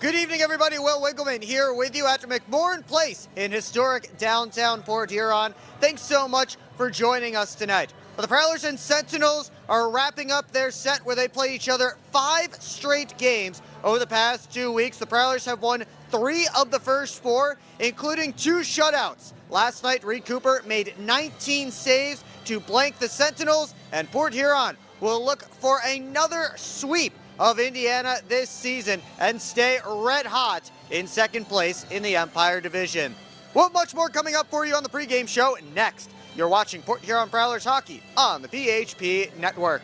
Good evening, everybody. Will Wiggleman here with you at McMorran Place in historic downtown Port Huron. Thanks so much for joining us tonight. Well, the Prowlers and Sentinels are wrapping up their set where they play each other 5 straight games over the past 2 weeks. The Prowlers have won 3 of the first 4, including 2 shutouts. Last night, Reed Cooper made 19 saves to blank the Sentinels, and Port Huron will look for another sweep of Indiana this season and stay red hot in second place in the Empire Division. We'll have much more coming up for you on the pregame show next. You're watching Port Huron Prowlers hockey on the PHP Network.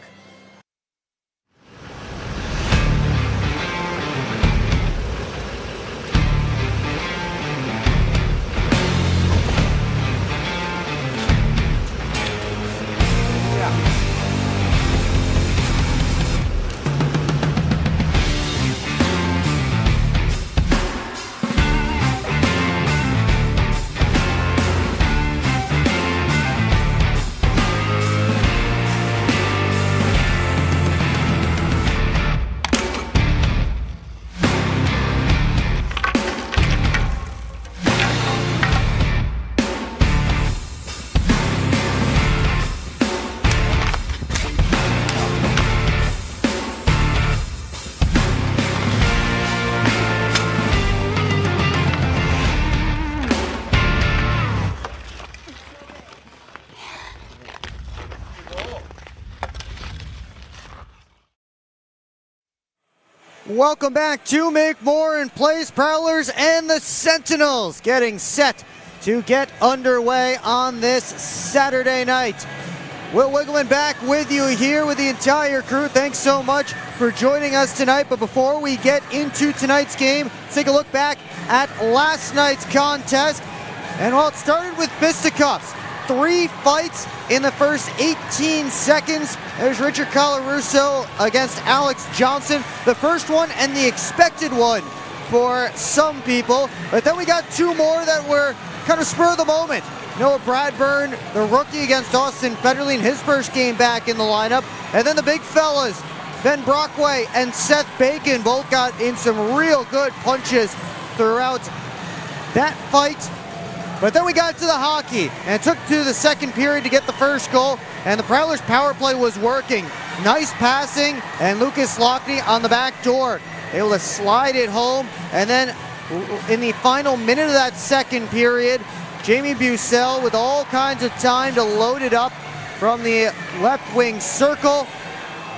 Welcome back to McMorran Place. Prowlers and the Sentinels getting set to get underway on this Saturday night. Will Wiggleman back with you here with the entire crew. Thanks so much for joining us tonight. But before we get into tonight's game, let's take a look back at last night's contest. And well, it started with fisticuffs. 3 fights in the first 18 seconds. There's Richard Colarusso against Alex Johnson. The first one and the expected one for some people. But then we got 2 more that were kind of spur of the moment. Noah Bradburn, the rookie, against Austin Federle in his first game back in the lineup. And then the big fellas, Ben Brockway and Seth Bacon, both got in some real good punches throughout that fight. But then we got to the hockey, and it took to the second period to get the first goal, and the Prowlers' power play was working. Nice passing, and Lucas Lockney on the back door, able to slide it home. And then in the final minute of that second period, Jamie Bucell with all kinds of time to load it up from the left wing circle.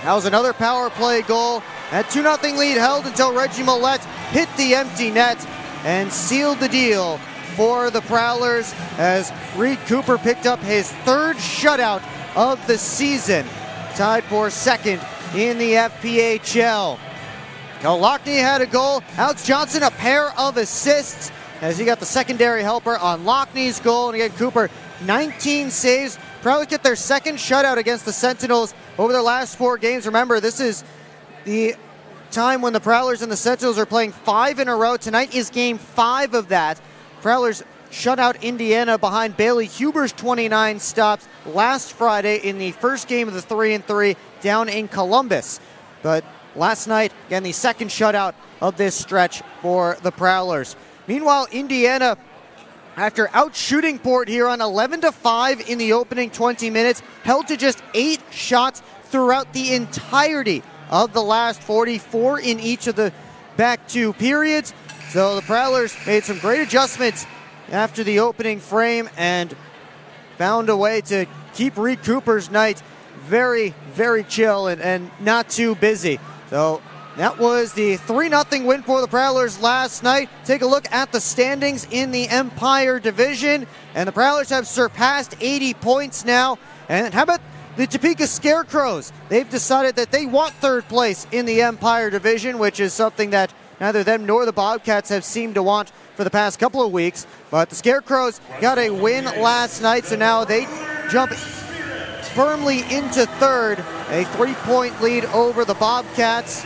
That was another power play goal. That 2-0 lead held until Reggie Millette hit the empty net and sealed the deal for the Prowlers as Reed Cooper picked up his 3rd shutout of the season, tied for 2nd in the FPHL. Now Lockney had a goal. Alex Johnson a pair of assists as he got the secondary helper on Lockney's goal. And again, Cooper 19 saves. Prowlers get their 2nd shutout against the Sentinels over their last 4 games. Remember, this is the time when the Prowlers and the Sentinels are playing 5 in a row. Tonight is game 5 of that. Prowlers shut out Indiana behind Bailey Huber's 29 stops last Friday in the first game of the 3-3 down in Columbus. But last night, again, the 2nd shutout of this stretch for the Prowlers. Meanwhile, Indiana, after outshooting Port Huron 11-5 in the opening 20 minutes, held to just 8 shots throughout the entirety of the last 44 in each of the back 2 periods. So the Prowlers made some great adjustments after the opening frame and found a way to keep Reed Cooper's night very, very chill and not too busy. So that was the 3-0 win for the Prowlers last night. Take a look at the standings in the Empire Division, and the Prowlers have surpassed 80 points now. And how about the Topeka Scarecrows? They've decided that they want 3rd place in the Empire Division, which is something that neither them nor the Bobcats have seemed to want for the past couple of weeks. But the Scarecrows got a win last night, so now they jump firmly into 3rd, a 3-point lead over the Bobcats.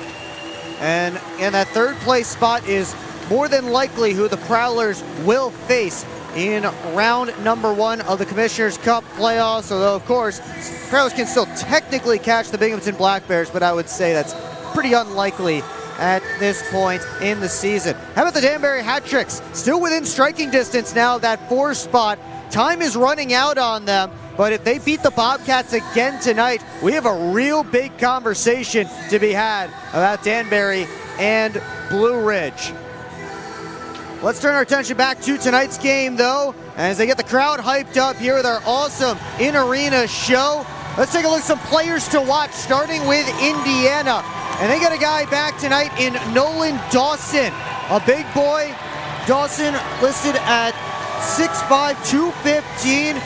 And that 3rd place spot is more than likely who the Prowlers will face in round number 1 of the Commissioner's Cup playoffs. Although, of course, Prowlers can still technically catch the Binghamton Black Bears, but I would say that's pretty unlikely at this point in the season. How about the Danbury hat tricks? Still within striking distance now of that 4 spot. Time is running out on them, but if they beat the Bobcats again tonight, we have a real big conversation to be had about Danbury and Blue Ridge. Let's turn our attention back to tonight's game, though, as they get the crowd hyped up here with our awesome in-arena show. Let's take a look at some players to watch, starting with Indiana. And they got a guy back tonight in Nolan Dawson, a big boy. Dawson listed at 6'5", 215,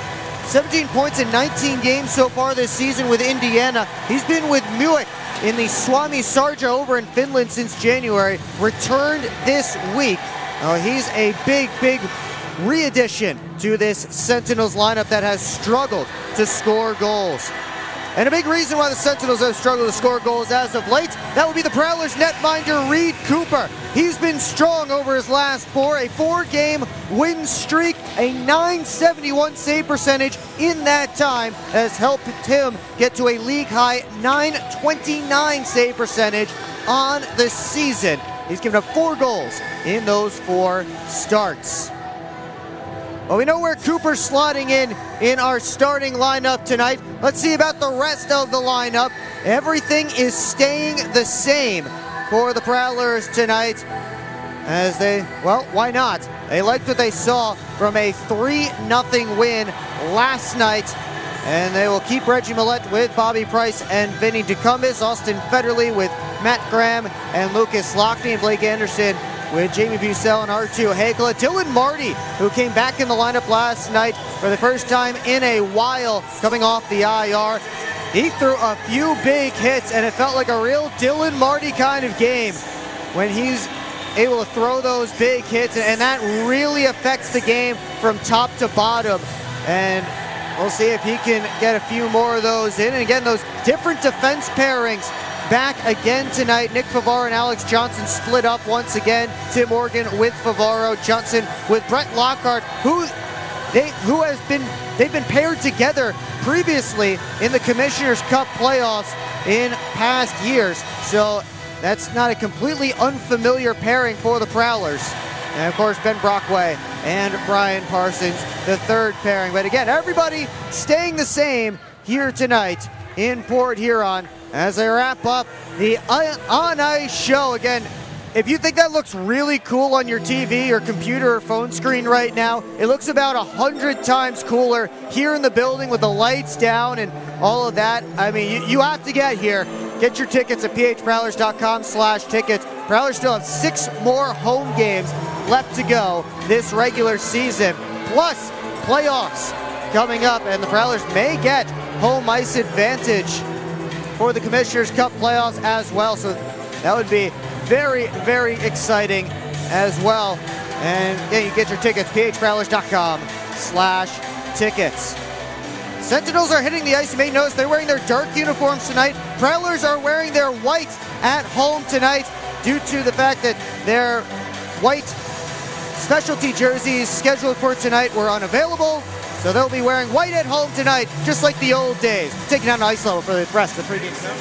17 points in 19 games so far this season with Indiana. He's been with Muick in the Suomi Sarja over in Finland since January, returned this week. He's a big re-addition to this Sentinels lineup that has struggled to score goals. And a big reason why the Sentinels have struggled to score goals as of late, that would be the Prowlers netminder Reed Cooper. He's been strong over his last 4, a 4-game win streak, a .971 save percentage in that time has helped him get to a league-high .929 save percentage on the season. He's given up 4 goals in those 4 starts. Well, we know where Cooper's slotting in our starting lineup tonight. Let's see about the rest of the lineup. Everything is staying the same for the Prowlers tonight, as well, why not? They liked what they saw from a 3-0 win last night, and they will keep Reggie Millette with Bobby Price and Vinny DeCumbis, Austin Federley with Matt Graham and Lucas Lockney, and Blake Anderson with Jamie Bussell and R2 Hagela. Dylan Marty, who came back in the lineup last night for the first time in a while, coming off the IR. He threw a few big hits, and it felt like a real Dylan Marty kind of game when he's able to throw those big hits, and that really affects the game from top to bottom. And we'll see if he can get a few more of those in. And again, those different defense pairings back again tonight. Nick Favaro and Alex Johnson split up once again. Tim Morgan with Favaro, Johnson with Brett Lockhart, they've been paired together previously in the Commissioner's Cup playoffs in past years. So that's not a completely unfamiliar pairing for the Prowlers. And of course, Ben Brockway and Brian Parsons, the third pairing. But again, everybody staying the same here tonight in Port Huron as they wrap up the On Ice show. Again, if you think that looks really cool on your TV or computer or phone screen right now, it looks about 100 times cooler here in the building with the lights down and all of that. I mean, you have to get here. Get your tickets at phprowlers.com/tickets. Prowlers still have 6 more home games left to go this regular season, plus playoffs coming up, and the Prowlers may get home ice advantage for the Commissioner's Cup playoffs as well. So that would be very, very exciting as well. And yeah, you get your tickets, phprowlers.com/tickets. Sentinels are hitting the ice. You may notice they're wearing their dark uniforms tonight. Prowlers are wearing their white at home tonight due to the fact that their white specialty jerseys scheduled for tonight were unavailable. So they'll be wearing white at home tonight, just like the old days. Taking down the ice level for the rest of the pregame show.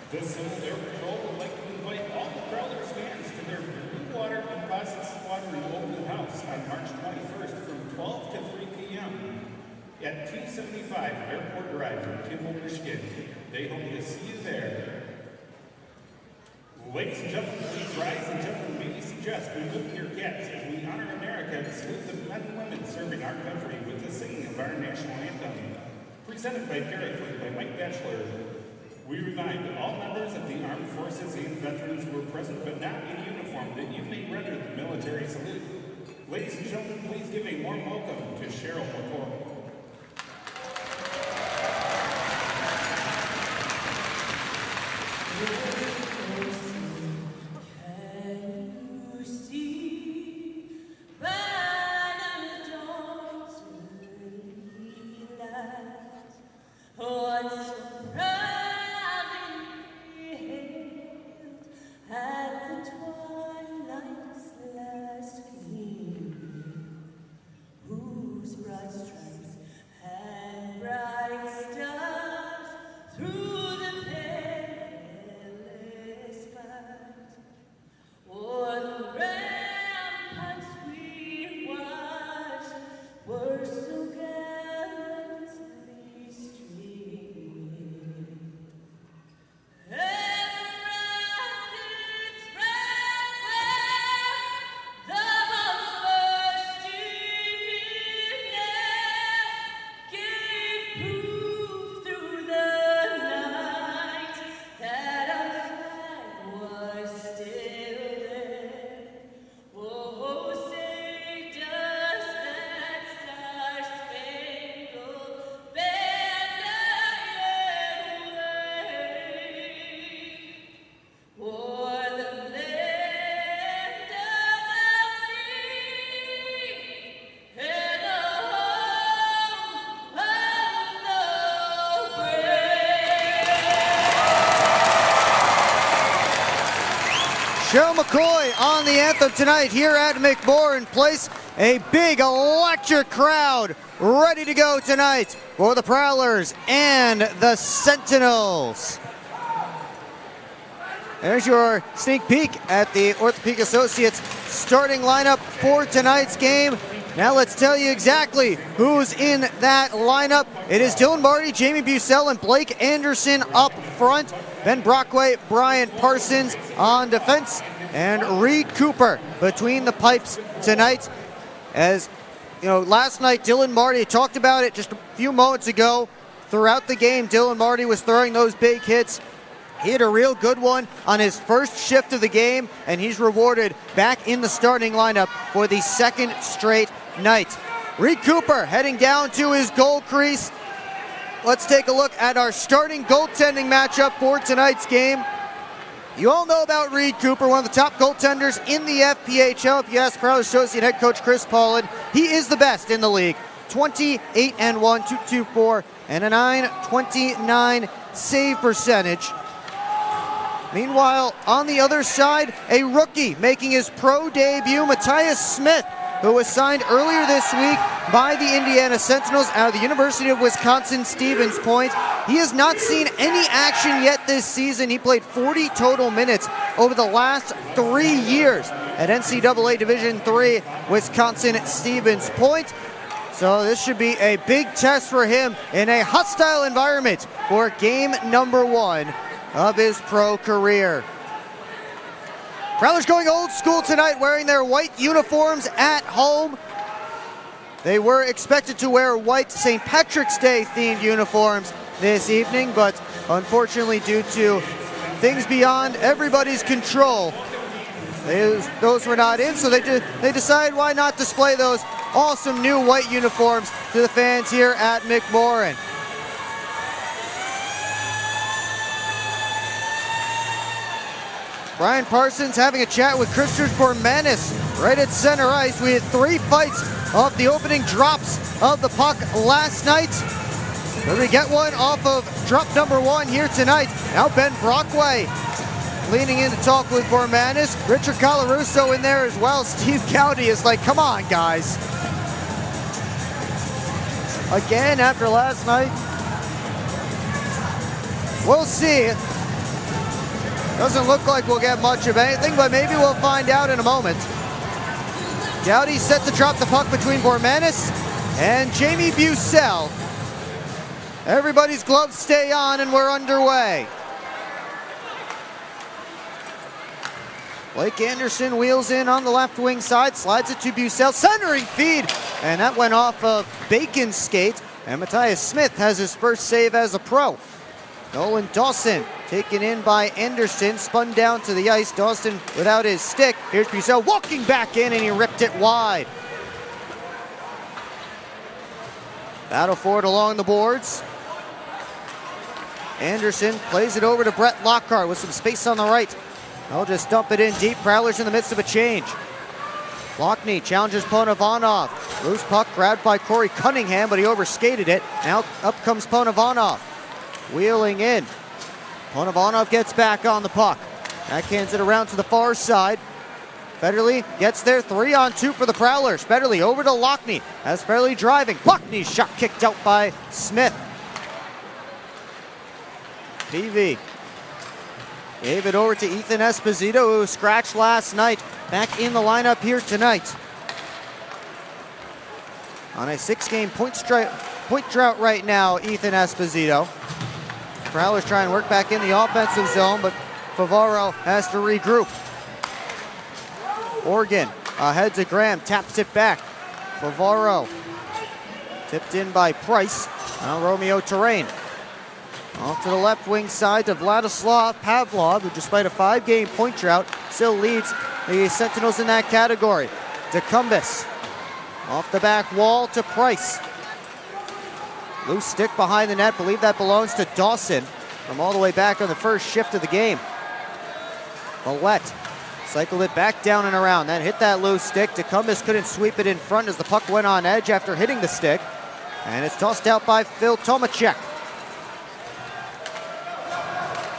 The Civil Air Patrol would like to invite all the Prowlers fans to their Blue Water Composite Squadron open house on March 21st from 12 to 3 p.m. at 275 Airport Drive in Kimball, Michigan. They hope to see you there. Ladies and gentlemen, please rise and gentlemen, may we suggest we lift your caps as we honor America and salute the men and women serving our country with the singing of our national anthem. Presented by Derek by Mike Batchelor. We remind all members of the armed forces and veterans who are present but not in uniform that you may render the military salute. Ladies and gentlemen, please give a warm welcome to Cheryl McCoy. Cheryl McCoy on the anthem tonight here at McMorran Place. A big electric crowd ready to go tonight for the Prowlers and the Sentinels. There's your sneak peek at the Orthopedic Associates starting lineup for tonight's game. Now let's tell you exactly who's in that lineup. It is Dylan Marty, Jamie Bucell, and Blake Anderson up front. Ben Brockway, Brian Parsons on defense, and Reed Cooper between the pipes tonight. As you know, last night Dylan Marty talked about it just a few moments ago. Throughout the game, Dylan Marty was throwing those big hits. He had a real good one on his first shift of the game, and he's rewarded back in the starting lineup for the second straight night. Reed Cooper heading down to his goal crease. Let's take a look at our starting goaltending matchup for tonight's game. You all know about Reed Cooper, one of the top goaltenders in the FPHL. If you ask Prowlers Associate head coach Chris Paulin, he is the best in the league. 28-1, .224, and a .929 save percentage. Meanwhile, on the other side, a rookie making his pro debut, Matthias Smith, who was signed earlier this week by the Indiana Sentinels out of the University of Wisconsin-Stevens Point. He has not seen any action yet this season. He played 40 total minutes over the last 3 years at NCAA Division III Wisconsin-Stevens Point. So this should be a big test for him in a hostile environment for game number 1 of his pro career. Prowlers going old school tonight, wearing their white uniforms at home. They were expected to wear white St. Patrick's Day themed uniforms this evening, but unfortunately due to things beyond everybody's control, those were not in, so they decided why not display those awesome new white uniforms to the fans here at McMorran. Brian Parsons having a chat with Christopher Bormanis right at center ice. We had 3 fights off the opening drops of the puck last night. Did we get one off of drop number 1 here tonight? Now Ben Brockway leaning in to talk with Bormanis. Richard Colarusso in there as well. Steve Cowdy is like, come on, guys. Again after last night. We'll see. Doesn't look like we'll get much of anything, but maybe we'll find out in a moment. Dowdy set to drop the puck between Bormanis and Jamie Bucell. Everybody's gloves stay on and we're underway. Blake Anderson wheels in on the left wing side, slides it to Bucell, centering feed, and that went off of Bacon's skate, and Matthias Smith has his first save as a pro. Nolan Dawson taken in by Anderson, spun down to the ice. Dawson without his stick. Here's Bucell walking back in, and he ripped it wide. Battle for it along the boards. Anderson plays it over to Brett Lockhart with some space on the right. They'll just dump it in deep. Prowlers in the midst of a change. Lockney challenges Ponovanov. Loose puck grabbed by Corey Cunningham, but he overskated it. Now up comes Ponovanov. Wheeling in. Ponovanov gets back on the puck. Backhands it around to the far side. Federley gets there, 3-on-2 for the Prowlers. Federley over to Lockney. As Federley driving. Lockney's shot kicked out by Smith. PV gave it over to Ethan Esposito, who was scratched last night. Back in the lineup here tonight. On a 6-game point drought right now, Ethan Esposito. Prowlers try and work back in the offensive zone, but Favaro has to regroup. Organ ahead to Graham, taps it back. Favaro tipped in by Price. Now Romeo Terrain. Off to the left wing side to Vladislav Pavlov, who despite a 5-game point drought still leads the Sentinels in that category. DeCumbis off the back wall to Price. Loose stick behind the net. Believe that belongs to Dawson from all the way back on the first shift of the game. Millette cycled it back down and around. Then hit that loose stick. DeCumbis couldn't sweep it in front as the puck went on edge after hitting the stick. And it's tossed out by Phil Tomacek.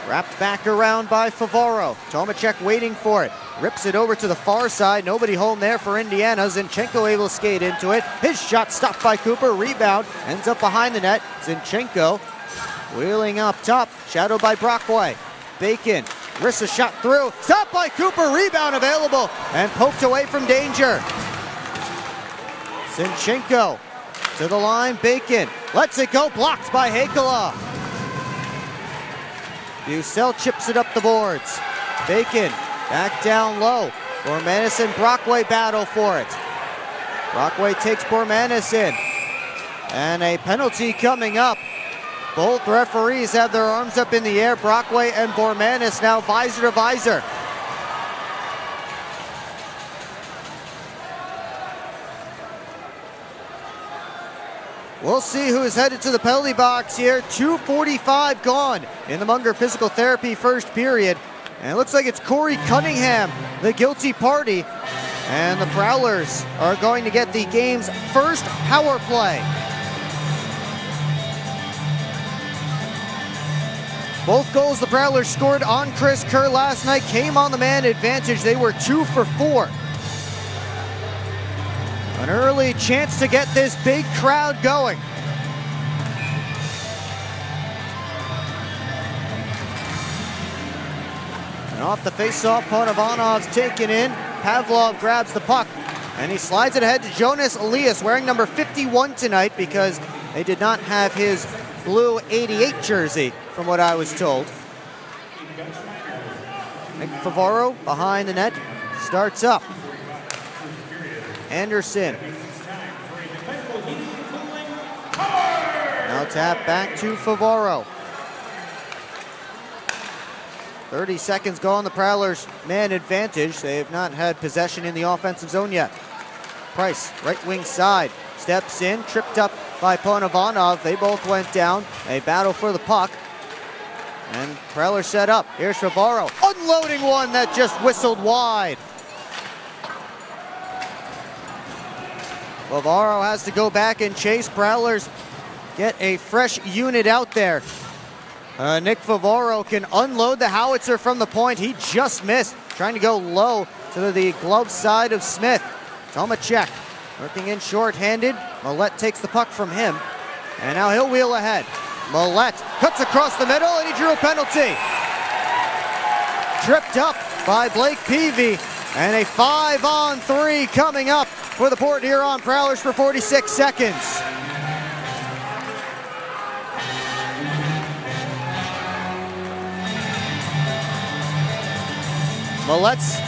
Wrapped back around by Favaro. Tomacek waiting for it. Rips it over to the far side. Nobody home there for Indiana. Zinchenko able to skate into it. His shot stopped by Cooper. Rebound. Ends up behind the net. Zinchenko wheeling up top. Shadowed by Brockway. Bacon. Risks a shot through. Stopped by Cooper. Rebound available. And poked away from danger. Zinchenko to the line. Bacon lets it go. Blocked by Hakala. Bucell chips it up the boards. Bacon back down low. Bormanis and Brockway battle for it. Brockway takes Bormanis in. And a penalty coming up. Both referees have their arms up in the air. Brockway and Bormanis now visor to visor. We'll see who is headed to the penalty box here. 2:45 gone in the Munger physical therapy first period. And it looks like it's Corey Cunningham, the guilty party. And the Prowlers are going to get the game's first power play. Both goals the Prowlers scored on Chris Kerr last night came on the man advantage. They were 2 for 4. An early chance to get this big crowd going. And off the face-off, Ponovanov's taken in. Pavlov grabs the puck, and he slides it ahead to Jonas Elias, wearing number 51 tonight because they did not have his blue 88 jersey, from what I was told. Nick Favaro behind the net, starts up. Anderson. Now tap back to Favaro. 30 seconds gone, the Prowlers man advantage. They have not had possession in the offensive zone yet. Price, right wing side, steps in, tripped up by Ponovanov. They both went down. A battle for the puck. And Prowlers set up. Here's Favaro, unloading one that just whistled wide. Favaro has to go back and chase. Prowlers get a fresh unit out there. Nick Favaro can unload the howitzer from the point. He just missed, trying to go low to the glove side of Smith. Tomacek working in short-handed. Millette takes the puck from him, and now he'll wheel ahead. Millette cuts across the middle, and he drew a penalty. tripped up by Blake Peavy. And a 5-on-3 coming up for the Port Huron Prowlers for 46 seconds. Millet's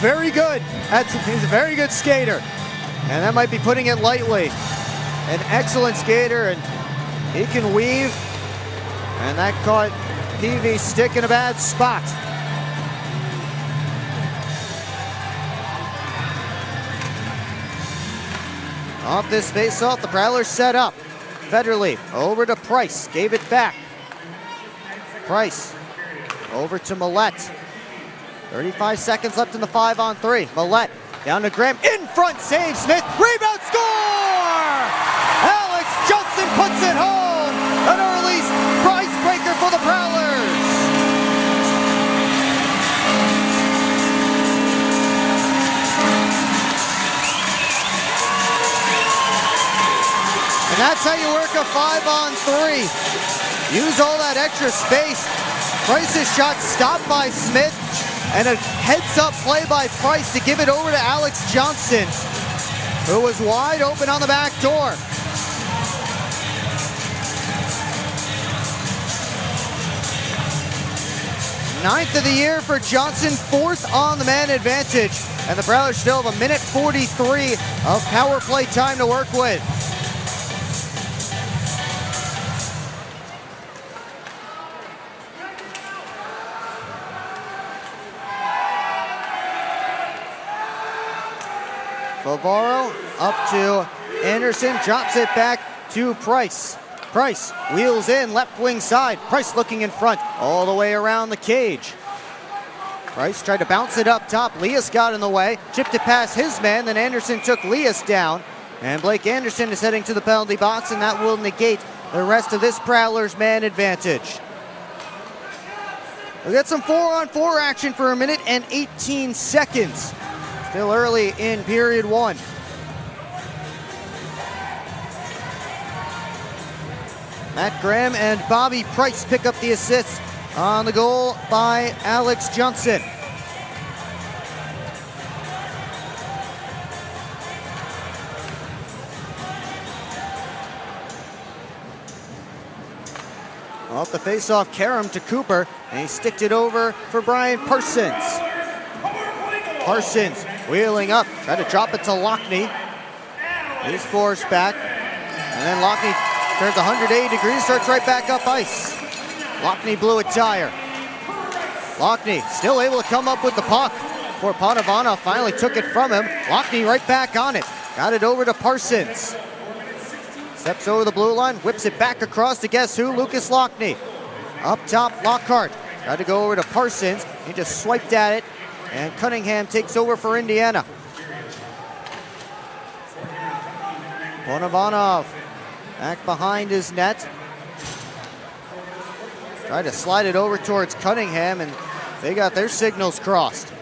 very good. He's a very good skater. And that might be putting it lightly. An excellent skater, and he can weave. And that caught Peavy's stick in a bad spot. Off this face-off, the Prowlers set up. Federley over to Price, gave it back. Price over to Millet. 35 seconds left in the 5-on-3. Millet down to Graham, in front, save Smith, rebound, score! Alex Johnson puts it home! An early icebreaker for the Prowlers! And that's how you work a 5-on-3. Use all that extra space. Price's shot stopped by Smith, and a heads-up play by Price to give it over to Alex Johnson, who was wide open on the back door. Ninth of the year for Johnson, fourth on the man advantage. And the Prowlers still have 1:43 of power play time to work with. Favaro up to Anderson, drops it back to Price. Price wheels in, left wing side. Price looking in front, all the way around the cage. Price tried to bounce it up top. Leas got in the way, chipped it past his man, then Anderson took Leas down. And Blake Anderson is heading to the penalty box, and that will negate the rest of this Prowlers man advantage. We'll get some 4-on-4 action for a minute and 18 seconds. Still early in period one. Matt Graham and Bobby Price pick up the assists on the goal by Alex Johnson. Off the face-off, Karam to Cooper, and he sticked it over for Brian Parsons. Parsons wheeling up, tried to drop it to Lockney. He's forced back, and then Lockney turns 180 degrees, starts right back up ice. Lockney blew a tire. Lockney still able to come up with the puck before Panavana finally took it from him. Lockney right back on it. Got it over to Parsons. Steps over the blue line, whips it back across to guess who? Lucas Lockney. Up top, Lockhart. Tried to go over to Parsons. He just swiped at it, and Cunningham takes over for Indiana. Ponavanov back behind his net. Tried to slide it over towards Cunningham, and they got their signals crossed.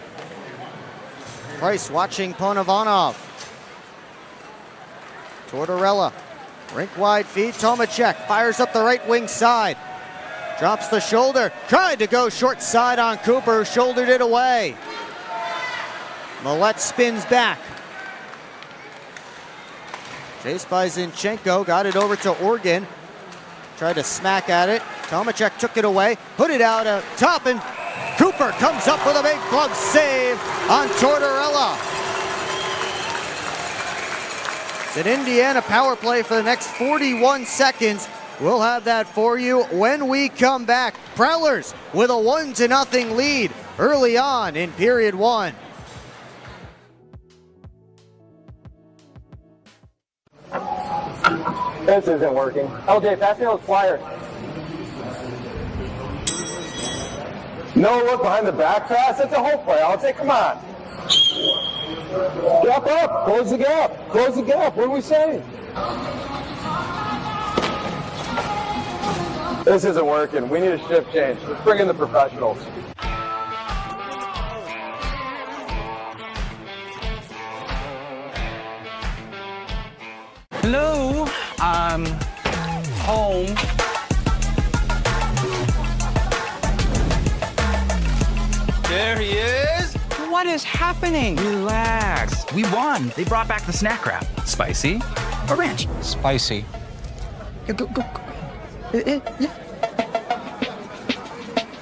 Price watching Ponavanov. Tortorella, rink wide feed, Tomacek fires up the right wing side. Drops the shoulder, tried to go short side on Cooper, shouldered it away. Millet spins back. Chased by Zinchenko, got it over to Organ. Tried to smack at it. Tomacek took it away, put it out top, and Cooper comes up with a big glove save on Tortorella. It's an Indiana power play for the next 41 seconds. We'll have that for you when we come back. Prowlers with a 1-0 lead early on in period one. This isn't working. LJ, pass me those flyers. No look behind the back pass. It's a whole play. I'll say, come on. Gap up. Close the gap. Close the gap. What are we saying? This isn't working. We need a shift change. Let's bring in the professionals. Hello, I'm home. There he is. What is happening? Relax. We won. They brought back the snack wrap. Spicy or ranch? Spicy. Go. Yeah.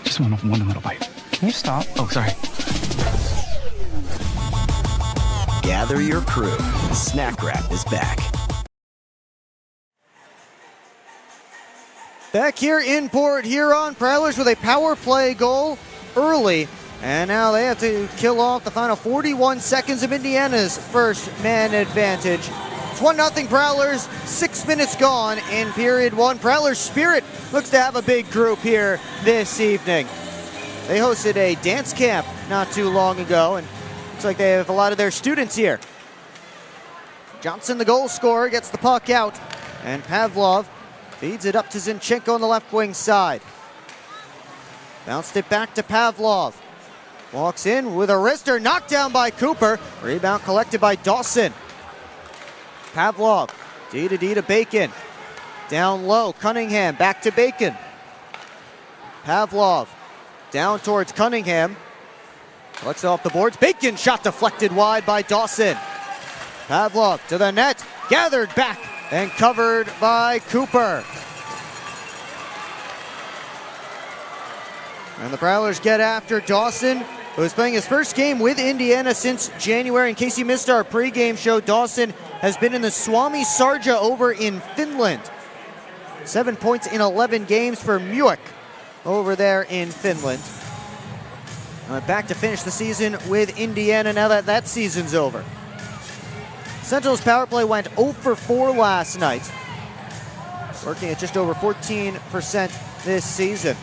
Just one little bite. Can you stop? Oh, sorry. Gather your crew. The snack wrap is back. Back here in Port Huron, Prowlers with a power play goal early. And now they have to kill off the final 41 seconds of Indiana's first man advantage. It's 1-0 Prowlers, 6 minutes gone in period one. Prowlers Spirit looks to have a big group here this evening. They hosted a dance camp not too long ago, and looks like they have a lot of their students here. Johnson, the goal scorer, gets the puck out, and Pavlov feeds it up to Zinchenko on the left wing side. Bounced it back to Pavlov. Walks in with a wrister, knocked down by Cooper. Rebound collected by Dawson. Pavlov, D to Bacon. Down low, Cunningham, back to Bacon. Pavlov, down towards Cunningham. Collects it off the boards. Bacon, shot deflected wide by Dawson. Pavlov to the net, gathered back and covered by Cooper. And the Prowlers get after Dawson, who is playing his first game with Indiana since January. In case you missed our pregame show, Dawson has been in the Suomi Sarja over in Finland. 7 points in 11 games for Muick over there in Finland. Back to finish the season with Indiana now that that season's over. Sentinels power play went 0 for 4 last night, working at just over 14% this season.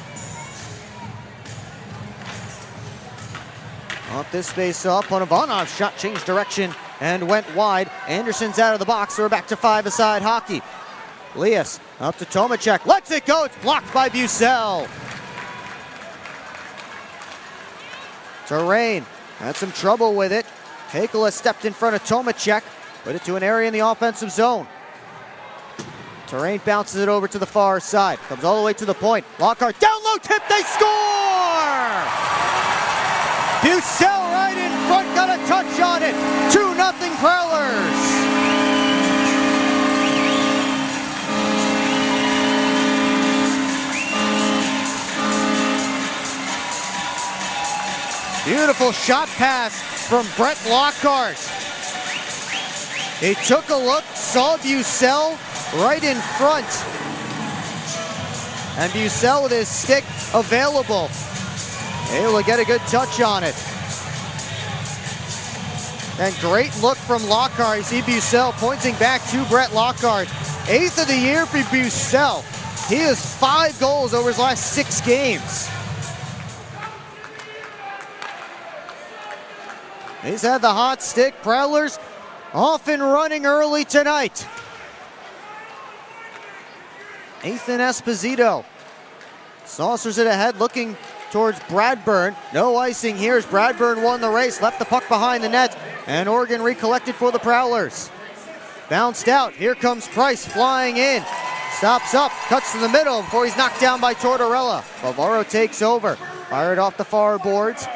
Off this face up on Ivanov, shot changed direction and went wide. Anderson's out of the box, so we're back to 5-a-side hockey. Lias up to Tomacek, lets it go, it's blocked by Bucel. Terrain had some trouble with it. Hakala stepped in front of Tomacek, put it to an area in the offensive zone. Terrain bounces it over to the far side, comes all the way to the point. Lockhart down low, tip, they score! Bucel right in front, got a touch on it. 2-0 Prowlers. Beautiful shot pass from Brett Lockhart. He took a look, saw Bucel right in front. And Bucel with his stick available, able to get a good touch on it. And great look from Lockhart. You see Bucel pointing back to Brett Lockhart. 8th of the year for Bucel. He has 5 goals over his last 6 games. He's had the hot stick. Prowlers off and running early tonight. Ethan Esposito saucers it ahead, looking towards Bradburn. No icing here as Bradburn won the race, left the puck behind the net, and Oregon recollected for the Prowlers. Bounced out, here comes Price flying in. Stops up, cuts to the middle before he's knocked down by Tortorella. Bavaro takes over, fired off the far boards.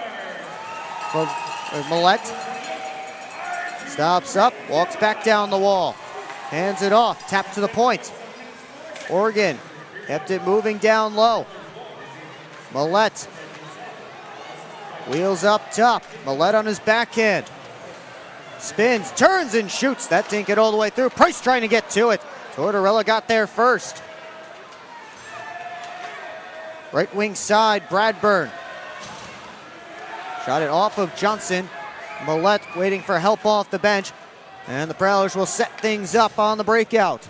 From Millette. Stops up, walks back down the wall. Hands it off, tap to the point. Oregon kept it moving down low. Millette wheels up top. Millette on his backhand. Spins, turns, and shoots. That didn't get all the way through. Price trying to get to it. Tortorella got there first. Right wing side, Bradburn. Shot it off of Johnson. Millette waiting for help off the bench. And the Prowlers will set things up on the breakout.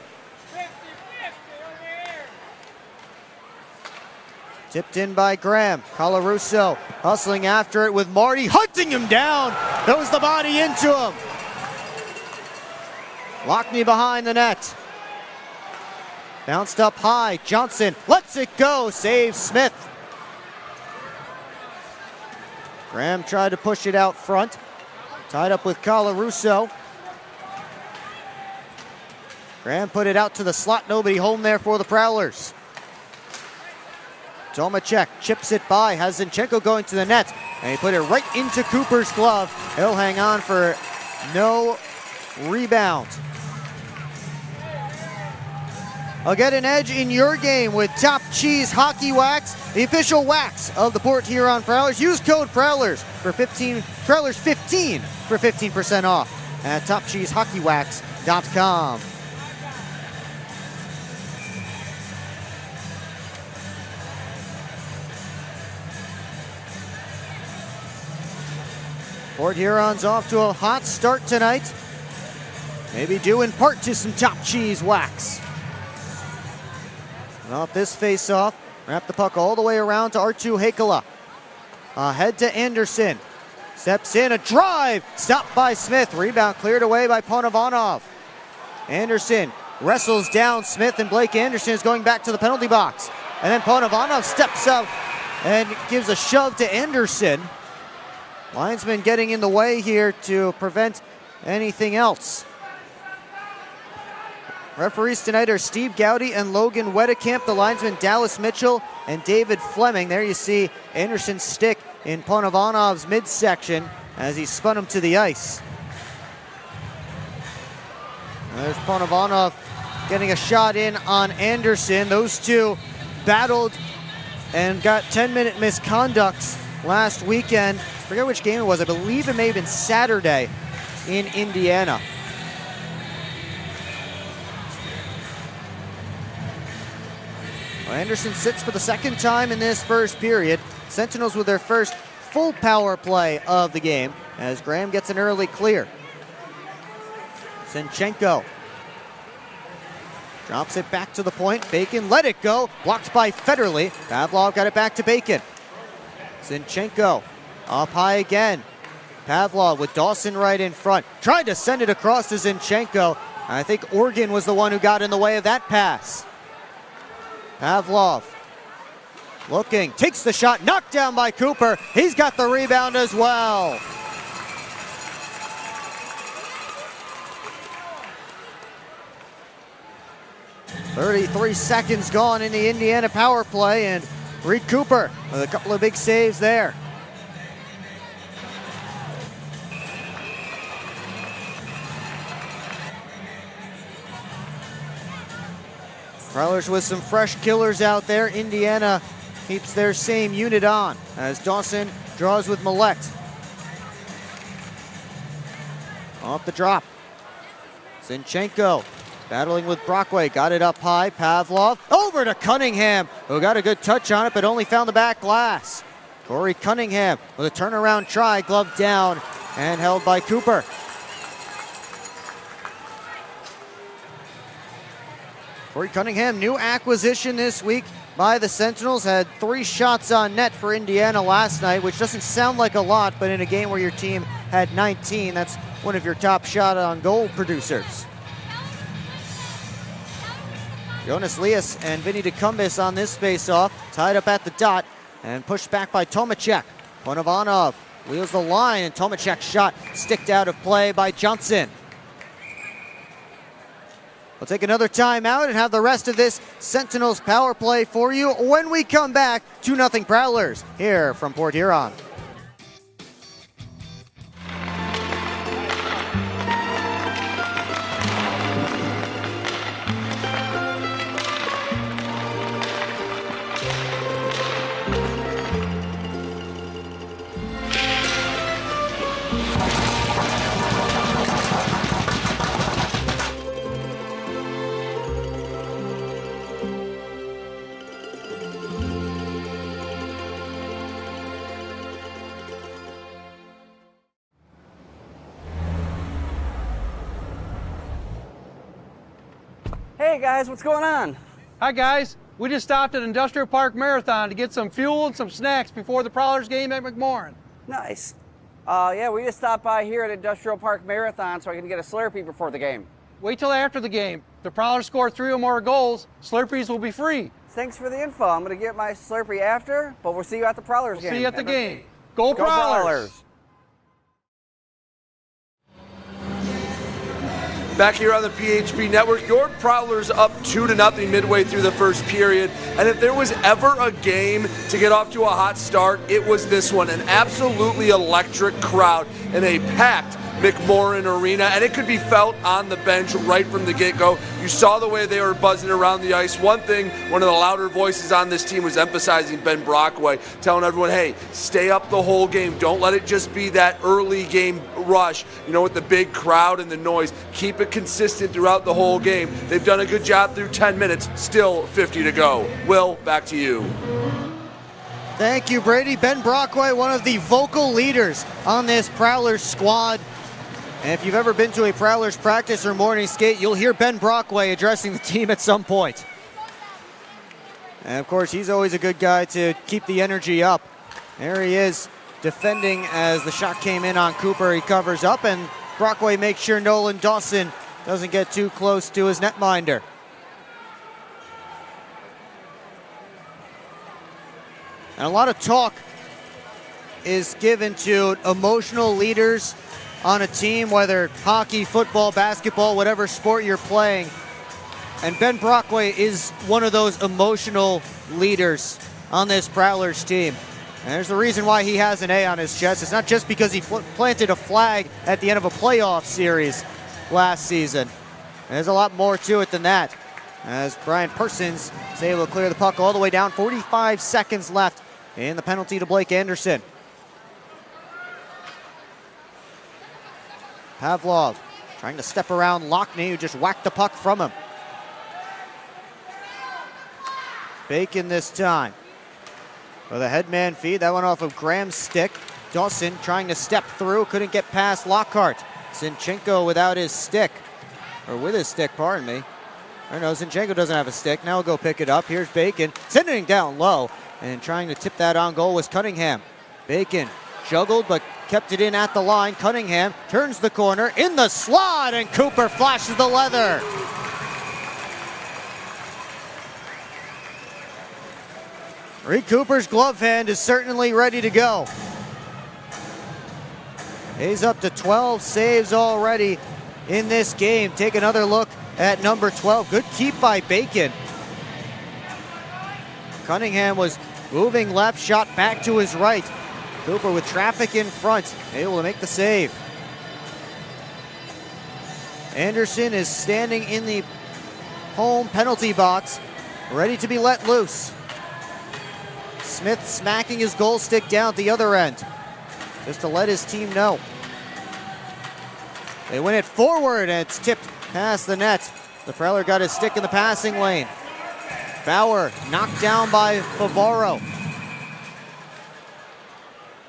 Tipped in by Graham. Colarusso hustling after it with Marty, hunting him down. Throws the body into him. Lockney behind the net. Bounced up high. Johnson lets it go. Saves Smith. Graham tried to push it out front. Tied up with Colarusso. Graham put it out to the slot. Nobody home there for the Prowlers. Tomacek chips it by, has Zinchenko going to the net. And he put it right into Cooper's glove. He'll hang on for no rebound. I'll get an edge in your game with Top Cheese Hockey Wax, the official wax of the Port Huron Prowlers. Use code Prowlers for Prowlers 15 for 15% off at topcheesehockeywax.com. Port Huron's off to a hot start tonight. Maybe due in part to some Top Cheese Wax. Off this face-off, wrap the puck all the way around to Artu Heikkila. Head to Anderson. Steps in, a drive, stopped by Smith. Rebound cleared away by Ponovanov. Anderson wrestles down Smith, and Blake Anderson is going back to the penalty box. And then Ponovanov steps up and gives a shove to Anderson. Linesman getting in the way here to prevent anything else. Referees tonight are Steve Gowdy and Logan Wedekamp. The linesmen Dallas Mitchell and David Fleming. There you see Anderson's stick in Ponovanov's midsection as he spun him to the ice. There's Ponovanov getting a shot in on Anderson. Those two battled and got 10-minute misconducts last weekend. I forget which game it was. I believe it may have been Saturday in Indiana. Anderson sits for the second time in this first period. Sentinels with their first full power play of the game as Graham gets an early clear. Zinchenko drops it back to the point. Bacon let it go. Blocked by Federley. Pavlov got it back to Bacon. Zinchenko up high again. Pavlov with Dawson right in front. Tried to send it across to Zinchenko. I think Organ was the one who got in the way of that pass. Pavlov looking, takes the shot, knocked down by Cooper. He's got the rebound as well. .33 seconds gone in the Indiana power play, and Reed Cooper with a couple of big saves there. Prowlers with some fresh killers out there. Indiana keeps their same unit on as Dawson draws with Millette. Off the drop. Zinchenko battling with Brockway. Got it up high. Pavlov over to Cunningham, who got a good touch on it but only found the back glass. Corey Cunningham with a turnaround try. Glove down and held by Cooper. Corey Cunningham, new acquisition this week by the Sentinels, had 3 shots on net for Indiana last night, which doesn't sound like a lot, but in a game where your team had 19, that's one of your top shot on goal producers. Jonas Lias and Vinny DeCumbis on this face-off, tied up at the dot and pushed back by Tomacek. Ponovanov wheels the line, and Tomacek's shot sticked out of play by Johnson. We'll take another timeout and have the rest of this Sentinels power play for you when we come back. 2-0 Prowlers here from Port Huron. Hey guys, what's going on? Hi guys, we just stopped at Industrial Park Marathon to get some fuel and some snacks before the Prowlers game at McMorran. Nice. Yeah, we just stopped by here at Industrial Park Marathon so I can get a Slurpee before the game. Wait till after the game. If the Prowlers score 3 or more goals, Slurpees will be free. Thanks for the info. I'm going to get my Slurpee after, but we'll see you at the Prowlers game. See you at the game. Go Prowlers! back here on the PHP Network. Your Prowlers up 2-0 midway through the first period. And if there was ever a game to get off to a hot start, it was this one. An absolutely electric crowd in a packed McMorran Arena, and it could be felt on the bench right from the get-go. You saw the way they were buzzing around the ice. One thing, one of the louder voices on this team was emphasizing Ben Brockway, telling everyone, hey, stay up the whole game. Don't let it just be that early game rush, you know, with the big crowd and the noise. Keep it consistent throughout the whole game. They've done a good job through 10 minutes, still 50 to go. Will, back to you. Thank you, Brady. Ben Brockway, one of the vocal leaders on this Prowlers squad. And if you've ever been to a Prowlers practice or morning skate, you'll hear Ben Brockway addressing the team at some point. And of course, he's always a good guy to keep the energy up. There he is defending as the shot came in on Cooper. He covers up, and Brockway makes sure Nolan Dawson doesn't get too close to his netminder. And a lot of talk is given to emotional leaders on a team, whether hockey, football, basketball, whatever sport you're playing. And Ben Brockway is one of those emotional leaders on this Prowlers team. And there's the reason why he has an A on his chest. It's not just because he planted a flag at the end of a playoff series last season. There's a lot more to it than that. As Brian Persons is able to clear the puck all the way down, 45 seconds left in the penalty to Blake Anderson. Pavlov trying to step around Lockney, who just whacked the puck from him. Bacon this time with a headman feed. That went off of Graham's stick. Dawson trying to step through, couldn't get past Lockhart. Zinchenko without his stick, or with his stick, pardon me. Or no, Zinchenko doesn't have a stick. Now he'll go pick it up. Here's Bacon, sending it down low, and trying to tip that on goal was Cunningham. Bacon juggled, but kept it in at the line. Cunningham turns the corner in the slot, and Cooper flashes the leather. Reed Cooper's glove hand is certainly ready to go. He's up to 12 saves already in this game. Take another look at number 12. Good keep by Bacon. Cunningham was moving left, shot back to his right. Cooper with traffic in front, able to make the save. Anderson is standing in the home penalty box, ready to be let loose. Smith smacking his goal stick down at the other end, just to let his team know. They win it forward, and it's tipped past the net. The Prowler got his stick in the passing lane. Bauer knocked down by Favaro.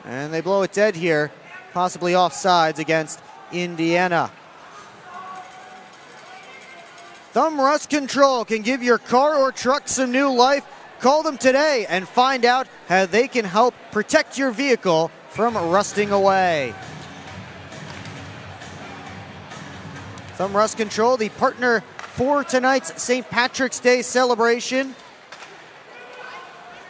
And they blow it dead here, possibly offsides against Indiana. Thumb Rust Control can give your car or truck some new life. Call them today and find out how they can help protect your vehicle from rusting away. Thumb Rust Control, the partner for tonight's St. Patrick's Day celebration.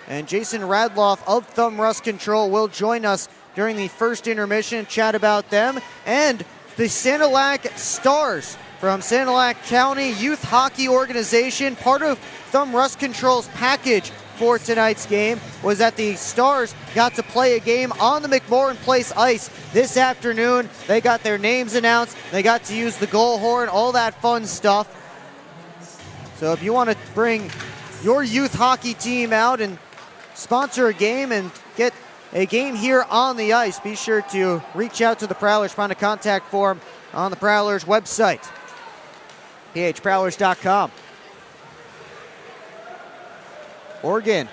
And Jason Radloff of Thumb Rust Control will join us during the first intermission and chat about them. And the Sanilac Stars from Sanilac County Youth Hockey Organization. Part of Thumb Rust Control's package for tonight's game was that the Stars got to play a game on the McMorran Place ice this afternoon. They got their names announced. They got to use the goal horn, all that fun stuff. So if you want to bring your youth hockey team out and sponsor a game and get a game here on the ice, be sure to reach out to the Prowlers. Find a contact form on the Prowlers website, phprowlers.com. Oregon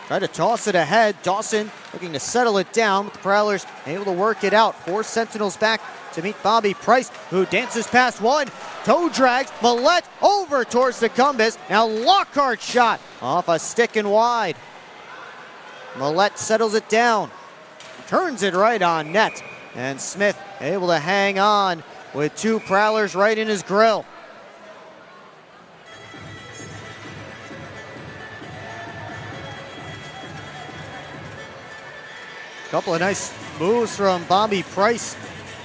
tried to toss it ahead. Dawson looking to settle it down, but the Prowlers able to work it out. 4 Sentinels back to meet Bobby Price, who dances past one. Toe drags Millette over towards the Cumbus. Now Lockhart shot off a stick and wide. Millette settles it down, turns it right on net, and Smith able to hang on with 2 Prowlers right in his grill. Couple of nice moves from Bobby Price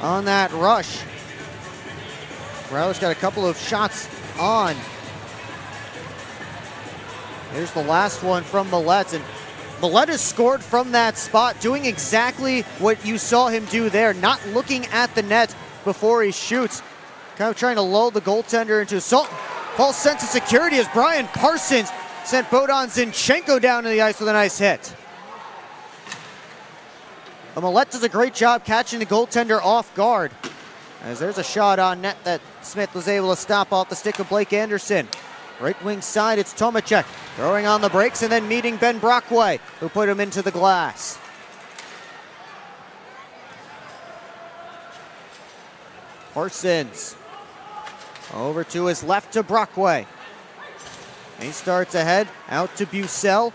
on that rush. Prowlers got a couple of shots on. Here's the last one from Millett, and Millett has scored from that spot, doing exactly what you saw him do there, not looking at the net before he shoots. Kind of trying to lull the goaltender into a false sense of security as Brian Parsons sent Bohdan Zinchenko down to the ice with a nice hit. Millett does a great job catching the goaltender off guard, as there's a shot on net that Smith was able to stop off the stick of Blake Anderson. Right wing side, it's Tomacek throwing on the brakes and then meeting Ben Brockway, who put him into the glass. Parsons over to his left to Brockway. He starts ahead, out to Bucell.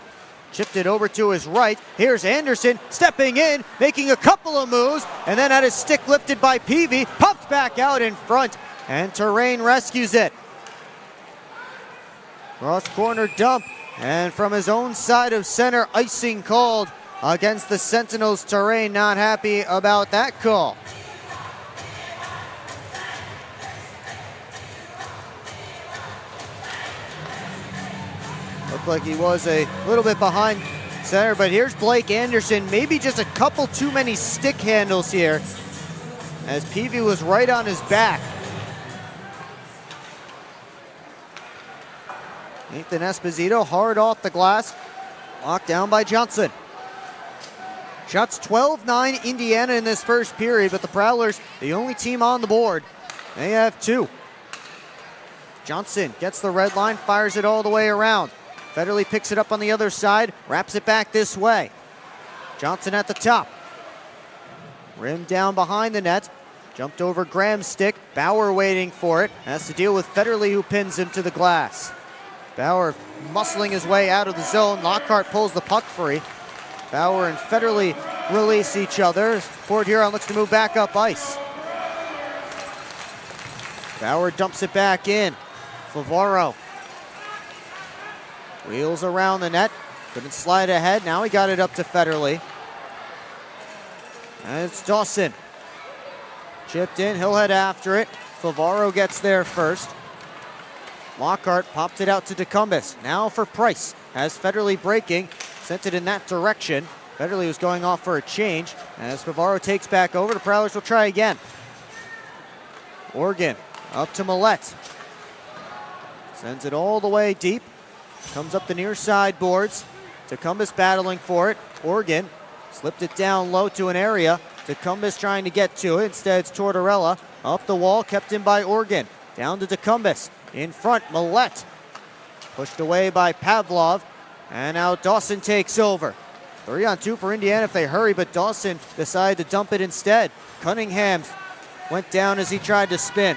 Chipped it over to his right. Here's Anderson stepping in, making a couple of moves, and then had his stick lifted by Peavy, pumped back out in front, and Terrain rescues it. Cross corner dump, and from his own side of center, icing called against the Sentinels. Terrain not happy about that call. Looked like he was a little bit behind center, but here's Blake Anderson. Maybe just a couple too many stick handles here, as Peavy was right on his back. Nathan Esposito hard off the glass, locked down by Johnson. Shots 12-9 Indiana in this first period, but the Prowlers, the only team on the board. They have 2. Johnson gets the red line, fires it all the way around. Federley picks it up on the other side, wraps it back this way. Johnson at the top. Rim down behind the net. Jumped over Graham's stick. Bauer waiting for it. Has to deal with Federley, who pins him to the glass. Bauer muscling his way out of the zone. Lockhart pulls the puck free. Bauer and Federley release each other. Port Huron looks to move back up ice. Bauer dumps it back in. Favaro wheels around the net. Couldn't slide ahead. Now he got it up to Federley. And it's Dawson. Chipped in. He'll head after it. Favaro gets there first. Lockhart popped it out to DeCumbis. Now for Price. Has Federley breaking. Sent it in that direction. Federley was going off for a change. As Favaro takes back over, the Prowlers will try again. Organ up to Millett. Sends it all the way deep. Comes up the near side boards. DeCumbis battling for it. Organ slipped it down low to an area. DeCumbis trying to get to it. Instead, it's Tortorella. Up the wall, kept in by Organ. Down to DeCumbis. In front, Millett. Pushed away by Pavlov. And now Dawson takes over. 3-on-2 for Indiana if they hurry, but Dawson decided to dump it instead. Cunningham went down as he tried to spin.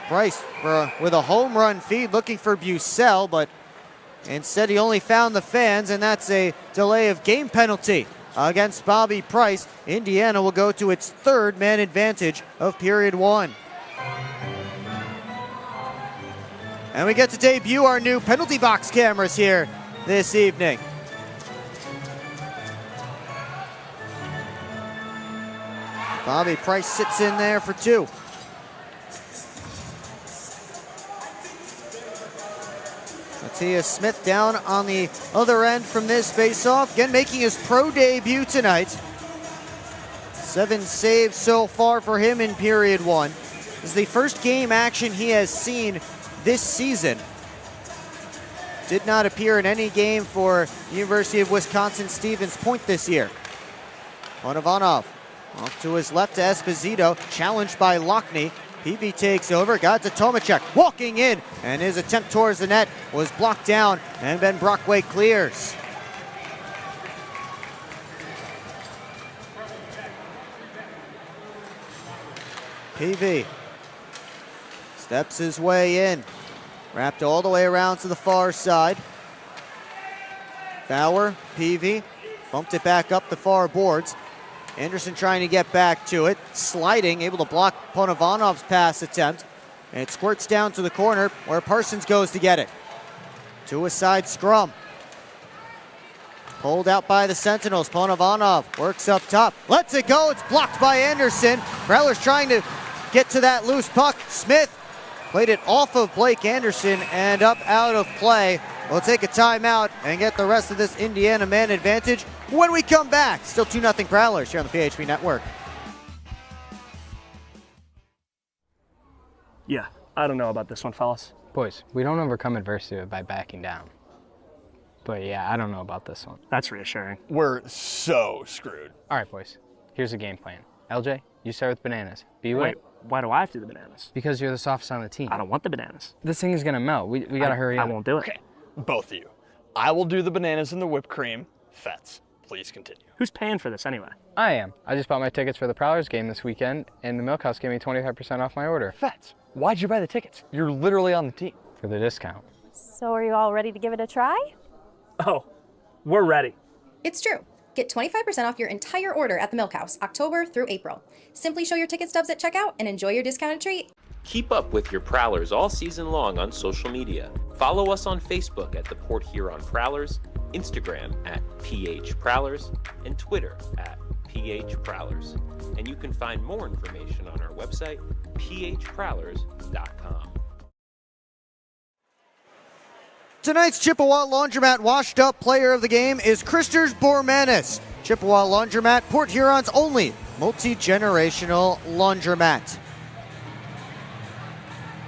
Price with a home run feed looking for Bucell, but instead he only found the fans, and that's a delay of game penalty against Bobby Price. Indiana will go to its 3rd man advantage of period 1. And we get to debut our new penalty box cameras here this evening. Bobby Price sits in there for 2. Matthias Smith down on the other end from this faceoff. Again, making his pro debut tonight. 7 saves so far for him in period 1. This is the first game action he has seen this season. Did not appear in any game for University of Wisconsin-Stevens Point this year. Ponovanov off to his left to Esposito, challenged by Lockney. Peavy takes over, got to Tomacek, walking in, and his attempt towards the net was blocked down, and Ben Brockway clears. Peavy steps his way in, wrapped all the way around to the far side. Bauer, Peavy, bumped it back up the far boards. Anderson trying to get back to it, sliding, able to block Ponovanov's pass attempt. And it squirts down to the corner where Parsons goes to get it. To a side scrum. Pulled out by the Sentinels. Ponovanov works up top, lets it go. It's blocked by Anderson. Prowlers trying to get to that loose puck. Smith played it off of Blake Anderson and up out of play. We'll take a timeout and get the rest of this Indiana man advantage when we come back. Still 2-0 Prowlers here on the PHP Network. Yeah, I don't know about this one, fellas. Boys, we don't overcome adversity by backing down. But yeah, I don't know about this one. That's reassuring. We're so screwed. All right, boys, here's the game plan. LJ, you start with bananas. B-Way. Wait, why do I have to do the bananas? Because you're the softest on the team. I don't want the bananas. This thing is gonna melt. We gotta hurry up. I won't do it. Okay, both of you. I will do the bananas and the whipped cream. Fets, please continue. Who's paying for this anyway? I am. I just bought my tickets for the Prowlers game this weekend, and the Milk House gave me 25% off my order. Fets, why'd you buy the tickets? You're literally on the team. For the discount. So are you all ready to give it a try? Oh, we're ready. It's true. Get 25% off your entire order at the Milk House, October through April. Simply show your ticket stubs at checkout and enjoy your discounted treat. Keep up with your Prowlers all season long on social media. Follow us on Facebook at the Port Huron Prowlers, Instagram at PH Prowlers, and Twitter at PH Prowlers. And you can find more information on our website, phprowlers.com. Tonight's Chippewa Laundromat washed up player of the game is Christers Bormanis. Chippewa Laundromat, Port Huron's only multi-generational laundromat.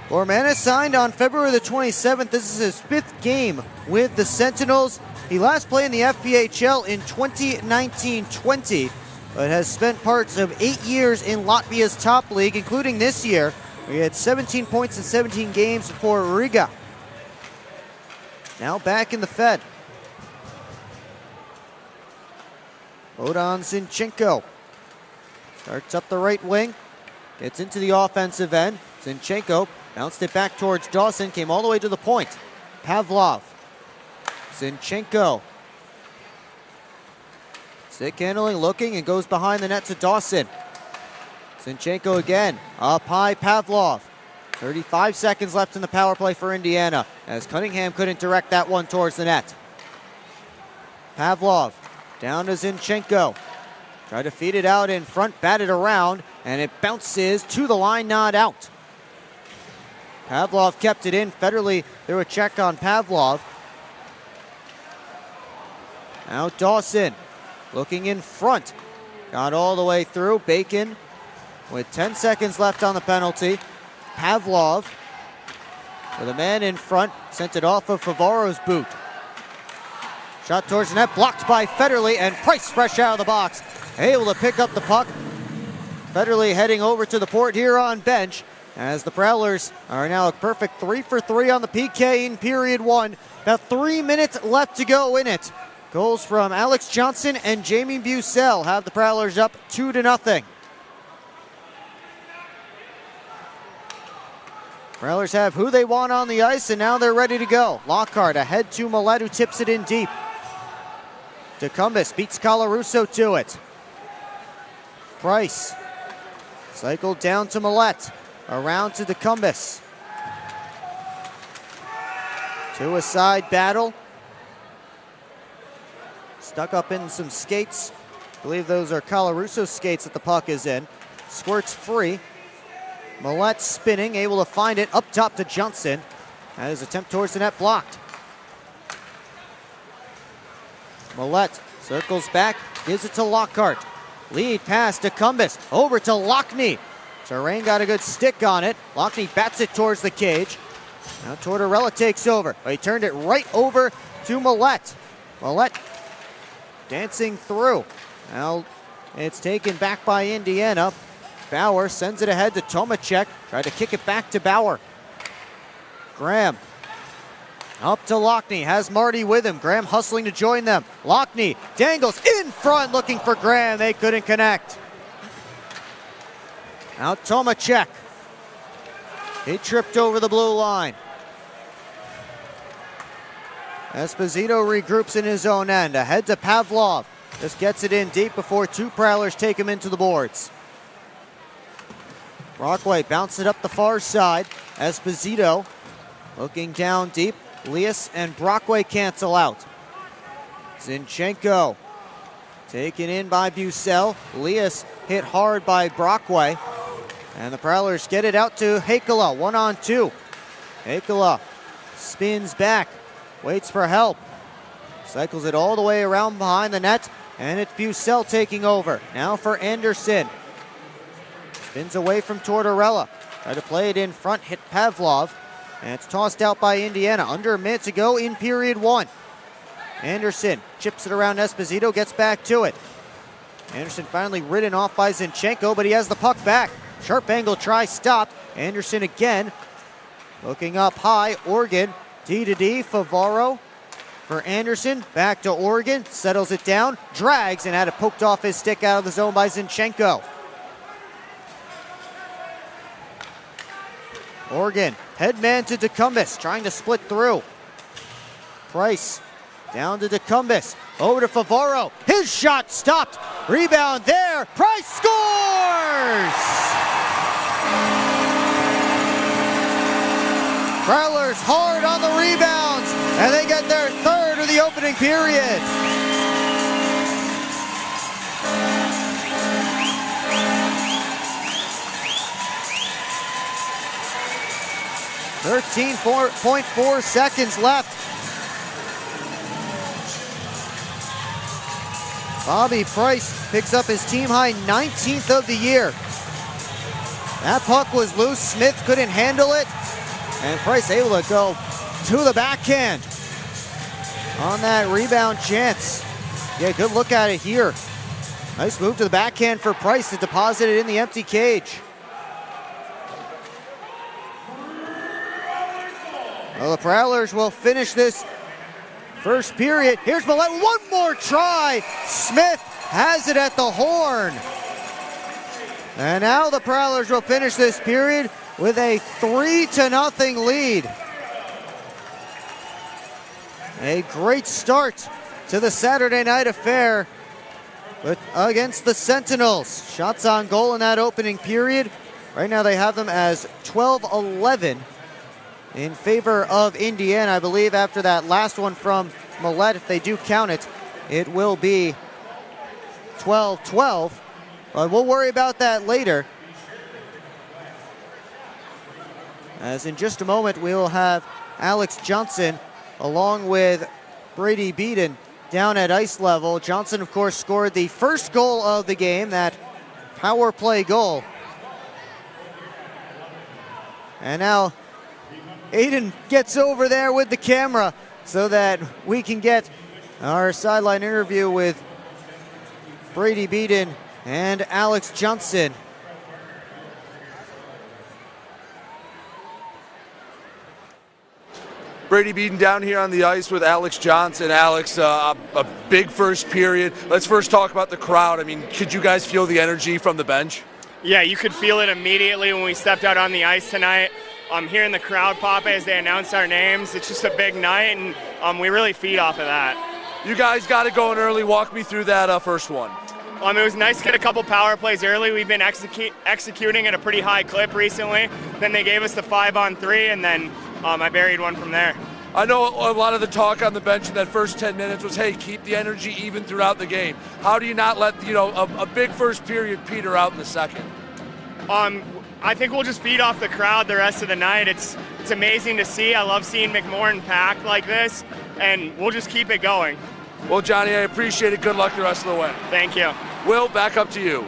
Bormanis signed on February the 27th. This is his 5th game with the Sentinels. He last played in the FPHL in 2019-20, but has spent parts of 8 years in Latvia's top league, including this year, where he had 17 points in 17 games for Riga. Now back in the Fed. Bogdan Zinchenko starts up the right wing, gets into the offensive end. Zinchenko bounced it back towards Dawson, came all the way to the point. Pavlov. Zinchenko. Stick handling, looking, and goes behind the net to Dawson. Zinchenko again, up high, Pavlov. 35 seconds left in the power play for Indiana, as Cunningham couldn't direct that one towards the net. Pavlov down to Zinchenko. Tried to feed it out in front, batted around, and it bounces to the line, not out. Pavlov kept it in. Federley threw a check on Pavlov. Now Dawson looking in front. Got all the way through. Bacon with 10 seconds left on the penalty. Pavlov with a man in front, sent it off of Favaro's boot. Shot towards the net, blocked by Federley, and Price fresh out of the box, able to pick up the puck. Federley heading over to the Port Huron bench, as the Prowlers are now a perfect 3 for 3 on the PK in period 1. About 3 minutes left to go in it. Goals from Alex Johnson and Jamie Bucell have the Prowlers up 2-0. Prowlers have who they want on the ice, and now they're ready to go. Lockhart ahead to Millette, who tips it in deep. DeCumbus beats Colarusso to it. Price cycled down to Millette, around to DeCumbus. To a side battle. Stuck up in some skates. I believe those are Colarusso skates that the puck is in. Squirts free. Millette spinning, able to find it up top to Johnson. That is attempt towards the net blocked. Millette circles back, gives it to Lockhart. Lead pass to Cumbus, over to Lockney. Terrain got a good stick on it. Lockney bats it towards the cage. Now Tortorella takes over. He turned it right over to Millette. Millette dancing through. Now it's taken back by Indiana. Bauer sends it ahead to Tomacek. Tried to kick it back to Bauer. Graham up to Lockney. Has Marty with him. Graham hustling to join them. Lockney dangles in front looking for Graham. They couldn't connect. Now Tomacek. He tripped over the blue line. Esposito regroups in his own end. Ahead to Pavlov. Just gets it in deep before two Prowlers take him into the boards. Brockway bounced it up the far side. Esposito looking down deep. Leas and Brockway cancel out. Zinchenko taken in by Bucell. Leas hit hard by Brockway. And the Prowlers get it out to Heikkila, 1-on-2. Heikkila spins back, waits for help. Cycles it all the way around behind the net, and it's Bucell taking over. Now for Anderson. Spins away from Tortorella. Try to play it in front, hit Pavlov. And it's tossed out by Indiana. Under a minute to go in period 1. Anderson chips it around Esposito, gets back to it. Anderson finally ridden off by Zinchenko, but he has the puck back. Sharp angle try stopped. Anderson again. Looking up high, Oregon. D-to-D, Favaro for Anderson. Back to Oregon, settles it down, drags, and had it poked off his stick out of the zone by Zinchenko. Oregon, headman to DeCumbis, trying to split through. Price, down to DeCumbis, over to Favaro. His shot stopped. Rebound there. Price scores! Prowlers hard on the rebounds, and they get their third of the opening period. .4 seconds left. Bobby Price picks up his team high 19th of the year. That puck was loose. Smith couldn't handle it. And Price able to go to the backhand on that rebound chance. Yeah, good look at it here. Nice move to the backhand for Price to deposit it in the empty cage. Well, the Prowlers will finish this first period. Here's Millette, one more try. Smith has it at the horn. And now the Prowlers will finish this period with a 3-0 lead. A great start to the Saturday night affair against the Sentinels. Shots on goal in that opening period. Right now they have them as 12-11 in favor of Indiana. I believe after that last one from Millette, if they do count it, it will be 12-12. But we'll worry about that later, as in just a moment we will have Alex Johnson along with Brady Beaton down at ice level. Johnson, of course, scored the first goal of the game, that power play goal. And now Aiden gets over there with the camera so that we can get our sideline interview with Brady Beaton and Alex Johnson. Brady Beaton down here on the ice with Alex Johnson. Alex, a big first period. Let's first talk about the crowd. I mean, could you guys feel the energy from the bench? Yeah, you could feel it immediately when we stepped out on the ice tonight. Hearing the crowd pop as they announce our names, it's just a big night, and we really feed off of that. You guys got it going early. Walk me through that first one. It was nice to get a couple power plays early. We've been executing at a pretty high clip recently. Then they gave us the 5-on-3, and then I buried one from there. I know a lot of the talk on the bench in that first 10 minutes was, hey, keep the energy even throughout the game. How do you not let a big first period peter out in the second? I think we'll just feed off the crowd the rest of the night. It's amazing to see. I love seeing McMorran packed like this, and we'll just keep it going. Well, Johnny, I appreciate it. Good luck the rest of the way. Thank you. Will, back up to you.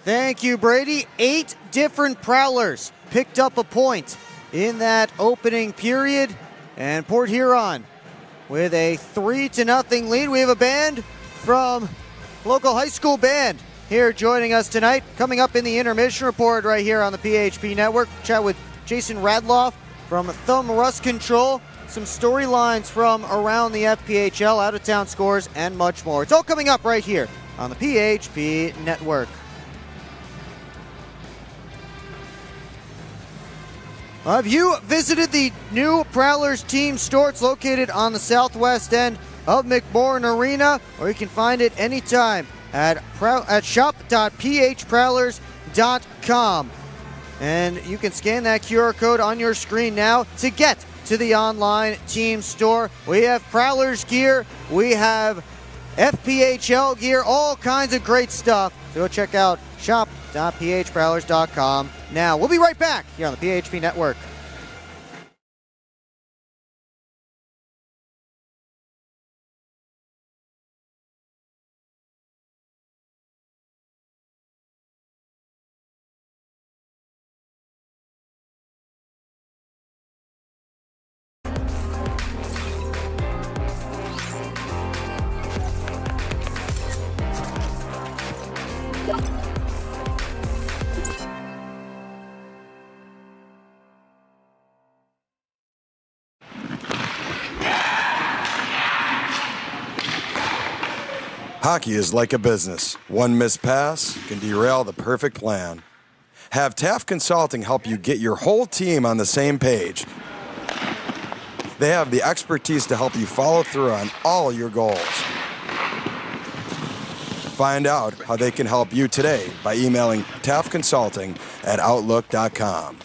Thank you, Brady. 8 different Prowlers picked up a point in that opening period, and Port Huron with a 3-0 lead. We have a band from local high school band here joining us tonight. Coming up in the intermission report right here on the PHP Network, chat with Jason Radloff from Thumb Rust Control, some storylines from around the FPHL, out-of-town scores, and much more. It's all coming up right here on the PHP Network. Have you visited the new Prowlers team store? It's located on the southwest end of McMorran Arena, or you can find it anytime at shop.phprowlers.com. And you can scan that QR code on your screen now to get to the online team store. We have Prowlers gear, we have FPHL gear, all kinds of great stuff. So go check out shop.phprowlers.com. shop.phprowlers.com. Now, we'll be right back here on the PHP Network. Hockey is like a business. One missed pass can derail the perfect plan. Have Taft Consulting help you get your whole team on the same page. They have the expertise to help you follow through on all your goals. Find out how they can help you today by emailing taftconsulting@outlook.com.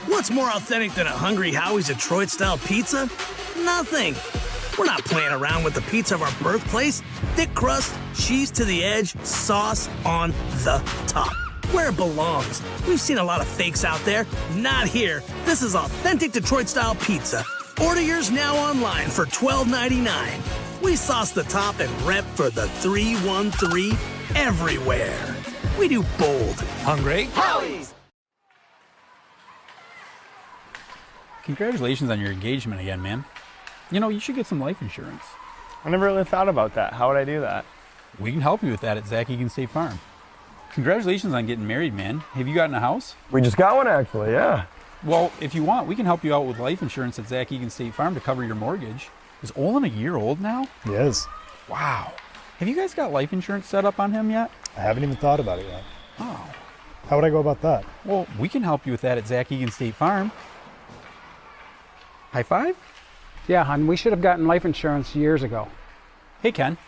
What's more authentic than a Hungry Howie's Detroit-style pizza? Nothing. We're not playing around with the pizza of our birthplace. Thick crust, cheese to the edge, sauce on the top. Where it belongs. We've seen a lot of fakes out there. Not here. This is authentic Detroit-style pizza. Order yours now online for $12.99. We sauce the top and rep for the 313 everywhere. We do bold. Hungry Howie's. Congratulations on your engagement again, man. You know, you should get some life insurance. I never really thought about that. How would I do that? We can help you with that at Zach Egan State Farm. Congratulations on getting married, man. Have you gotten a house? We just got one, actually, yeah. Well, if you want, we can help you out with life insurance at Zach Egan State Farm to cover your mortgage. Is Olin a year old now? He is. Wow. Have you guys got life insurance set up on him yet? I haven't even thought about it yet. Oh. How would I go about that? Well, we can help you with that at Zach Egan State Farm. High five? Yeah, hon, we should have gotten life insurance years ago. Hey, Ken.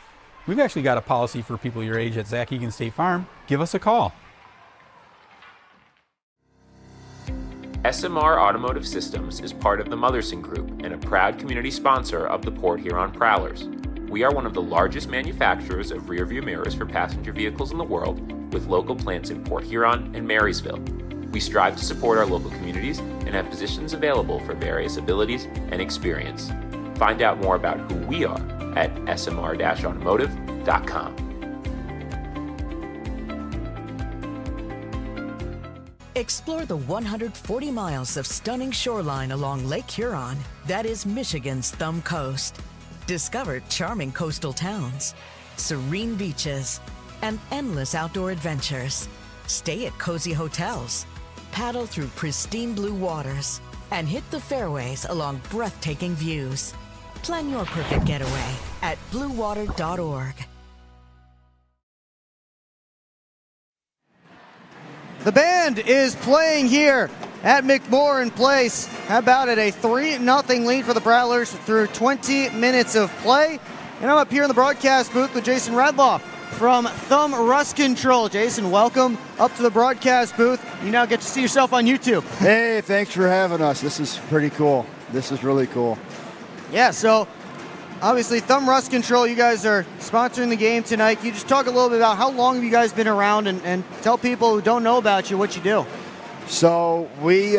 We've actually got a policy for people your age at Zach Egan State Farm. Give us a call. SMR Automotive Systems is part of the Motherson Group and a proud community sponsor of the Port Huron Prowlers. We are one of the largest manufacturers of rearview mirrors for passenger vehicles in the world, with local plants in Port Huron and Marysville. We strive to support our local communities and have positions available for various abilities and experience. Find out more about who we are at smr-automotive.com. Explore the 140 miles of stunning shoreline along Lake Huron. That is Michigan's Thumb Coast. Discover charming coastal towns, serene beaches, and endless outdoor adventures. Stay at cozy hotels, paddle through pristine blue waters, and hit the fairways along breathtaking views. Plan your perfect getaway at bluewater.org. The band is playing here at McMorran Place. How about it? A 3-0 lead for the Prowlers through 20 minutes of play. And I'm up here in the broadcast booth with Jason Radloff from Thumb Rust Control. Jason, welcome up to the broadcast booth. You now get to see yourself on YouTube. Hey, thanks for having us. This is pretty cool. This is really cool. Yeah, so obviously Thumb Rust Control, you guys are sponsoring the game tonight. Can you just talk a little bit about how long have you guys been around and tell people who don't know about you what you do? So we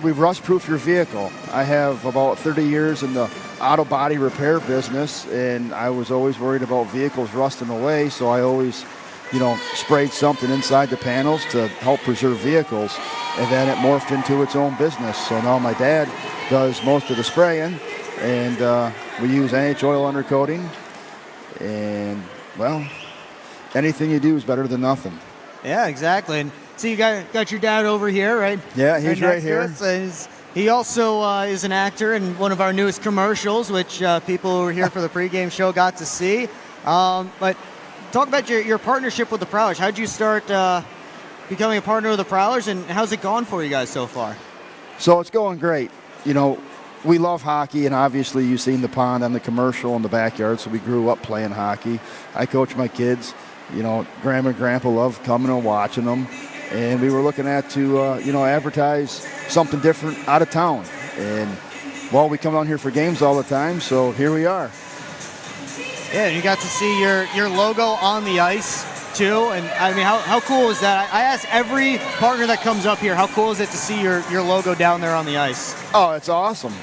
rust-proof your vehicle. I have about 30 years in the auto body repair business, and I was always worried about vehicles rusting away, so I always, sprayed something inside the panels to help preserve vehicles, and then it morphed into its own business. So now my dad does most of the spraying, and we use NH oil undercoating, and, well, anything you do is better than nothing. Yeah, exactly. And so you got your dad over here, right? Yeah, he's right here. He also is an actor in one of our newest commercials, which people who were here for the pregame show got to see. But talk about your partnership with the Prowlers. How'd you start becoming a partner with the Prowlers, and how's it gone for you guys so far? So it's going great. You know, we love hockey, and obviously you've seen the pond on the commercial in the backyard, so we grew up playing hockey. I coach my kids. You know, Grandma and Grandpa love coming and watching them. And we were looking at to, you know, advertise something different out of town. And, well, we come down here for games all the time, so here we are. Yeah, you got to see your logo on the ice, too. And, I mean, how cool is that? I ask every partner that comes up here, how cool is it to see your logo down there on the ice? Oh, it's awesome.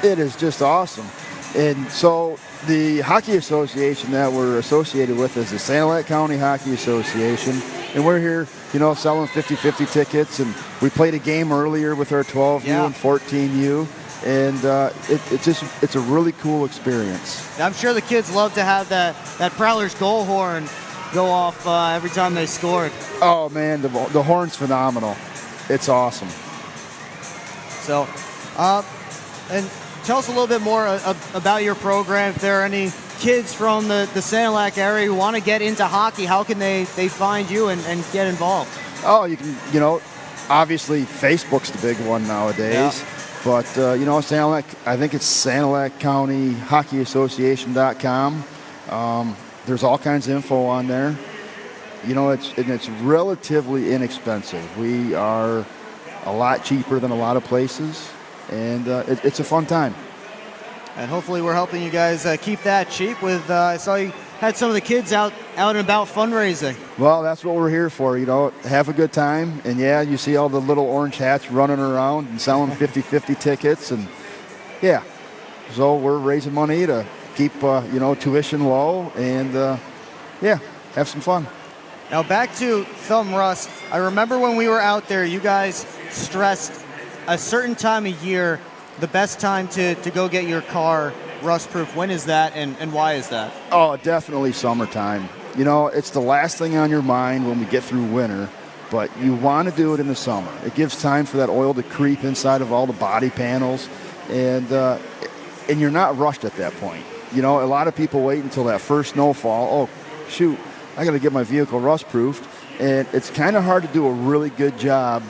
It is just awesome. And so the hockey association that we're associated with is the Sanilac County Hockey Association. And we're here, you know, selling 50-50 tickets. And we played a game earlier with our 12U and 14U. And it's a really cool experience. I'm sure the kids love to have that Prowlers goal horn go off every time they scored. Oh, man, the horn's phenomenal. It's awesome. So, and tell us a little bit more about your program. If there are any kids from the Sanilac area who want to get into hockey, how can they find you and get involved? Oh, you can, you know, obviously Facebook's the big one nowadays. Yeah. But, you know, Sanilac, I think it's Sanilac County Hockey Association.com. There's all kinds of info on there. You know, it's relatively inexpensive. We are a lot cheaper than a lot of places. And it's a fun time. And hopefully we're helping you guys keep that cheap with, I saw you had some of the kids out and about fundraising. Well, that's what we're here for, you know, have a good time. And yeah, you see all the little orange hats running around and selling 50-50 tickets. And yeah, so we're raising money to keep, you know, tuition low and yeah, have some fun. Now back to thumb rust. I remember when we were out there, you guys stressed a certain time of year, the best time to go get your car rust-proof. When is that, and why is that? Oh, definitely summertime. You know, it's the last thing on your mind when we get through winter, but you want to do it in the summer. It gives time for that oil to creep inside of all the body panels, and you're not rushed at that point. You know, a lot of people wait until that first snowfall. Oh, shoot, I got to get my vehicle rust-proofed, and it's kind of hard to do a really good job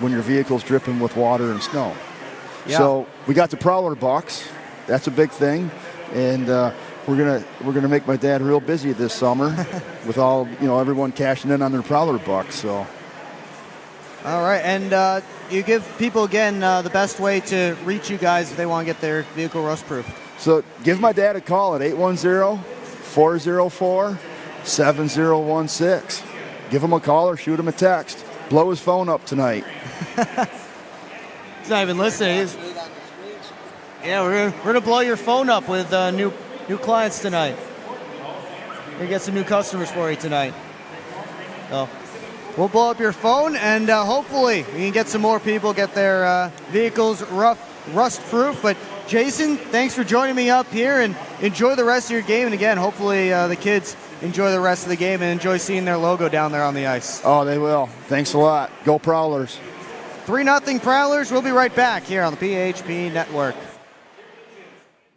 when your vehicle's dripping with water and snow. Yeah. So we got the Prowler bucks. That's a big thing, and we're gonna make my dad real busy this summer with all, you know, everyone cashing in on their Prowler bucks. So. All right, and you give people again the best way to reach you guys if they want to get their vehicle rust-proof. So give my dad a call at 810-404-7016. Give him a call or shoot him a text. Blow his phone up tonight. He's not even listening. Yeah, we're gonna blow your phone up with new clients tonight. We're gonna get some new customers for you tonight. So we'll blow up your phone, and hopefully we can get some more people get their vehicles rust-proof. But Jason, thanks for joining me up here, and enjoy the rest of your game. And again, hopefully the kids enjoy the rest of the game and enjoy seeing their logo down there on the ice. Oh, they will. Thanks a lot. Go Prowlers. 3-0 Prowlers. We'll be right back here on the PHP Network.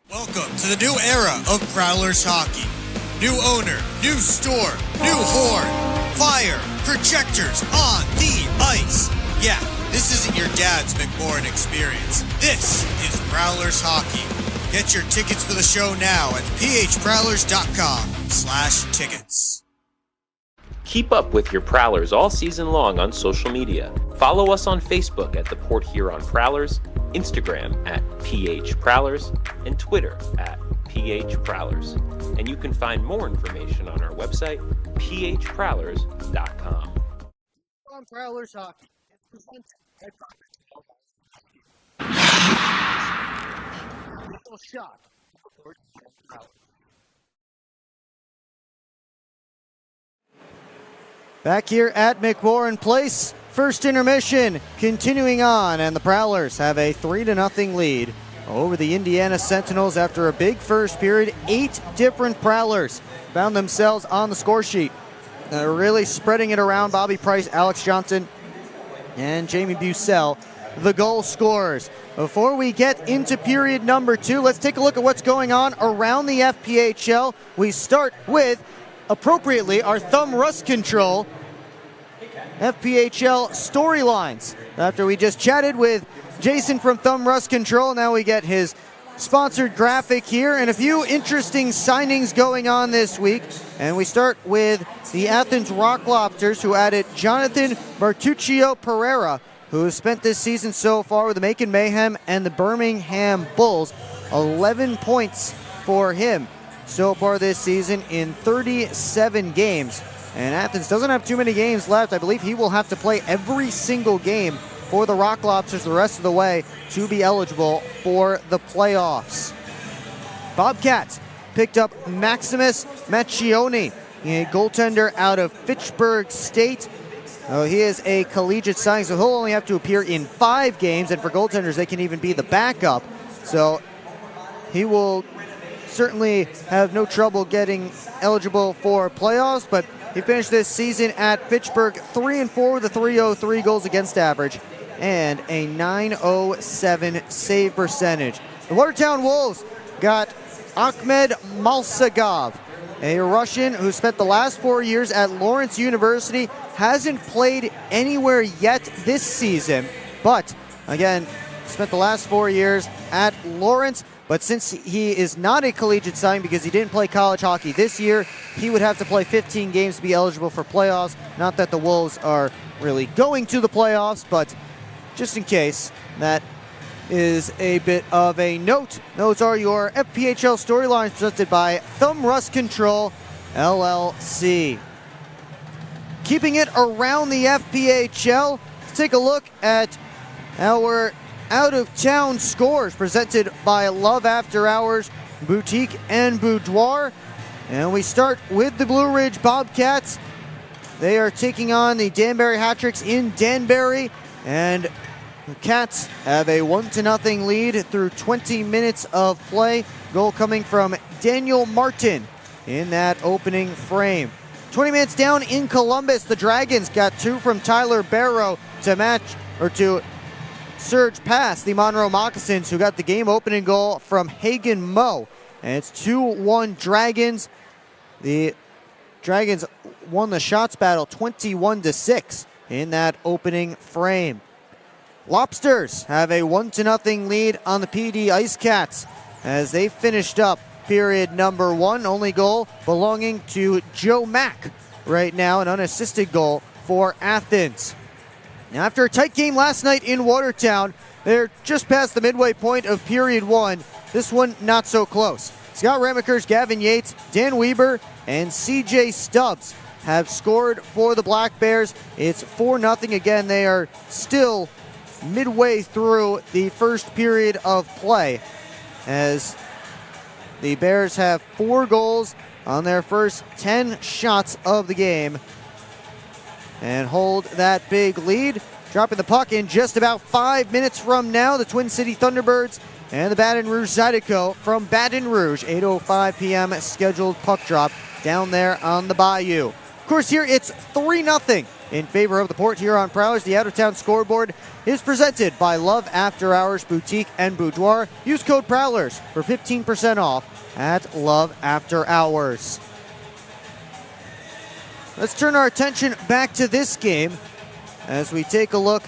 Welcome to the new era of Prowlers hockey. New owner, new store, new horn, fire, projectors on the ice. Yeah, this isn't your dad's McMorrin experience. This is Prowlers hockey. Get your tickets for the show now at phprowlers.com/tickets. Keep up with your Prowlers all season long on social media. Follow us on Facebook at the Port Huron Prowlers, Instagram at PH Prowlers, and Twitter at PH Prowlers. And you can find more information on our website, phprowlers.com. On Prowlers hockey. Shot. Back here at McMorrin Place, first intermission continuing on, and the Prowlers have a 3-0 lead over the Indiana Sentinels after a big first period. 8 different Prowlers found themselves on the score sheet. Really spreading it around. Bobby Price, Alex Johnson, and Jamie Bussell, the goal scorers. Before we get into period number 2, let's take a look at what's going on around the FPHL. We start with appropriately, our thumb rust control FPHL storylines. After we just chatted with Jason from Thumb Rust Control, now we get his sponsored graphic here and a few interesting signings going on this week. And we start with the Athens Rock Lobsters, who added Jonathan Bertuccio Pereira, who has spent this season so far with the Macon Mayhem and the Birmingham Bulls. 11 points for him so far this season in 37 games. And Athens doesn't have too many games left. I believe he will have to play every single game for the Rock Lobsters the rest of the way to be eligible for the playoffs. Bobcats picked up Maximus Macchioni, a goaltender out of Fitchburg State. He is a collegiate signing, so he'll only have to appear in 5 games, and for goaltenders, they can even be the backup. So he will certainly have no trouble getting eligible for playoffs, but he finished this season at Fitchburg 3-4 with a .303 goals against average and a .907 save percentage. The Watertown Wolves got Ahmed Malsagov, a Russian who spent the last 4 years at Lawrence University, hasn't played anywhere yet this season, but again, spent the last 4 years at Lawrence. But since he is not a collegiate signing because he didn't play college hockey this year, he would have to play 15 games to be eligible for playoffs. Not that the Wolves are really going to the playoffs, but just in case, that is a bit of a note. Those are your FPHL storylines presented by Thumb Rust Control LLC. Keeping it around the FPHL, let's take a look at our out-of-town scores presented by Love After Hours Boutique and Boudoir. And we start with the Blue Ridge Bobcats. They are taking on the Danbury Hat-Tricks in Danbury, and the Cats have a 1-0 lead through 20 minutes of play. Goal coming from Daniel Martin in that opening frame. 20 minutes down in Columbus, the Dragons got 2 from Tyler Barrow to surge past the Monroe Moccasins, who got the game-opening goal from Hagen Moe. And it's 2-1 Dragons. The Dragons won the shots battle 21-6 in that opening frame. Lobsters have a 1-0 lead on the PD Ice Cats as they finished up period number 1. Only goal belonging to Joe Mack right now, an unassisted goal for Athens. Now, after a tight game last night in Watertown, they're just past the midway point of period 1. This one not so close. Scott Ramaker's Gavin Yates, Dan Weber, and CJ Stubbs have scored for the Black Bears. It's 4-0 again. They are still midway through the first period of play as the Bears have 4 goals on their first 10 shots of the game and hold that big lead. Dropping the puck in just about 5 minutes from now, the Twin City Thunderbirds and the Baton Rouge Zydeco from Baton Rouge. 8:05 p.m. scheduled puck drop down there on the Bayou. Of course, here it's 3-0 in favor of the Port Huron Prowlers. The out-of-town scoreboard is presented by Love After Hours Boutique and Boudoir. Use code Prowlers for 15% off at Love After Hours. Let's turn our attention back to this game as we take a look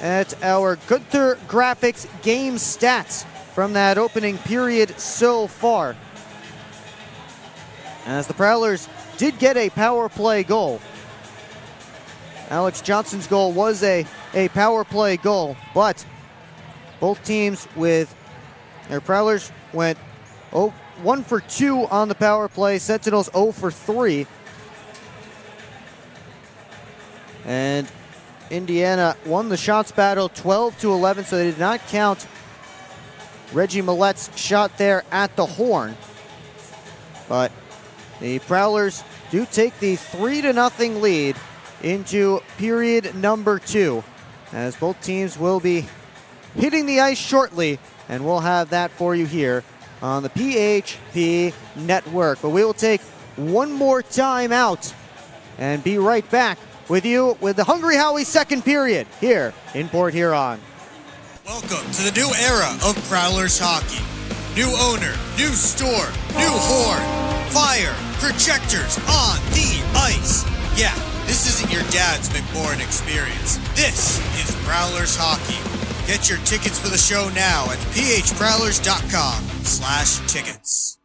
at our Gunther Graphics game stats from that opening period so far. As the Prowlers did get a power play goal. Alex Johnson's goal was a power play goal, but both teams with their Prowlers went 1 for 2 on the power play. Sentinels 0 for 3. And Indiana won the shots battle 12-11, so they did not count Reggie Millet's shot there at the horn. But the Prowlers do take the 3-0 lead into period number 2, as both teams will be hitting the ice shortly, and we'll have that for you here on the PHP Network. But we will take one more time out and be right back with you with the Hungry Howie second period here in Port Huron. Welcome to the new era of Prowlers hockey. New owner, new store, new horn, fire, projectors on the ice. Yeah, this isn't your dad's McMorrin experience. This is Prowlers Hockey. Get your tickets for the show now at phprowlers.com/tickets.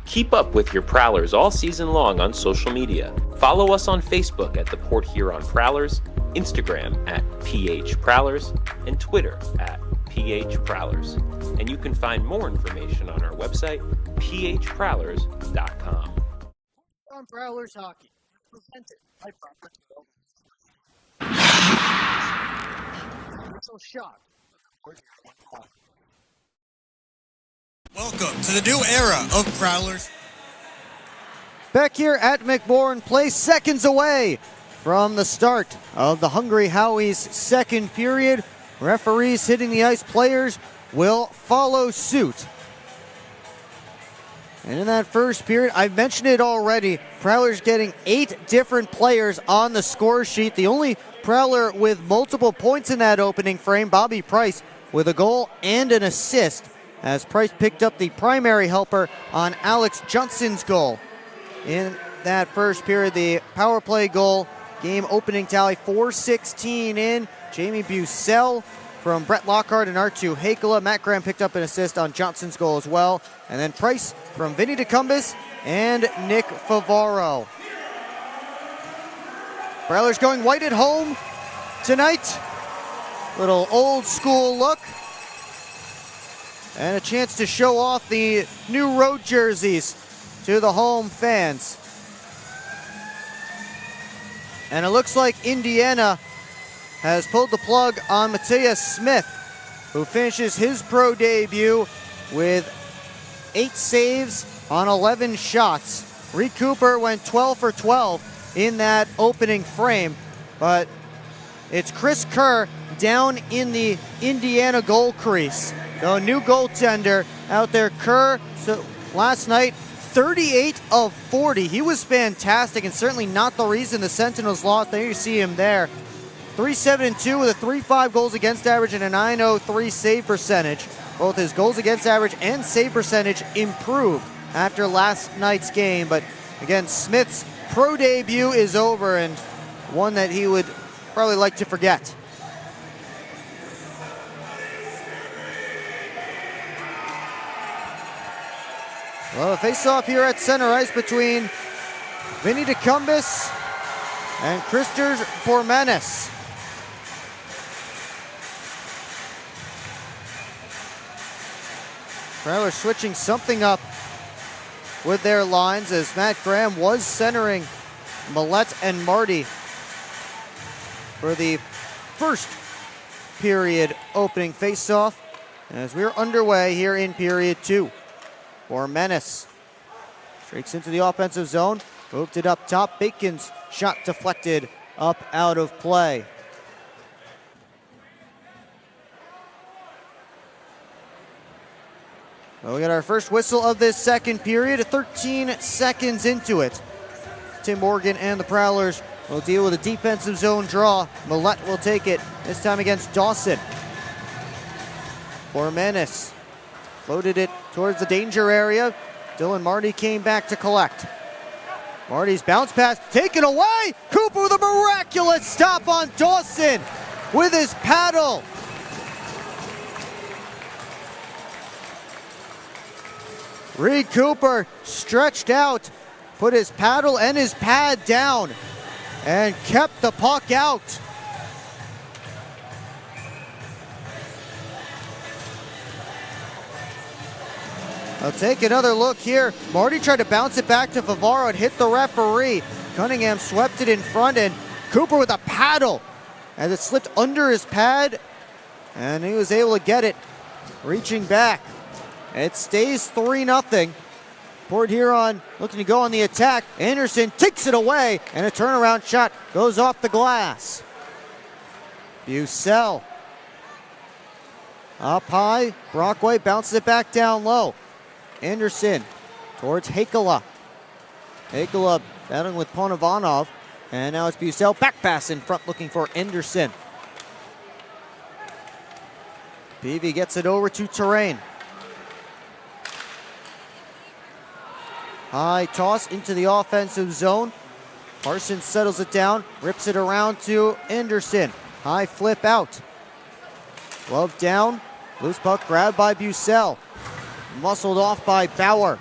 Keep up with your Prowlers all season long on social media. Follow us on Facebook at the Port Huron Prowlers, Instagram at PHProwlers, and Twitter at PHProwlers. And you can find more information on our website, phprowlers.com. On Prowlers Hockey, presented by Prowlers. Shot. Welcome to the new era of Prowlers. Back here at McMorrin Place, seconds away from the start of the Hungry Howie's second period. Referees hitting the ice, players will follow suit. And in that first period, I've mentioned it already, Prowlers getting 8 different players on the score sheet. The only Prowler with multiple points in that opening frame, Bobby Price, with a goal and an assist, as Price picked up the primary helper on Alex Johnson's goal. In that first period, the power play goal, game opening tally 4:16 in. Jamie Bucell from Brett Lockhart and R2 Hakela. Matt Graham picked up an assist on Johnson's goal as well. And then Price from Vinny DeCumbis and Nick Favaro. Prowlers going white at home tonight. Little old school look. And a chance to show off the new road jerseys to the home fans. And it looks like Indiana has pulled the plug on Matthias Smith, who finishes his pro debut with 8 saves on 11 shots. Reed Cooper went 12 for 12 in that opening frame, but it's Chris Kerr down in the Indiana goal crease. So a new goaltender out there, Kerr. So last night, 38 of 40. He was fantastic and certainly not the reason the Sentinels lost. There you see him there. 3-7-2 with a 3.5 goals against average and a 9.03 save percentage. Both his goals against average and save percentage improved after last night's game. But again, Smith's pro debut is over, and one that he would probably like to forget. Well, a face-off here at center ice between Vinny DeCumbis and Christers Bormanis. Prowlers switching something up with their lines as Matt Graham was centering Millette and Marty for the first period opening face-off as we're underway here in period 2. Bormanis streaks into the offensive zone, moved it up top. Bacon's shot deflected up out of play. Well, we got our first whistle of this second period, 13 seconds into it. Tim Morgan and the Prowlers will deal with a defensive zone draw. Millette will take it, this time against Dawson. Bormanis floated it towards the danger area. Dylan Marty came back to collect. Marty's bounce pass taken away. Cooper with a miraculous stop on Dawson with his paddle. Reed Cooper stretched out, put his paddle and his pad down, and kept the puck out. I'll take another look here. Marty tried to bounce it back to Favaro. It hit the referee. Cunningham swept it in front, and Cooper with a paddle as it slipped under his pad, and he was able to get it, reaching back. It stays 3-0. Port Huron looking to go on the attack. Anderson takes it away, and a turnaround shot goes off the glass. Bucell up high. Brockway bounces it back down low. Anderson towards Hakela. Hakela battling with Ponovanov. And now it's Bucell. Back pass in front looking for Anderson. Peavy gets it over to Terrain. High toss into the offensive zone. Parsons settles it down, rips it around to Anderson. High flip out. Glove down. Loose puck grabbed by Bucell. Muscled off by Bauer.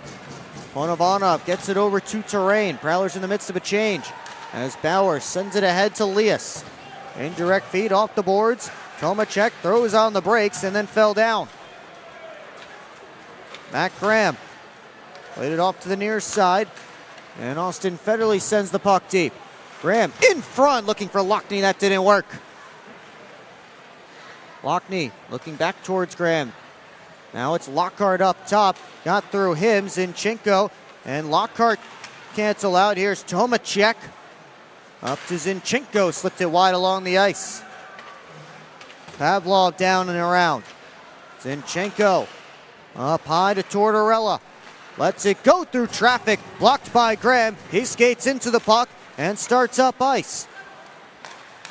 Ponovanov gets it over to Terrain. Prowlers in the midst of a change as Bauer sends it ahead to Lias. Indirect feed off the boards. Tomacek throws on the brakes and then fell down. Matt Graham played it off to the near side. And Austin Federley sends the puck deep. Graham in front looking for Lockney. That didn't work. Lockney looking back towards Graham. Now it's Lockhart up top. Got through him, Zinchenko. And Lockhart cancel out. Here's Tomacek. Up to Zinchenko. Slipped it wide along the ice. Pavlov down and around. Zinchenko up high to Tortorella. Lets it go through traffic. Blocked by Graham. He skates into the puck and starts up ice.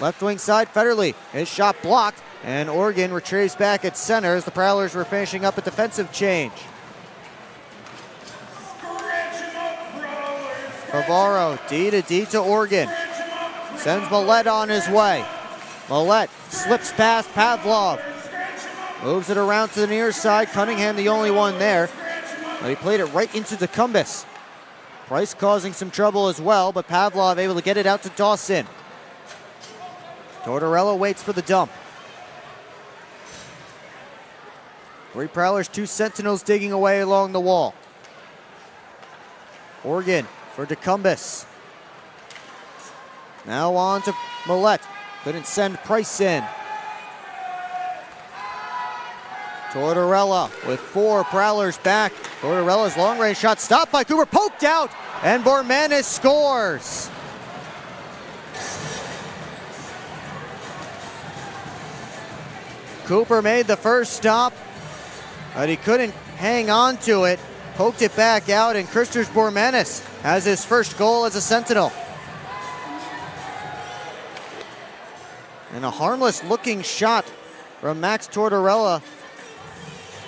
Left wing side, Federley. His shot blocked. And Oregon retrieves back at center as the Prowlers were finishing up a defensive change. Favaro, D to Oregon. Sends Millette on his way. Millette slips past Pavlov. Moves it around to the near side. Cunningham the only one there. But he played it right into Decumbus. Price causing some trouble as well, but Pavlov able to get it out to Dawson. Tortorella waits for the dump. 3 Prowlers, 2 Sentinels digging away along the wall. Oregon for Decumbus. Now on to Millette. Couldn't send Price in. Tortorella with 4 Prowlers back. Tortorella's long range shot stopped by Cooper, poked out, and Bormanis scores. Cooper made the first stop, but he couldn't hang on to it. Poked it back out, and Christers Bormanis has his first goal as a Sentinel. And a harmless looking shot from Max Tortorella.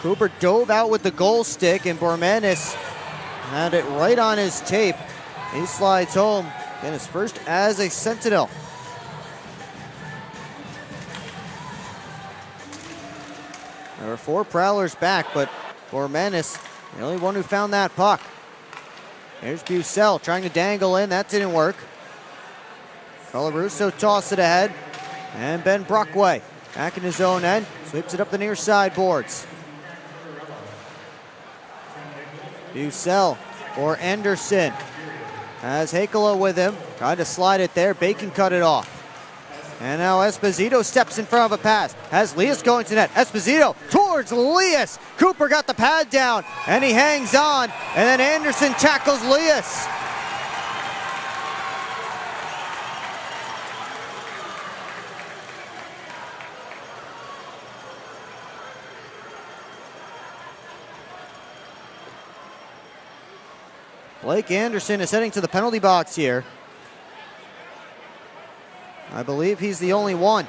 Cooper dove out with the goal stick, and Bormanis had it right on his tape. He slides home, and his first as a Sentinel. There were 4 Prowlers back, but Bormanis, the only one who found that puck. Here's Bucell trying to dangle in. That didn't work. Colarusso tossed it ahead. And Ben Brockway back in his own end. Sweeps it up the near side boards. Bucell for Anderson. Has Hakala with him. Tried to slide it there. Bacon cut it off. And now Esposito steps in front of a pass. Has Lias going to net. Esposito towards Lias. Cooper got the pad down, and he hangs on. And then Anderson tackles Lias. Blake Anderson is heading to the penalty box here. I believe he's the only one.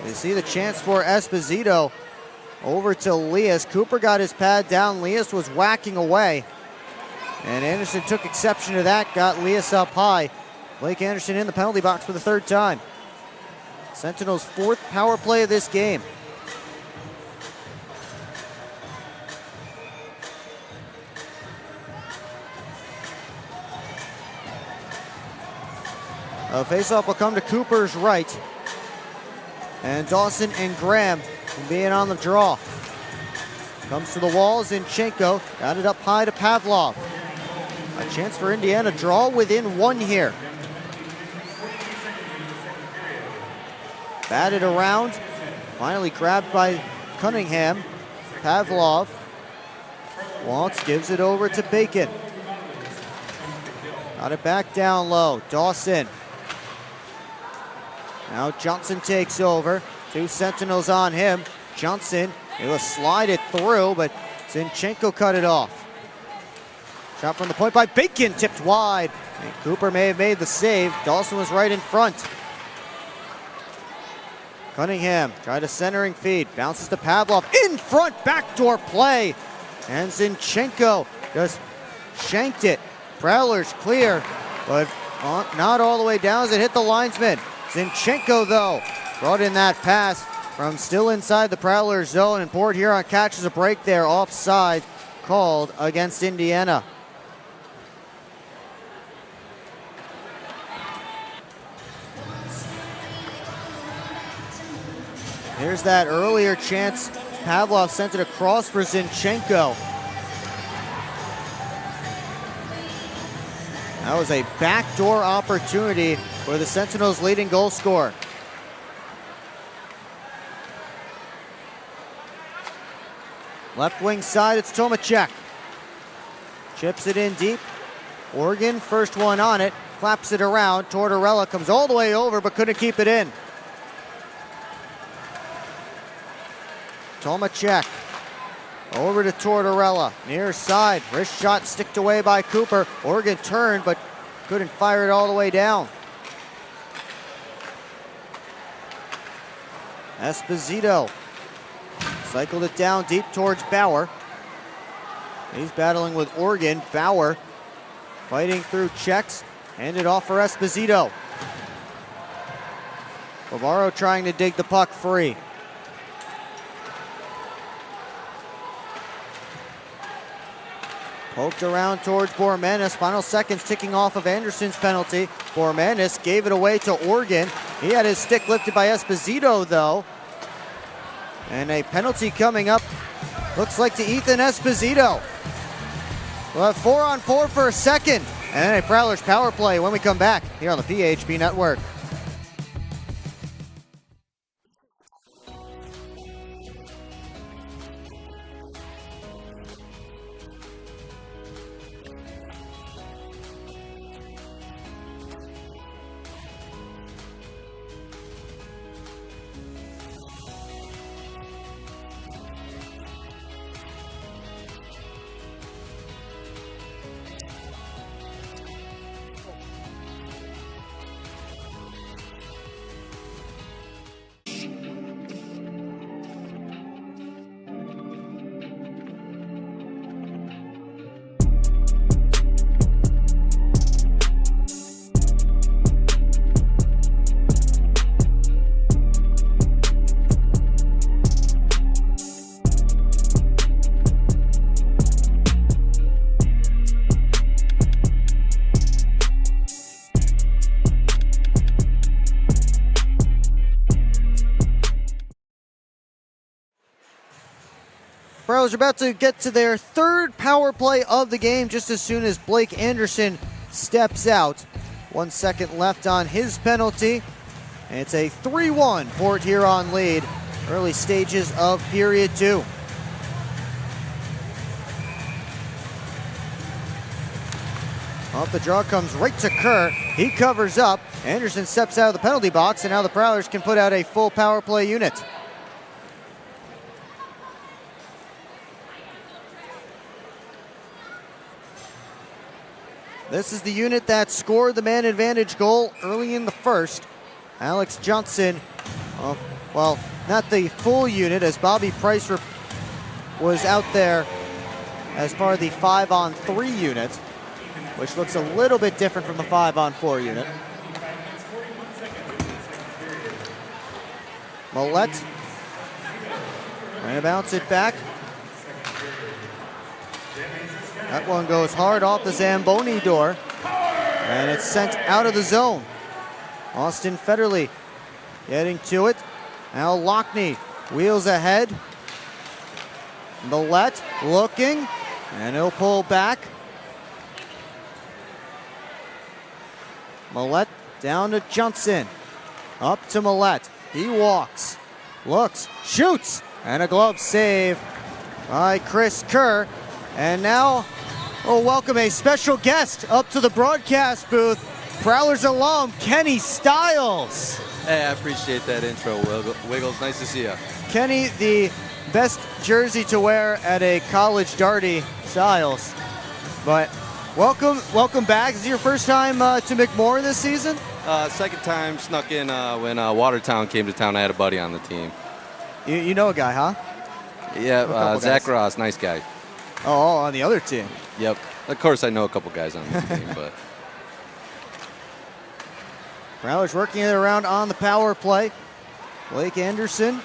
You see the chance for Esposito over to Lias. Cooper got his pad down. Lias was whacking away. And Anderson took exception to that, got Lias up high. Blake Anderson in the penalty box for the 3rd time. Sentinels' 4th power play of this game. A faceoff will come to Cooper's right. And Dawson and Graham being on the draw. Comes to the wall, Zinchenko. Got it up high to Pavlov. A chance for Indiana, draw within 1 here. Batted around. Finally grabbed by Cunningham. Pavlov. Walks, gives it over to Bacon. Got it back down low. Dawson. Now Johnson takes over. 2 Sentinels on him. Johnson, he will slide it through, but Zinchenko cut it off. Shot from the point by Bacon, tipped wide. And Cooper may have made the save. Dawson was right in front. Cunningham tried a centering feed, bounces to Pavlov, in front, backdoor play. And Zinchenko just shanked it. Prowlers clear, but not all the way down as it hit the linesman. Zinchenko, though, brought in that pass from still inside the Prowlers zone, and Port Huron catches a break there, offside called against Indiana. Here's that earlier chance. Pavlov sent it across for Zinchenko. That was a backdoor opportunity for the Sentinels' leading goal scorer. Left wing side, it's Tomacek. Chips it in deep. Oregon, first one on it, claps it around. Tortorella comes all the way over, but couldn't keep it in. Tomacek over to Tortorella, near side, wrist shot sticked away by Cooper. Oregon turned, but couldn't fire it all the way down. Esposito cycled it down deep towards Bauer. He's battling with Oregon. Bauer fighting through checks, handed off for Esposito. Bavaro trying to dig the puck free. Poked around towards Bormanis. Final seconds ticking off of Anderson's penalty. Bormanis gave it away to Oregon. He had his stick lifted by Esposito, though. And a penalty coming up. Looks like to Ethan Esposito. We'll have 4-on-4 for a second. And then a Prowlers power play when we come back here on the PHP Network. Prowlers are about to get to their third power play of the game just as soon as Blake Anderson steps out. 1 second left on his penalty. And it's a 3-1 Port Huron lead. Early stages of period 2. Off the draw comes right to Kerr. He covers up. Anderson steps out of the penalty box, and now the Prowlers can put out a full power play unit. This is the unit that scored the man advantage goal early in the first. Alex Johnson, well, not the full unit, as Bobby Price was out there as part of the 5-on-3 unit, which looks a little bit different from the 5-on-4 unit. Millette, trying to bounce it back. That one goes hard off the Zamboni door, and it's sent out of the zone. Austin Federley getting to it. Now Lockney wheels ahead. Millette looking, and he'll pull back. Millette down to Johnson. Up to Millette. He walks, looks, shoots, and a glove save by Chris Kerr. And now we'll welcome a special guest up to the broadcast booth, Prowlers alum Kenny Stiles. Hey, I appreciate that intro, Wiggles. Nice to see you. Kenny, the best jersey to wear at a college darty, Stiles. But Welcome back. Is it your first time to McMorran this season? Second time, snuck in when Watertown came to town. I had a buddy on the team. You know a guy, huh? Yeah, Zach Ross, nice guy. Oh, on the other team. Yep. Of course, I know a couple guys on the team, but. Prowlers working it around on the power play. Blake Anderson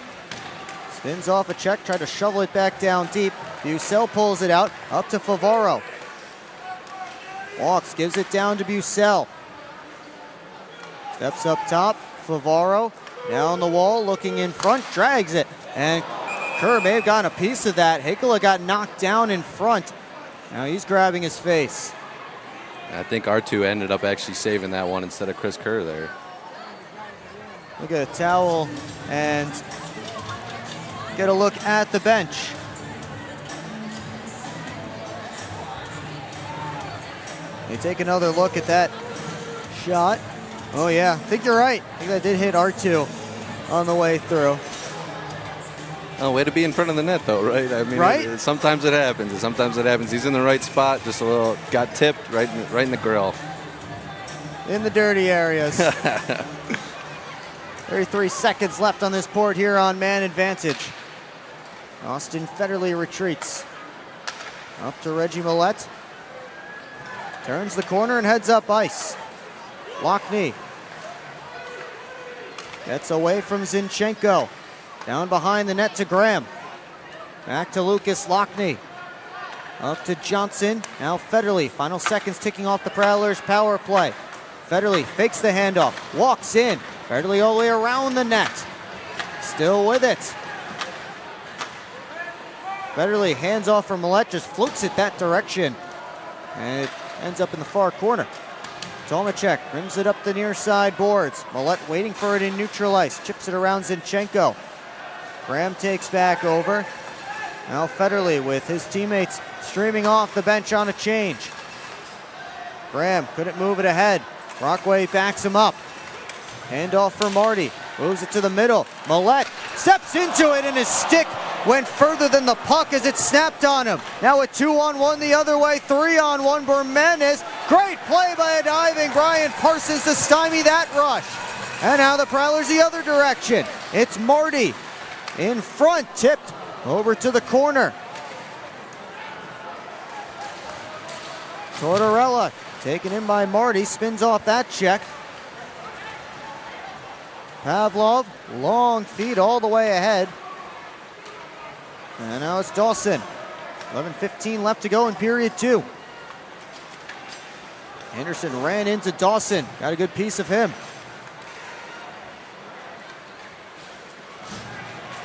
spins off a check, tried to shovel it back down deep. Bucell pulls it out, up to Favaro. Walks, gives it down to Bucell. Steps up top, Favaro down the wall, looking in front, drags it. And Kerr may have gotten a piece of that. Hikela got knocked down in front. Now he's grabbing his face. I think R2 ended up actually saving that one instead of Chris Kerr there. Look at a towel and get a look at the bench. They take another look at that shot. Oh yeah, I think you're right. I think that did hit R2 on the way through. Oh, way to be in front of the net though, right? I mean, right? Sometimes it happens. Sometimes it happens. He's in the right spot, just a little, got tipped right in the grill. In the dirty areas. 33 seconds left on this board here on man advantage. Austin Federley retreats. Up to Reggie Millette. Turns the corner and heads up ice. Lockney gets away from Zinchenko. Down behind the net to Graham. Back to Lucas Lockney. Up to Johnson. Now Federley. Final seconds ticking off the Prowlers power play. Federley fakes the handoff. Walks in. Federley all the way around the net. Still with it. Federley hands off for Millette. Just floats it that direction. And it ends up in the far corner. Tomacek rims it up the near side boards. Millette waiting for it in neutral ice. Chips it around Zinchenko. Graham takes back over. Now Federley with his teammates streaming off the bench on a change. Graham couldn't move it ahead. Brockway backs him up. Handoff for Marty. Moves it to the middle. Millette steps into it and his stick went further than the puck as it snapped on him. Now a 2-on-1 the other way, 3-on-1. Bermanis. Great play by a diving Brian Parsons to stymie that rush. And now the Prowlers the other direction. It's Marty in front, tipped over to the corner. Tortorella taken in by Marty, spins off that check. Pavlov, long feed all the way ahead. And now it's Dawson. 11:15 left to go in period 2. Anderson ran into Dawson, got a good piece of him.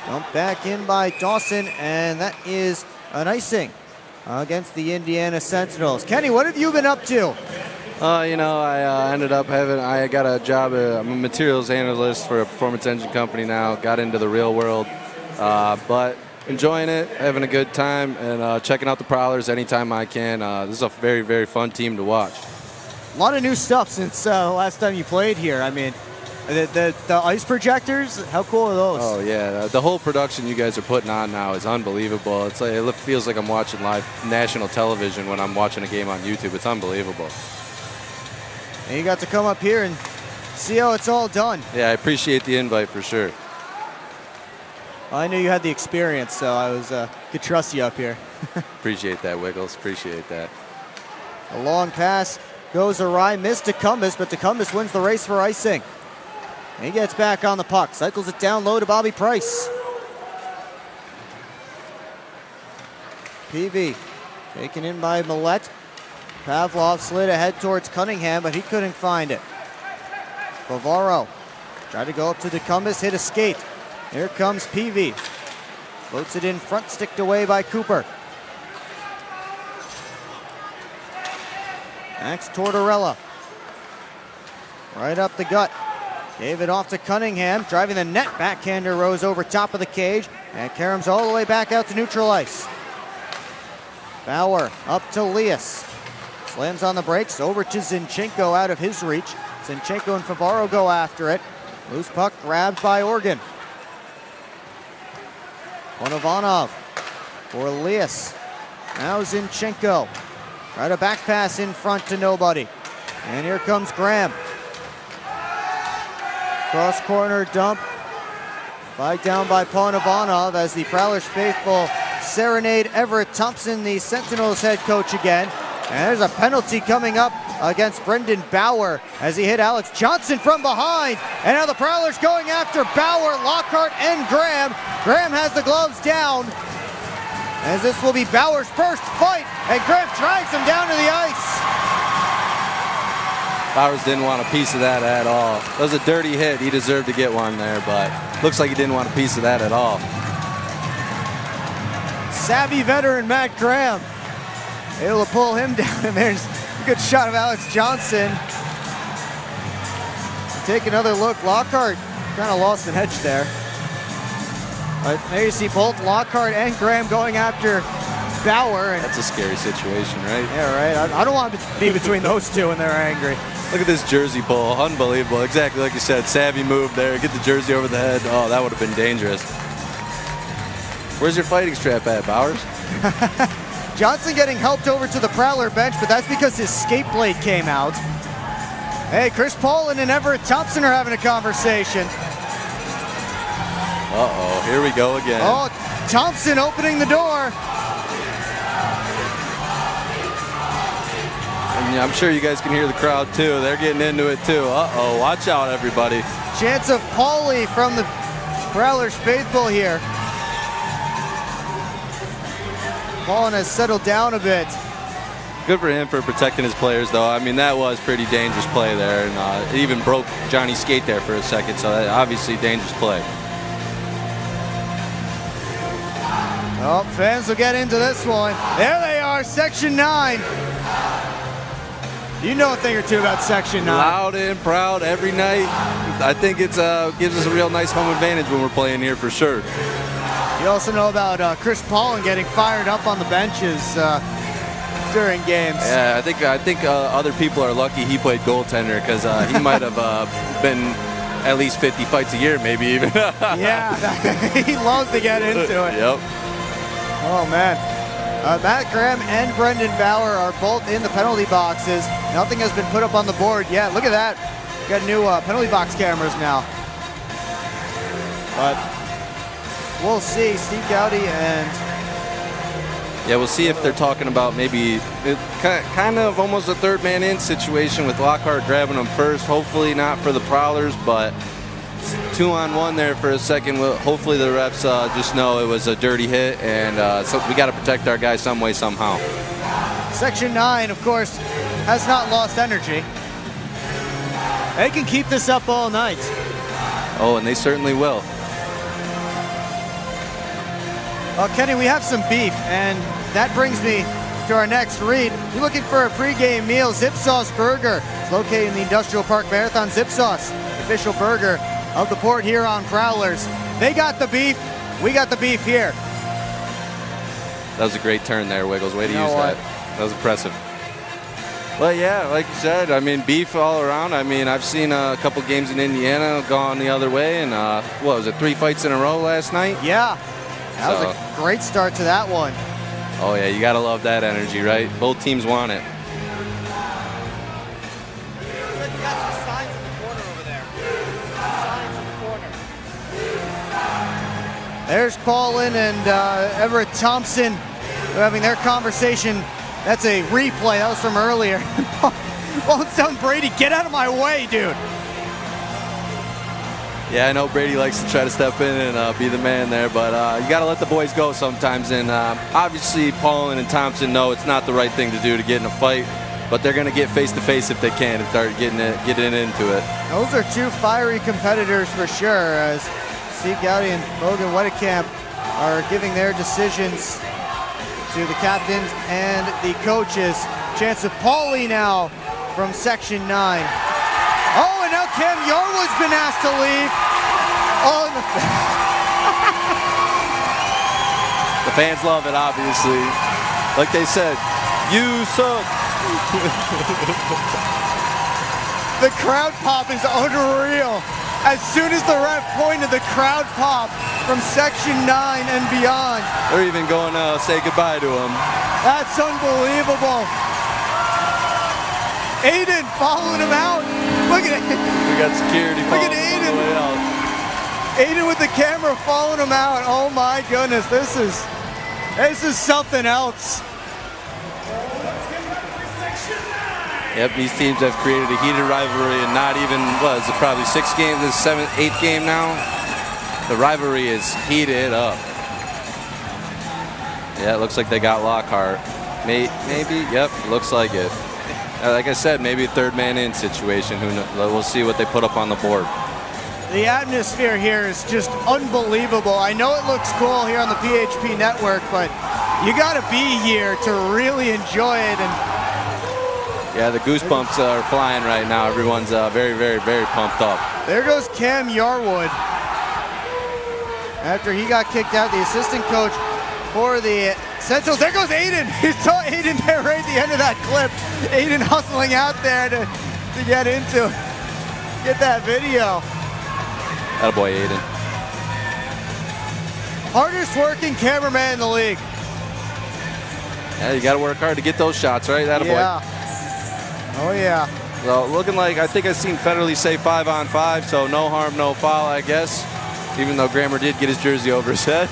Dumped back in by Dawson, and that is an icing against the Indiana Sentinels. Kenny, what have you been up to? I ended up I got a job, I'm a materials analyst for a performance engine company now, got into the real world, but enjoying it, having a good time, and checking out the Prowlers anytime I can. This is a very, very fun team to watch. A lot of new stuff since the last time you played here. I mean, the ice projectors, how cool are those? Oh yeah, the whole production you guys are putting on now is unbelievable. It's like, it feels like I'm watching live national television when I'm watching a game on YouTube. It's unbelievable. And you got to come up here and see how it's all done. Yeah, I appreciate the invite for sure. Well, I knew you had the experience, so I could trust you up here. Appreciate that, Wiggles. Appreciate that. A long pass goes awry, missed Decumbus, but Decumbus wins the race for icing. He gets back on the puck, cycles it down low to Bobby Price. PV taken in by Millette. Pavlov slid ahead towards Cunningham, but he couldn't find it. Favaro tried to go up to Decumbus, hit a skate. Here comes PV. Floats it in front, sticked away by Cooper. Max Tortorella. Right up the gut. Gave it off to Cunningham. Driving the net, backhander rose over top of the cage. And Karam's all the way back out to neutral ice. Bauer up to Lias. Slams on the brakes, over to Zinchenko out of his reach. Zinchenko and Favaro go after it. Loose puck grabbed by Organ. Bonovanov for Lias. Now Zinchenko. Try to back pass in front to nobody. And here comes Graham. Cross corner dump. Flagged down by Ponovanov as the Prowlers faithful serenade Everett Thompson, the Sentinels head coach again. And there's a penalty coming up against Brendan Bauer as he hit Alex Johnson from behind. And now the Prowlers going after Bauer, Lockhart, and Graham. Graham has the gloves down as this will be Bauer's first fight. And Graham drags him down to the ice. Bowers didn't want a piece of that at all. That was a dirty hit. He deserved to get one there, but looks like he didn't want a piece of that at all. Savvy veteran Matt Graham able to pull him down, and there's a good shot of Alex Johnson. Take another look. Lockhart kind of lost an edge there. But there you see both Lockhart and Graham going after Bauer. And that's a scary situation, right? Yeah, right. I don't want to be between those two when they're angry. Look at this jersey pull. Unbelievable. Exactly like you said. Savvy move there. Get the jersey over the head. Oh, that would have been dangerous. Where's your fighting strap at, Bowers? Johnson getting helped over to the Prowler bench, but that's because his skate blade came out. Hey, Chris Poland and Everett Thompson are having a conversation. Uh-oh, here we go again. Oh, Thompson opening the door. And I'm sure you guys can hear the crowd too. They're getting into it too. Uh-oh, watch out, everybody. Chance of Pauly from the Prowlers faithful here. Paulin has settled down a bit. Good for him for protecting his players, though. I mean, that was pretty dangerous play there, and it even broke Johnny's skate there for a second, so that obviously dangerous play. Oh, fans will get into this one. There they are, Section 9. You know a thing or two about Section 9. Loud and proud every night. I think it gives us a real nice home advantage when we're playing here for sure. You also know about Chris Paulin getting fired up on the benches during games. Yeah, I think other people are lucky he played goaltender because he might have been at least 50 fights a year, maybe even. Yeah, he loves to get into it. Yep. Oh, man. Matt Graham and Brendan Bauer are both in the penalty boxes. Nothing has been put up on the board yet. Look at that. Got new penalty box cameras now. But we'll see. Steve Gowdy and... Yeah, we'll see if they're talking about maybe kind of almost a third man in situation with Lockhart grabbing him first. Hopefully not for the Prowlers, but 2-on-1 there for a second. Hopefully the refs just know it was a dirty hit, and so we got to protect our guys some way, somehow. Section 9, of course, has not lost energy. They can keep this up all night. Oh, and they certainly will. Well, Kenny, we have some beef, and that brings me to our next read. You're looking for a pregame meal, Zip Sauce Burger. It's located in the Industrial Park Marathon. Zip Sauce, official burger of the Port Huron Prowlers. They got the beef. We got the beef here. That was a great turn there, Wiggles. Way to use that. That was impressive. Well, yeah, like you said, I mean, beef all around. I mean, I've seen a couple games in Indiana gone the other way, and what was it, 3 fights in a row last night? Yeah. That was a great start to that one. Oh, yeah, you got to love that energy, right? Both teams want it. There's Paulin and Everett Thompson having their conversation. That's a replay. That was from earlier. Paul's telling Brady, get out of my way, dude. Yeah, I know Brady likes to try to step in and be the man there, but you got to let the boys go sometimes. And obviously, Paulin and Thompson know it's not the right thing to do to get in a fight, but they're going to get face-to-face if they can and start getting into it. Those are two fiery competitors for sure, as Steve Gowdy and Logan Wedekamp are giving their decisions to the captains and the coaches. Chance of Pauly now from Section 9. Oh, and now Cam Yarwood's been asked to leave. Oh, and the fans love it, obviously. Like they said, you suck. The crowd pop is unreal. As soon as the ref pointed, the crowd pop from Section 9 and beyond. They're even going to say goodbye to him. That's unbelievable. Aiden following him out. Look at it. We got security Look at following him Aiden. on the way out. Aiden with the camera following him out. Oh my goodness, this is something else. Yep, these teams have created a heated rivalry, and not even, what is it, probably 6 games, this is 7th, 8th game now. The rivalry is heated up. Yeah, it looks like they got Lockhart. Maybe, yep, looks like it. Like I said, maybe a third man in situation. Who knows? We'll see what they put up on the board. The atmosphere here is just unbelievable. I know it looks cool here on the PHP network, but you got to be here to really enjoy it. And yeah, the goosebumps are flying right now. Everyone's very, very, very pumped up. there goes Cam Yarwood. After he got kicked out, the assistant coach for the Sentinels. There goes Aiden. You saw Aiden there right at the end of that clip. Aiden hustling out there to get that video. Attaboy, Aiden. Hardest working cameraman in the league. Yeah, you got to work hard to get those shots, right? Attaboy. Yeah. Oh, yeah. Well, looking like, I think I've seen Federally say 5-on-5, so no harm, no foul, I guess. Even though Grammer did get his jersey over his head.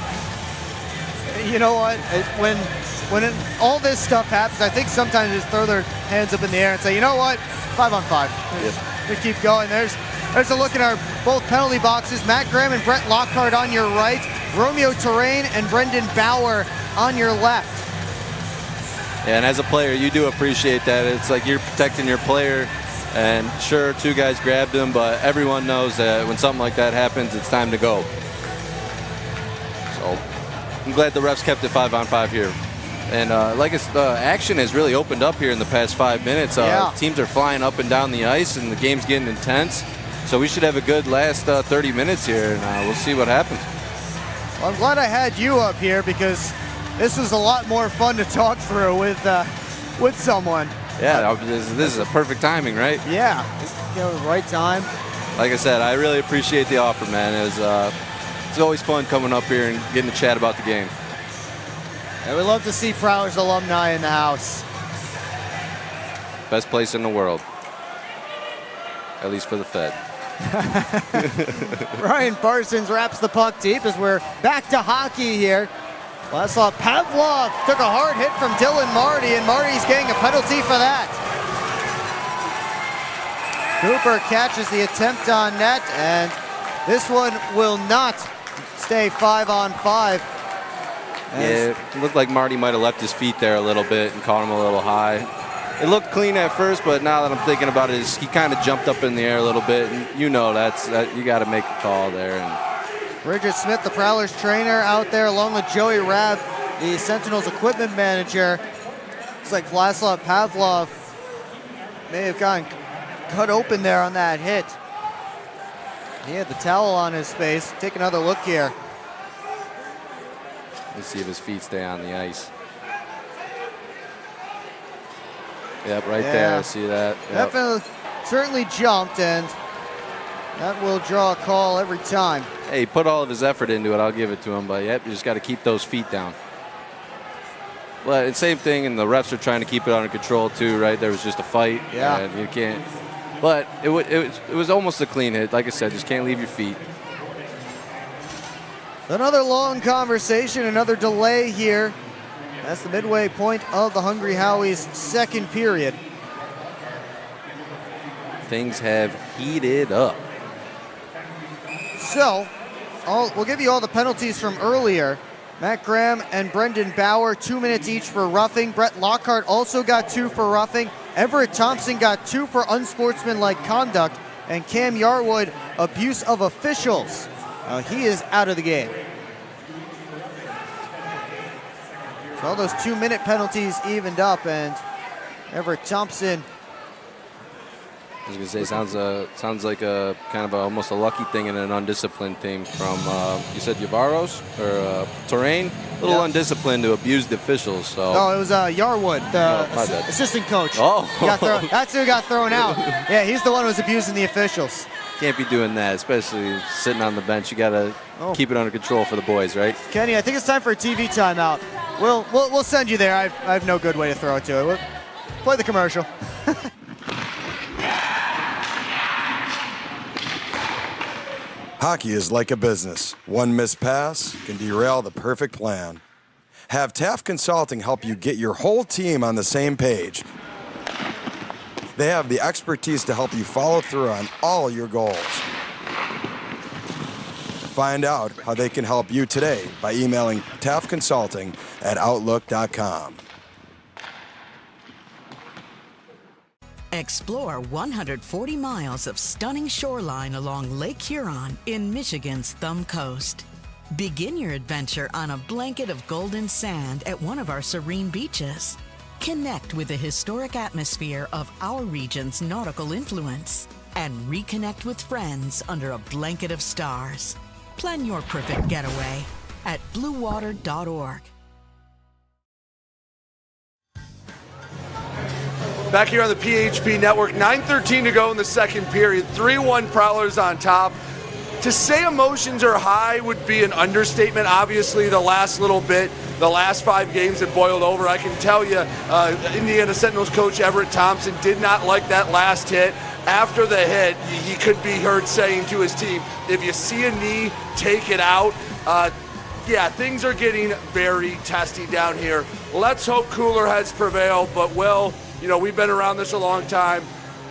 You know what? When all this stuff happens, I think sometimes they just throw their hands up in the air and say, you know what? 5-on-5. We keep going. There's a look at our both penalty boxes. Matt Graham and Brett Lockhart on your right. Romeo Terrain and Brendan Bauer on your left. Yeah, and as a player, you do appreciate that. It's like you're protecting your player. And sure, 2 guys grabbed him, but everyone knows that when something like that happens, it's time to go. So I'm glad the refs kept it 5-on-5 here. And the action has really opened up here in the past 5 minutes. Teams are flying up and down the ice, and the game's getting intense. So we should have a good last 30 minutes here, and we'll see what happens. Well, I'm glad I had you up here because this was a lot more fun to talk through with someone. Yeah, this is a perfect timing, right? Yeah, right time. Like I said, I really appreciate the offer, man. It's always fun coming up here and getting to chat about the game. And we love to see Prowlers alumni in the house. Best place in the world, at least for the Fed. Ryan Parsons wraps the puck deep as we're back to hockey here. Vladislav Pavlov took a hard hit from Dylan Marty, and Marty's getting a penalty for that. Cooper catches the attempt on net, and this one will not stay 5-on-5. Yeah, it looked like Marty might have left his feet there a little bit and caught him a little high. It looked clean at first, but now that I'm thinking about it, he kind of jumped up in the air a little bit, and you know that you got to make a call there. And Bridget Smith, the Prowlers trainer, out there along with Joey Rabb, the Sentinels equipment manager. Looks like Vladislav Pavlov may have gotten cut open there on that hit. He had the towel on his face. Take another look here. Let's see if his feet stay on the ice. Yep, right there. I see that. Yep. Definitely, certainly jumped, and that will draw a call every time. Hey, he put all of his effort into it. I'll give it to him. But yep, you just got to keep those feet down. Well, it's same thing, and the refs are trying to keep it under control too, right? There was just a fight. Yeah. And you can't. But it was almost a clean hit. Like I said, just can't leave your feet. Another long conversation, another delay here. That's the midway point of the Hungry Howie's second period. Things have heated up. So, we'll give you all the penalties from earlier. Matt Graham and Brendan Bauer, 2 minutes each for roughing. Brett Lockhart also got 2 for roughing. Everett Thompson got 2 for unsportsmanlike conduct. And Cam Yarwood, abuse of officials. He is out of the game. So all those 2-minute penalties evened up, and Everett Thompson. I was gonna say, sounds like a kind of almost a lucky thing and an undisciplined thing from you said Yavaros or Terrain, a little undisciplined to abuse the officials. So no, it was Yarwood, the assistant coach. Oh, that's who got thrown out. Yeah, he's the one who was abusing the officials. Can't be doing that, especially sitting on the bench. You gotta keep it under control for the boys, right? Kenny, I think it's time for a TV timeout. We'll send you there. I have no good way to throw it to it. We'll play the commercial. Hockey is like a business. One missed pass can derail the perfect plan. Have Taft Consulting help you get your whole team on the same page. They have the expertise to help you follow through on all your goals. Find out how they can help you today by emailing taftconsulting@outlook.com. Explore 140 miles of stunning shoreline along Lake Huron in Michigan's Thumb Coast. Begin your adventure on a blanket of golden sand at one of our serene beaches. Connect with the historic atmosphere of our region's nautical influence and reconnect with friends under a blanket of stars. Plan your perfect getaway at bluewater.org. Back here on the PHP Network, 9:13 to go in the second period. 3-1 Prowlers on top. To say emotions are high would be an understatement. Obviously, the last little bit, the last 5 games have boiled over. I can tell you, Indiana Sentinels coach Everett Thompson did not like that last hit. After the hit, he could be heard saying to his team, if you see a knee, take it out. Yeah, things are getting very testy down here. Let's hope cooler heads prevail, but Will, you know, we've been around this a long time.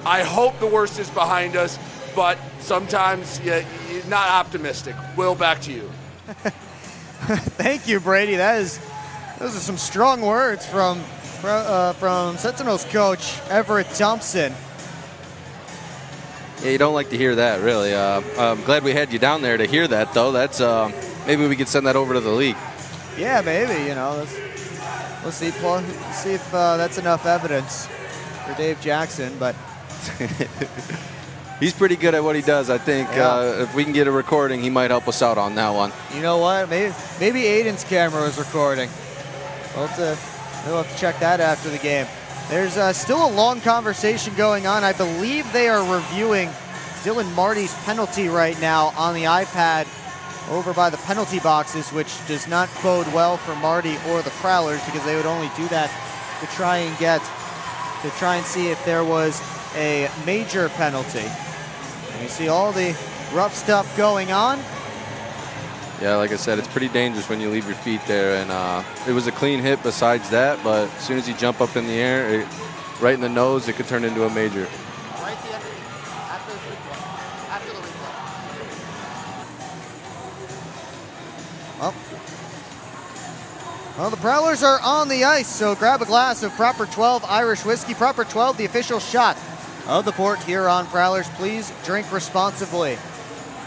I hope the worst is behind us, but sometimes you're not optimistic. Will, back to you. Thank you, Brady. Those are some strong words from Sentinels coach Everett Thompson. Yeah, you don't like to hear that, really. I'm glad we had you down there to hear that, though. That's maybe we could send that over to the league. Yeah, maybe. You know, let's see if that's enough evidence for Dave Jackson. But he's pretty good at what he does. I think if we can get a recording, he might help us out on that one. You know what? Maybe Aiden's camera was recording. We'll have to check that after the game. There's still a long conversation going on. I believe they are reviewing Dylan Marty's penalty right now on the iPad over by the penalty boxes, which does not bode well for Marty or the Prowlers because they would only do that to try and see if there was a major penalty. And you see all the rough stuff going on. Yeah, like I said, it's pretty dangerous when you leave your feet there. And it was a clean hit besides that, but as soon as you jump up in the air, right in the nose, it could turn into a major. Right after the replay. Well, the Prowlers are on the ice, so grab a glass of Proper 12 Irish whiskey. Proper 12, the official shot of the Port Huron Prowlers. Please drink responsibly.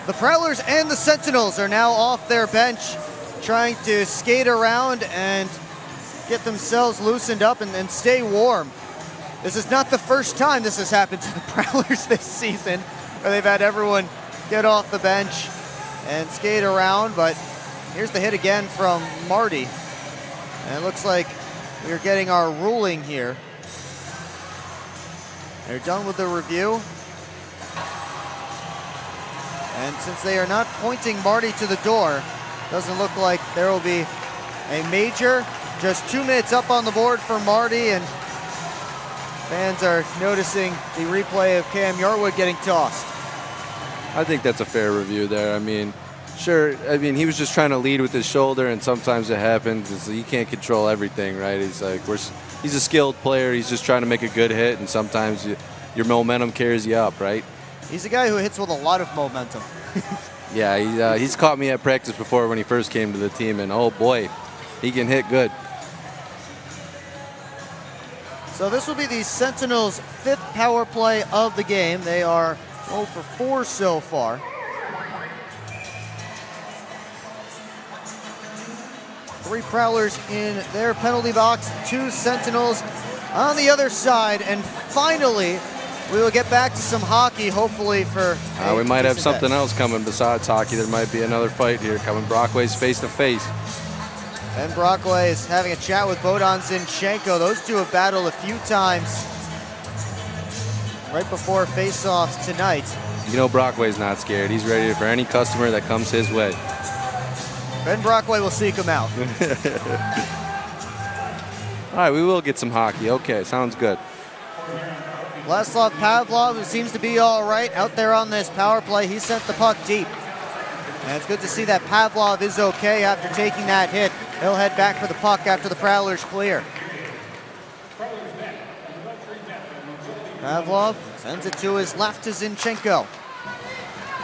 The Prowlers and the Sentinels are now off their bench, trying to skate around and get themselves loosened up and stay warm. This is not the first time this has happened to the Prowlers this season, where they've had everyone get off the bench and skate around, but here's the hit again from Marty. And it looks like we're getting our ruling here. They're done with the review. And since they are not pointing Marty to the door, doesn't look like there will be a major. Just 2 minutes up on the board for Marty, and fans are noticing the replay of Cam Yarwood getting tossed. I think that's a fair review there. I mean, sure, he was just trying to lead with his shoulder, and sometimes it happens. You can't control everything, right? He's a skilled player. He's just trying to make a good hit, and sometimes your momentum carries you up, right? He's a guy who hits with a lot of momentum. Yeah, he's caught me at practice before when he first came to the team, and oh boy, he can hit good. So this will be the Sentinels' 5th power play of the game. They are 0 for 4 so far. Three Prowlers in their penalty box, 2 Sentinels on the other side, and finally we will get back to some hockey, hopefully for we might have something else coming besides hockey. There might be another fight here coming. Brockway's face to face. Ben Brockway is having a chat with Bohdan Zinchenko. Those two have battled a few times right before face-offs tonight. You know Brockway's not scared. He's ready for any customer that comes his way. Ben Brockway will seek him out. All right, we will get some hockey. Okay, sounds good. Vladislav Pavlov, who seems to be all right out there on this power play. He sent the puck deep. And it's good to see that Pavlov is okay after taking that hit. He'll head back for the puck after the Prowlers clear. Pavlov sends it to his left to Zinchenko.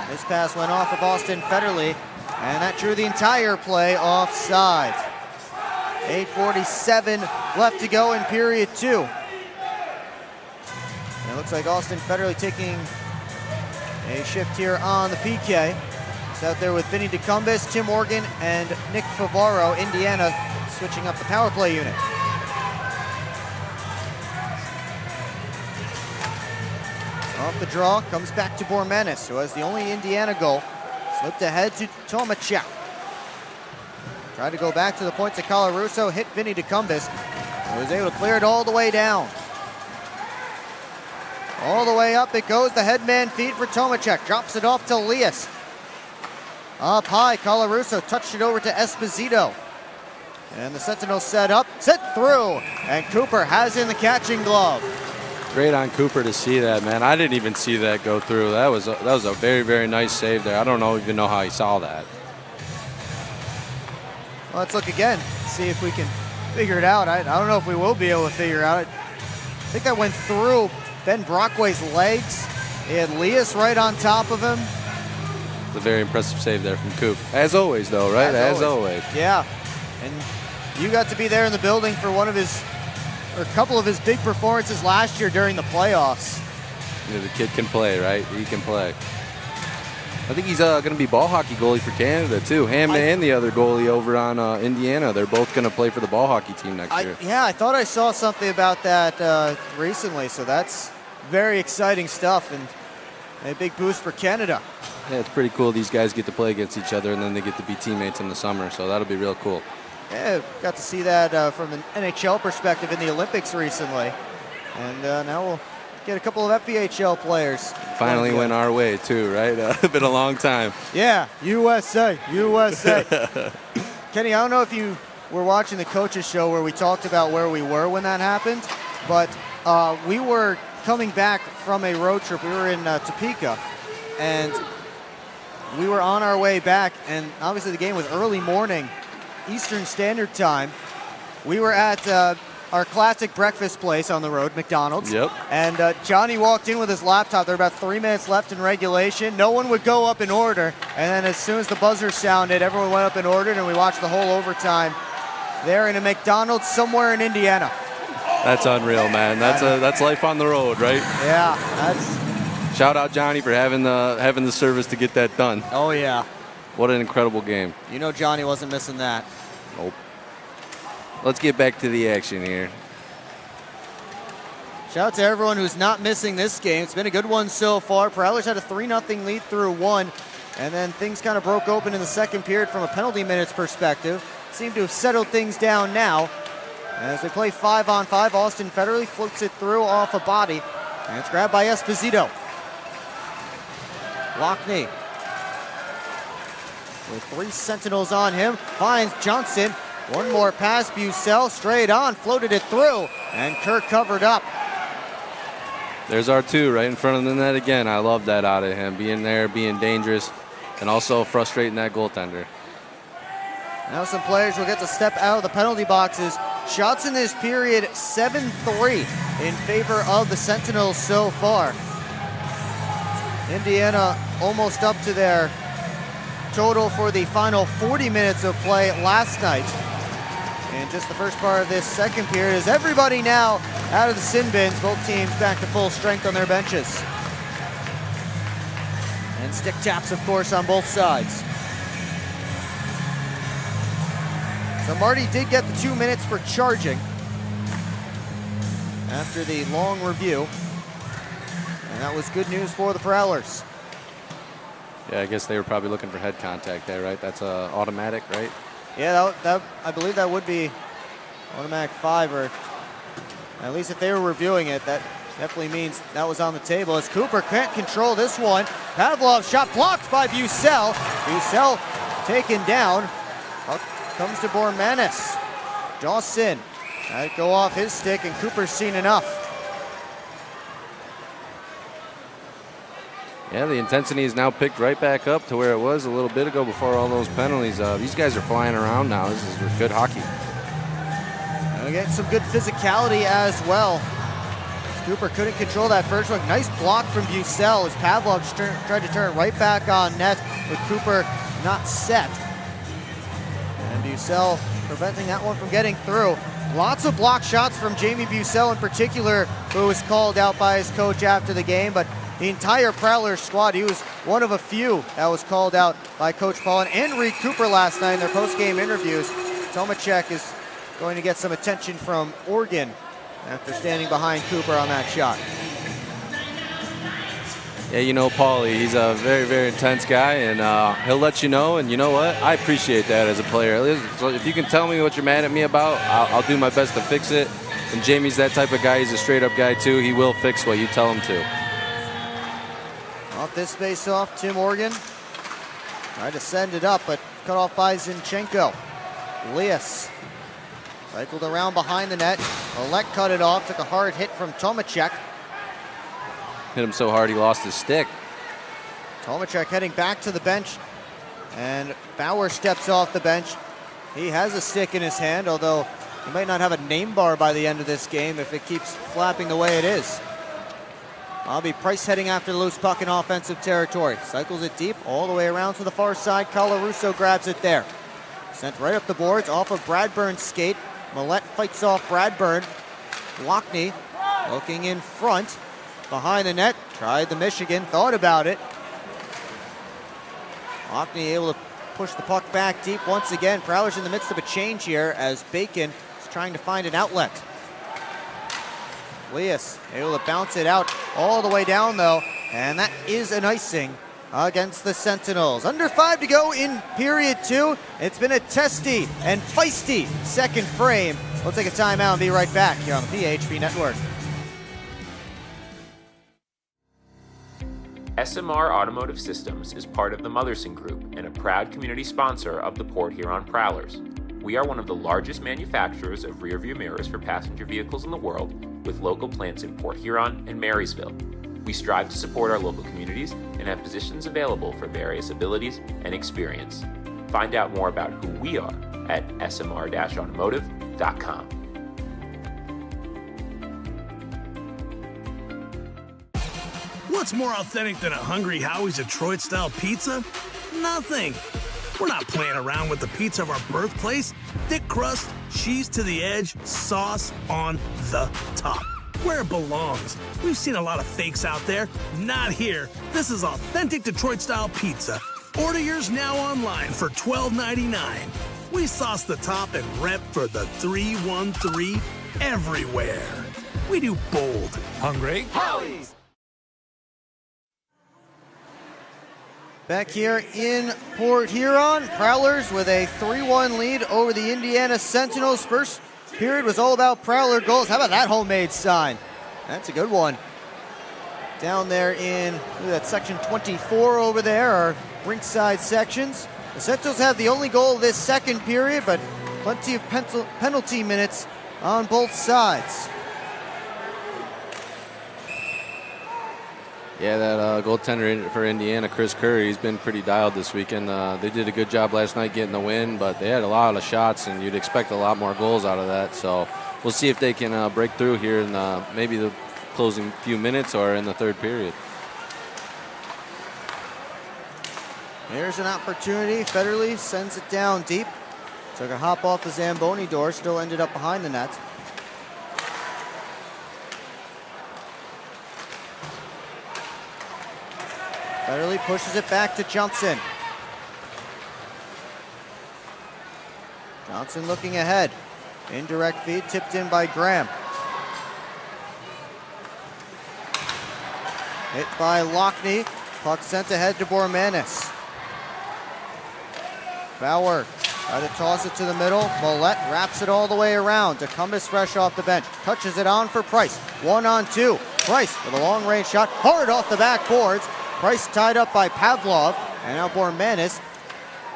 This pass went off of Austin Federley, and that drew the entire play offside. 8:47 left to go in period 2. And it looks like Austin Federley taking a shift here on the PK. He's out there with Vinny DeCumbis, Tim Morgan, and Nick Favaro. Indiana switching up the power play unit. Off the draw, comes back to Bormanis, who has the only Indiana goal. Slipped ahead to Tomachek. Tried to go back to the point to Colarusso, hit Vinny DeCumbis, and was able to clear it all the way down. All the way up it goes, the headman feed for Tomachek, drops it off to Elias. Up high, Colarusso touched it over to Esposito. And the Sentinels set up, set through, and Cooper has in the catching glove. Great on Cooper to see that, man. I didn't even see that go through. That was a very, very nice save there. I don't even know how he saw that. Well, let's look again, see if we can figure it out. I don't know if we will be able to figure it out. I think that went through Ben Brockway's legs. He had Elias right on top of him. It's a very impressive save there from Coop. As always, though, right? As always. Yeah, and you got to be there in the building for one of his, or a couple of his big performances last year during the playoffs. Yeah, the kid can play, right? He can play. I think he's going to be ball hockey goalie for Canada, too. Hammond and the other goalie over on Indiana, they're both going to play for the ball hockey team next year. Yeah, I thought I saw something about that recently, so that's very exciting stuff and a big boost for Canada. Yeah, it's pretty cool. These guys get to play against each other, and then they get to be teammates in the summer, so that'll be real cool. Yeah, got to see that from an NHL perspective in the Olympics recently. And now we'll get a couple of FPHL players. Finally went our way, too, right? It's been a long time. Yeah, USA, USA. Kenny, I don't know if you were watching the coaches show where we talked about where we were when that happened, but we were coming back from a road trip. We were in Topeka, and we were on our way back, and obviously the game was early morning Eastern Standard Time. We were at our classic breakfast place on the road, McDonald's. Yep. And Johnny walked in with his laptop. There were about 3 minutes left in regulation. No one would go up in order. And then as soon as the buzzer sounded, everyone went up and ordered, and we watched the whole overtime there in a McDonald's somewhere in Indiana. That's unreal, man. That's life on the road, right? Yeah, that's... Shout out Johnny for having the service to get that done. Oh, yeah. What an incredible game. You know Johnny wasn't missing that. Nope. Let's get back to the action here. Shout out to everyone who's not missing this game. It's been a good one so far. Prowlers had a 3-0 lead through one, and then things kind of broke open in the second period from a penalty minutes perspective. Seem to have settled things down now. As they play 5-on-5, Austin Federley floats it through off a body, and it's grabbed by Esposito. Lockney with 3 Sentinels on him, finds Johnson. One more pass, Bucell straight on, floated it through, and Kirk covered up. There's our 2 right in front of the net again. I love that out of him, being there, being dangerous, and also frustrating that goaltender. Now some players will get to step out of the penalty boxes. Shots in this period, 7-3 in favor of the Sentinels so far. Indiana almost up to their total for the final 40 minutes of play last night. And just the first part of this second period is everybody now out of the sin bins. Both teams back to full strength on their benches. And stick taps, of course, on both sides. So Marty did get the 2 minutes for charging after the long review. And that was good news for the Prowlers. Yeah, I guess they were probably looking for head contact there, right? That's automatic, right? Yeah, that I believe that would be automatic 5, or at least if they were reviewing it, that definitely means that was on the table. As Cooper can't control this one. Pavlov shot blocked by Bucell. Bucell taken down. Puck comes to Bormanis. Dawson. That go off his stick, and Cooper's seen enough. Yeah, the intensity is now picked right back up to where it was a little bit ago before all those penalties. These guys are flying around now. This is good hockey. And again, some good physicality as well. Cooper couldn't control that first one. Nice block from Bucell as Pavlov tried to turn right back on net with Cooper not set. And Bucell preventing that one from getting through. Lots of block shots from Jamie Bucell in particular, who was called out by his coach after the game, but the entire Prowlers squad, he was one of a few that was called out by Coach Paulin and Reed Cooper last night in their post-game interviews. Tomacek is going to get some attention from Oregon after standing behind Cooper on that shot. Yeah, you know Paulie, he's a very, very intense guy, and he'll let you know, and you know what? I appreciate that as a player. So if you can tell me what you're mad at me about, I'll do my best to fix it. And Jamie's that type of guy. He's a straight-up guy, too. He will fix what you tell him to. Off this face-off, Tim Morgan tried to send it up, but cut off by Zinchenko. Elias cycled around behind the net. Alek cut it off, took a hard hit from Tomacek. Hit him so hard he lost his stick. Tomacek heading back to the bench, and Bauer steps off the bench. He has a stick in his hand, although he might not have a name bar by the end of this game if it keeps flapping the way it is. Bobby Price heading after the loose puck in offensive territory. Cycles it deep all the way around to the far side. Colarusso grabs it there. Sent right up the boards off of Bradburn's skate. Millette fights off Bradburn. Lockney looking in front. Behind the net, tried the Michigan, thought about it. Lockney able to push the puck back deep once again. Prowlers in the midst of a change here as Bacon is trying to find an outlet. Elias able to bounce it out all the way down though, and that is an icing against the Sentinels. Under 5 to go in period 2. It's been a testy and feisty second frame. We'll take a timeout and be right back here on the PHP Network. SMR Automotive Systems is part of the Motherson Group and a proud community sponsor of the Port Huron Prowlers. We are one of the largest manufacturers of rear-view mirrors for passenger vehicles in the world, with local plants in Port Huron and Marysville. We strive to support our local communities and have positions available for various abilities and experience. Find out more about who we are at smr-automotive.com. What's more authentic than a Hungry Howie's Detroit-style pizza? Nothing. We're not playing around with the pizza of our birthplace. Thick crust, cheese to the edge, sauce on the top. Where it belongs. We've seen a lot of fakes out there. Not here. This is authentic Detroit-style pizza. Order yours now online for $12.99. We sauce the top and rep for the 313 everywhere. We do bold. Hungry Howie's. Back here in Port Huron, Prowlers with a 3-1 lead over the Indiana Sentinels. First period was all about Prowler goals. How about that homemade sign? That's a good one. Down there in that section 24 over there, our rinkside sections. The Sentinels have the only goal of this second period, but plenty of penalty minutes on both sides. Yeah, that goaltender for Indiana, Chris Curry, he's been pretty dialed this weekend. They did a good job last night getting the win, but they had a lot of shots, and you'd expect a lot more goals out of that. So we'll see if they can break through here in maybe the closing few minutes or in the third period. There's an opportunity. Federley sends it down deep. Took a hop off the Zamboni door, still ended up behind the net. Federley pushes it back to Johnson. Johnson looking ahead. Indirect feed tipped in by Graham. Hit by Lockney. Puck sent ahead to Bormanis. Bauer try to toss it to the middle. Millette wraps it all the way around. Decumbus fresh off the bench. Touches it on for Price. 1-on-2. Price with a long range shot. Hard off the backboards. Price tied up by Pavlov. And now Bormanis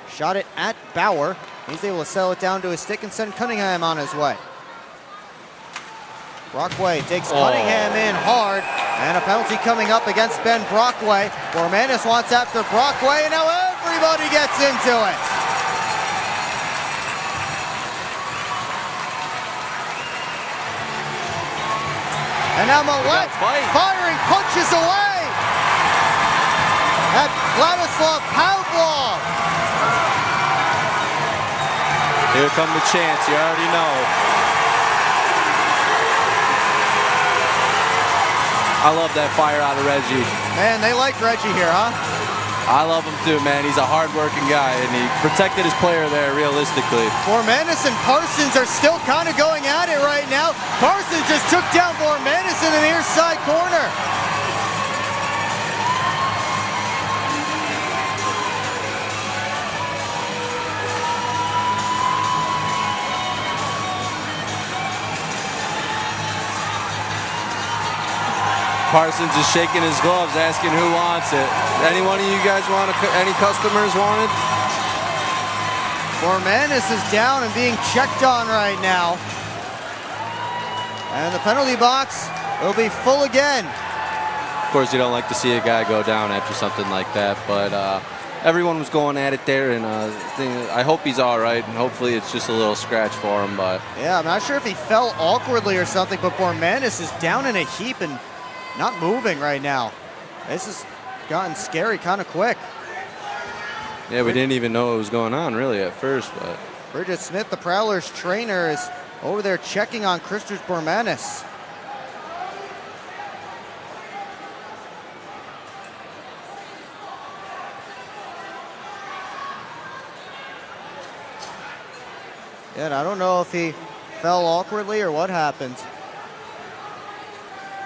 shot it at Bauer. He's able to settle it down to his stick and send Cunningham on his way. Brockway takes Cunningham in hard. And a penalty coming up against Ben Brockway. Bormanis wants after Brockway, and now everybody gets into it. And now Millette firing punches away at Vladislav Pavlov. Here come the chants, you already know. I love that fire out of Reggie. Man, they like Reggie here, huh? I love him too, man. He's a hard-working guy, and he protected his player there realistically. Bormanis and Parsons are still kind of going at it right now. Parsons just took down Bormanis in the near side corner. Parsons is shaking his gloves, asking who wants it. Any one of you guys want any customers wanted? Bormanis is down and being checked on right now. And the penalty box will be full again. Of course, you don't like to see a guy go down after something like that, but everyone was going at it there, and I hope he's all right, and hopefully it's just a little scratch for him. But yeah, I'm not sure if he fell awkwardly or something, but Bormanis is down in a heap and not moving right now. This has gotten scary kind of quick. Yeah, we didn't even know what was going on really at first. But Bridget Smith, the Prowlers trainer, is over there checking on Christopher Bormanis. Yeah, and I don't know if he fell awkwardly or what happened.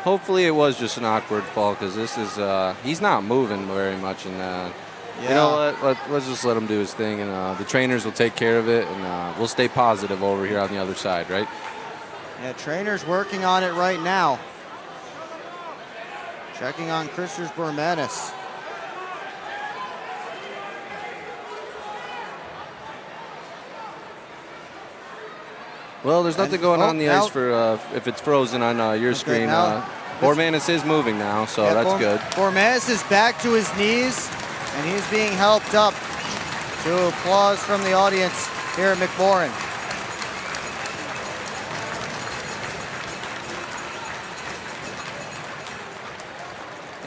hopefully it was just an awkward fall, because this is he's not moving very much, and you know what, let's just let him do his thing, and the trainers will take care of it, and we'll stay positive over here on the other side, right? Yeah, trainers working on it right now. Checking on Christopher Bormanis. Well, there's nothing going on the ice for if it's frozen on your screen. Bormanis is moving now, so that's good. Bormanis is back to his knees, and he's being helped up to applause from the audience here at McMorran.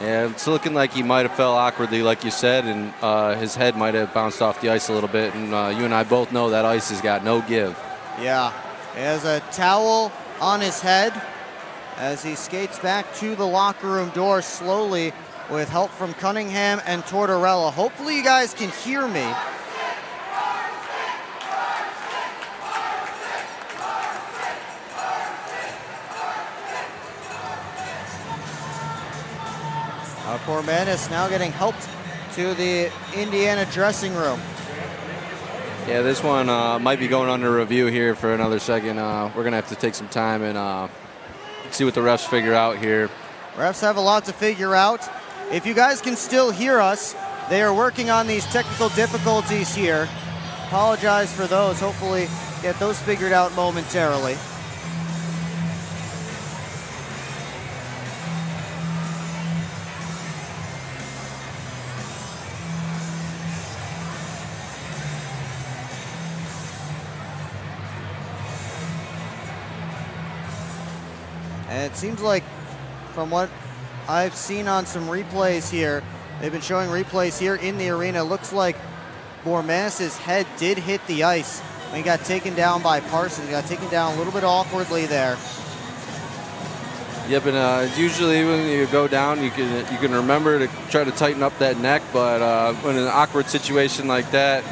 Yeah, it's looking like he might have fell awkwardly, like you said, and his head might have bounced off the ice a little bit, and you and I both know that ice has got no give. Yeah, he has a towel on his head as he skates back to the locker room door slowly with help from Cunningham and Tortorella. Hopefully you guys can hear me. Bormanis now getting helped to the Indiana dressing room. Yeah, this one might be going under review here for another second. We're going to have to take some time and see what the refs figure out here. Refs have a lot to figure out. If you guys can still hear us, they are working on these technical difficulties here. Apologize for those. Hopefully get those figured out momentarily. And it seems like, from what I've seen on some replays here, they've been showing replays here in the arena. Looks like Bormanis' head did hit the ice when he got taken down by Parsons. He got taken down a little bit awkwardly there. Yep, and usually when you go down, you can remember to try to tighten up that neck, but when in an awkward situation like that,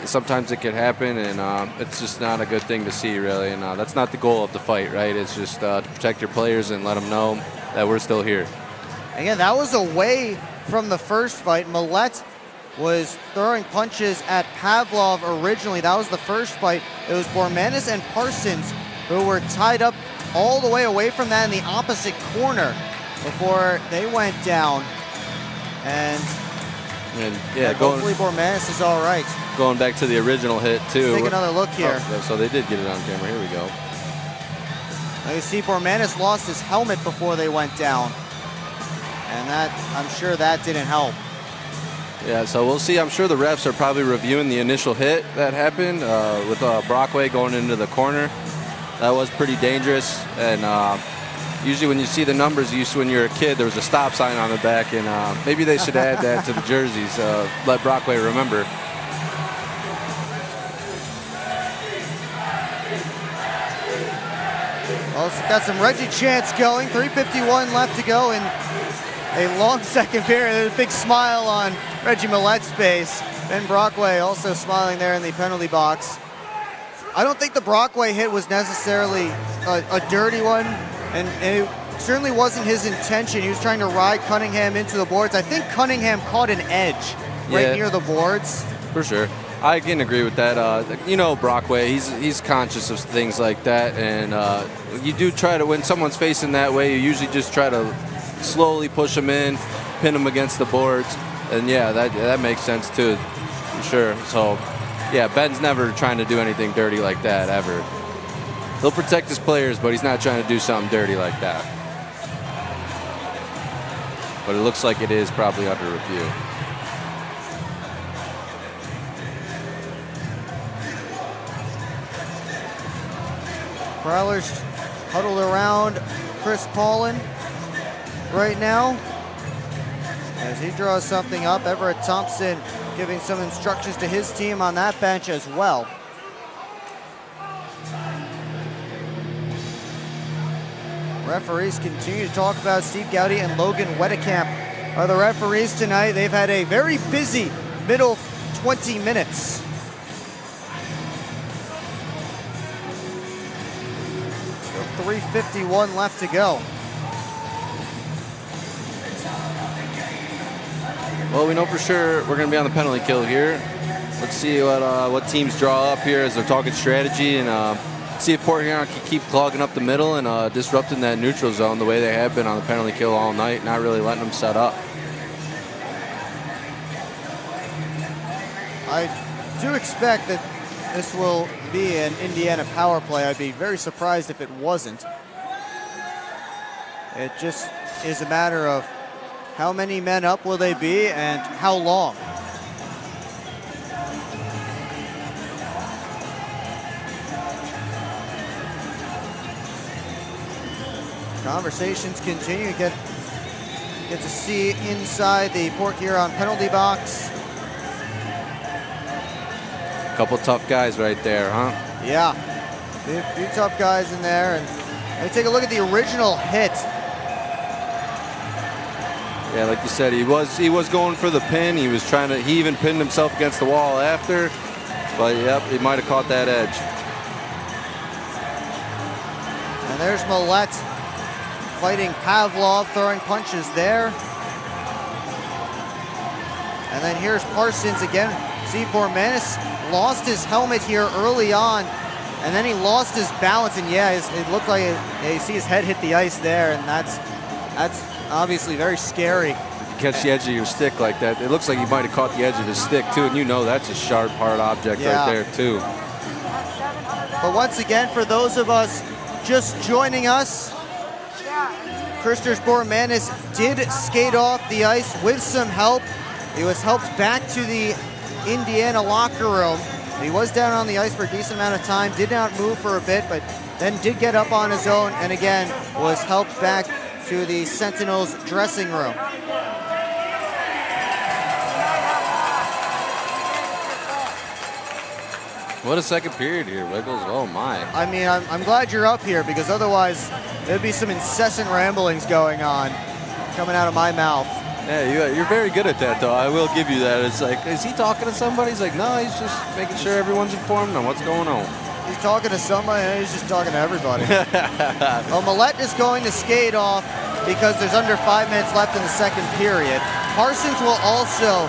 sometimes it can happen, and it's just not a good thing to see, really. And that's not the goal of the fight, right? It's just to protect your players and let them know that we're still here. Again, that was away from the first fight. Millette was throwing punches at Pavlov originally. That was the first fight. It was Bormanis and Parsons who were tied up all the way away from that in the opposite corner before they went down. And yeah, hopefully Bormanis is all right. Going back to the original hit, too. Let's take another look here. Oh, so they did get it on camera. Here we go. You see Bormanis lost his helmet before they went down. And I'm sure that didn't help. Yeah, so we'll see. I'm sure the refs are probably reviewing the initial hit that happened with Brockway going into the corner. That was pretty dangerous. And usually when you see the numbers, when you're a kid, there was a stop sign on the back. And maybe they should add that to the jerseys. Let Brockway remember. Well, it's got some Reggie chants going. 3:51 left to go in a long second period. There's a big smile on Reggie Millet's face. Ben Brockway also smiling there in the penalty box. I don't think the Brockway hit was necessarily a dirty one, and it certainly wasn't his intention. He was trying to ride Cunningham into the boards. I think Cunningham caught an edge right near the boards. For sure. I can agree with that. Brockway, he's conscious of things like that, and you do try to, when someone's facing that way, you usually just try to slowly push him in, pin him against the boards, and yeah, that makes sense too, for sure. So, yeah, Ben's never trying to do anything dirty like that, ever. He'll protect his players, but he's not trying to do something dirty like that. But it looks like it is probably under review. Prowlers huddled around Chris Paulin right now as he draws something up. Everett Thompson giving some instructions to his team on that bench as well. Referees continue to talk about Steve Gowdy and Logan Wedekamp are the referees tonight. They've had a very busy middle 20 minutes. Still 3:51 left to go. Well, we know for sure we're going to be on the penalty kill here. Let's see what teams draw up here as they're talking strategy, and see if Port Huron can keep clogging up the middle and disrupting that neutral zone the way they have been on the penalty kill all night, not really letting them set up. I do expect that this will be an Indiana power play. I'd be very surprised if it wasn't. It just is a matter of how many men up will they be and how long. Conversations continue. Get to see inside the Port Huron penalty box. Couple tough guys right there, huh? Yeah, a few tough guys in there. And let me take a look at the original hit. Yeah, like you said, he was going for the pin. He was trying to. He even pinned himself against the wall after. But yep, he might have caught that edge. And there's Millett fighting Pavlov, throwing punches there. And then here's Parsons again. See, Bormanis lost his helmet here early on, and then he lost his balance. And yeah, it looked like you see his head hit the ice there, and that's obviously very scary. If you catch the edge of your stick like that, it looks like he might have caught the edge of his stick too, and you know that's a sharp, hard object right there too. But once again, for those of us just joining us, Christers Bormanis did skate off the ice with some help. He was helped back to the Indiana locker room. He was down on the ice for a decent amount of time, did not move for a bit, but then did get up on his own, and again was helped back to the Sentinels dressing room. What a second period here, Wiggles. Oh my. I mean, I'm glad you're up here, because otherwise there'd be some incessant ramblings going on coming out of my mouth. Yeah, you're very good at that, though. I will give you that. It's like, is he talking to somebody? He's like, no, he's just making sure everyone's informed on what's going on. He's talking to somebody, and he's just talking to everybody. Well, Millett is going to skate off because there's under 5 minutes left in the second period. Parsons will also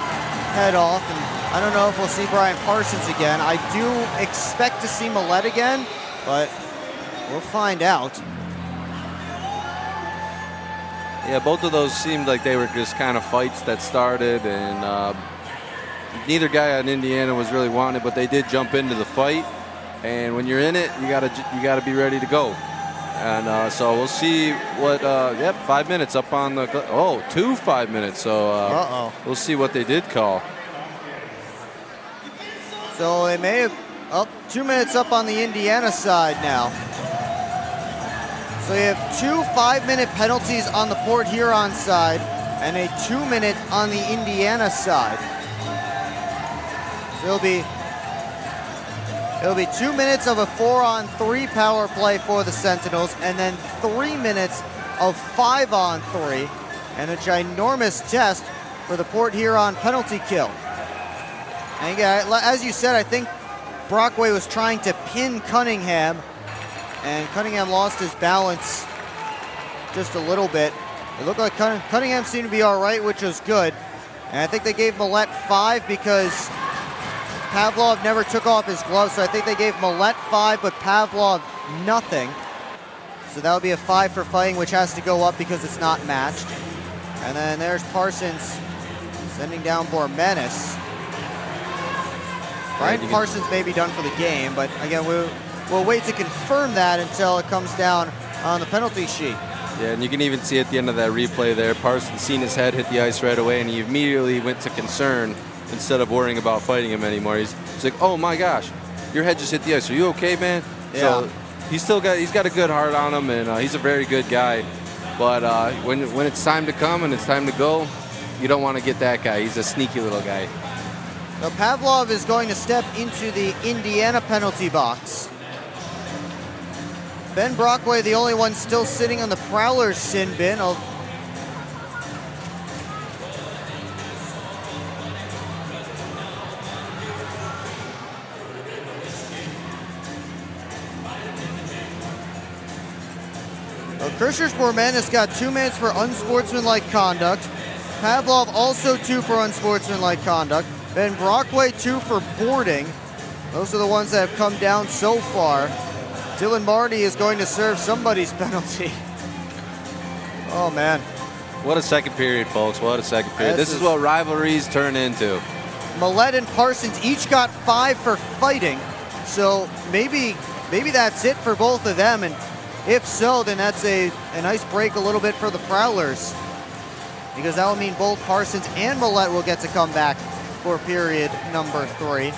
head off, and I don't know if we'll see Brian Parsons again. I do expect to see Millett again, but we'll find out. Yeah, both of those seemed like they were just kind of fights that started, and neither guy on Indiana was really wanting it, but they did jump into the fight. And when you're in it, you gotta be ready to go. And so we'll see what, 5 minutes up on the, 2 5 minutes. So we'll see what they did call. So they may have, 2 minutes up on the Indiana side now. So you have 2 5-minute penalties on the Port Huron side and a 2-minute on the Indiana side. It'll be 2 minutes of a 4-on-3 power play for the Sentinels, and then 3 minutes of 5-on-3, and a ginormous test for the Port Huron penalty kill. And again, as you said, I think Brockway was trying to pin Cunningham, and Cunningham lost his balance just a little bit. It looked like Cunningham seemed to be all right, which was good. And I think they gave Millette 5 because Pavlov never took off his gloves, so I think they gave Millette 5, but Pavlov nothing. So that would be a 5 for fighting, which has to go up because it's not matched. And then there's Parsons sending down Bormenis. Brian Parsons may be done for the game, but again, we'll wait to confirm that until it comes down on the penalty sheet. Yeah, and you can even see at the end of that replay there, Parsons seen his head hit the ice right away, and he immediately went to concern instead of worrying about fighting him anymore. He's like, oh my gosh, your head just hit the ice. Are you okay, man? Yeah. So he's got a good heart on him, and he's a very good guy. But when it's time to come and it's time to go, you don't want to get that guy. He's a sneaky little guy. So Pavlov is going to step into the Indiana penalty box. Ben Brockway, the only one still sitting on the Prowlers sin bin. Krishers Bormenis got 2 minutes for unsportsmanlike conduct. Pavlov also 2 for unsportsmanlike conduct. Ben Brockway 2 for boarding. Those are the ones that have come down so far. Dylan Marty is going to serve somebody's penalty. Oh, man. What a second period, folks. What a second period. This is what rivalries turn into. Millette and Parsons each got 5 for fighting. So maybe that's it for both of them. And if so, then that's a nice break a little bit for the Prowlers, because that will mean both Parsons and Millette will get to come back for period number 3.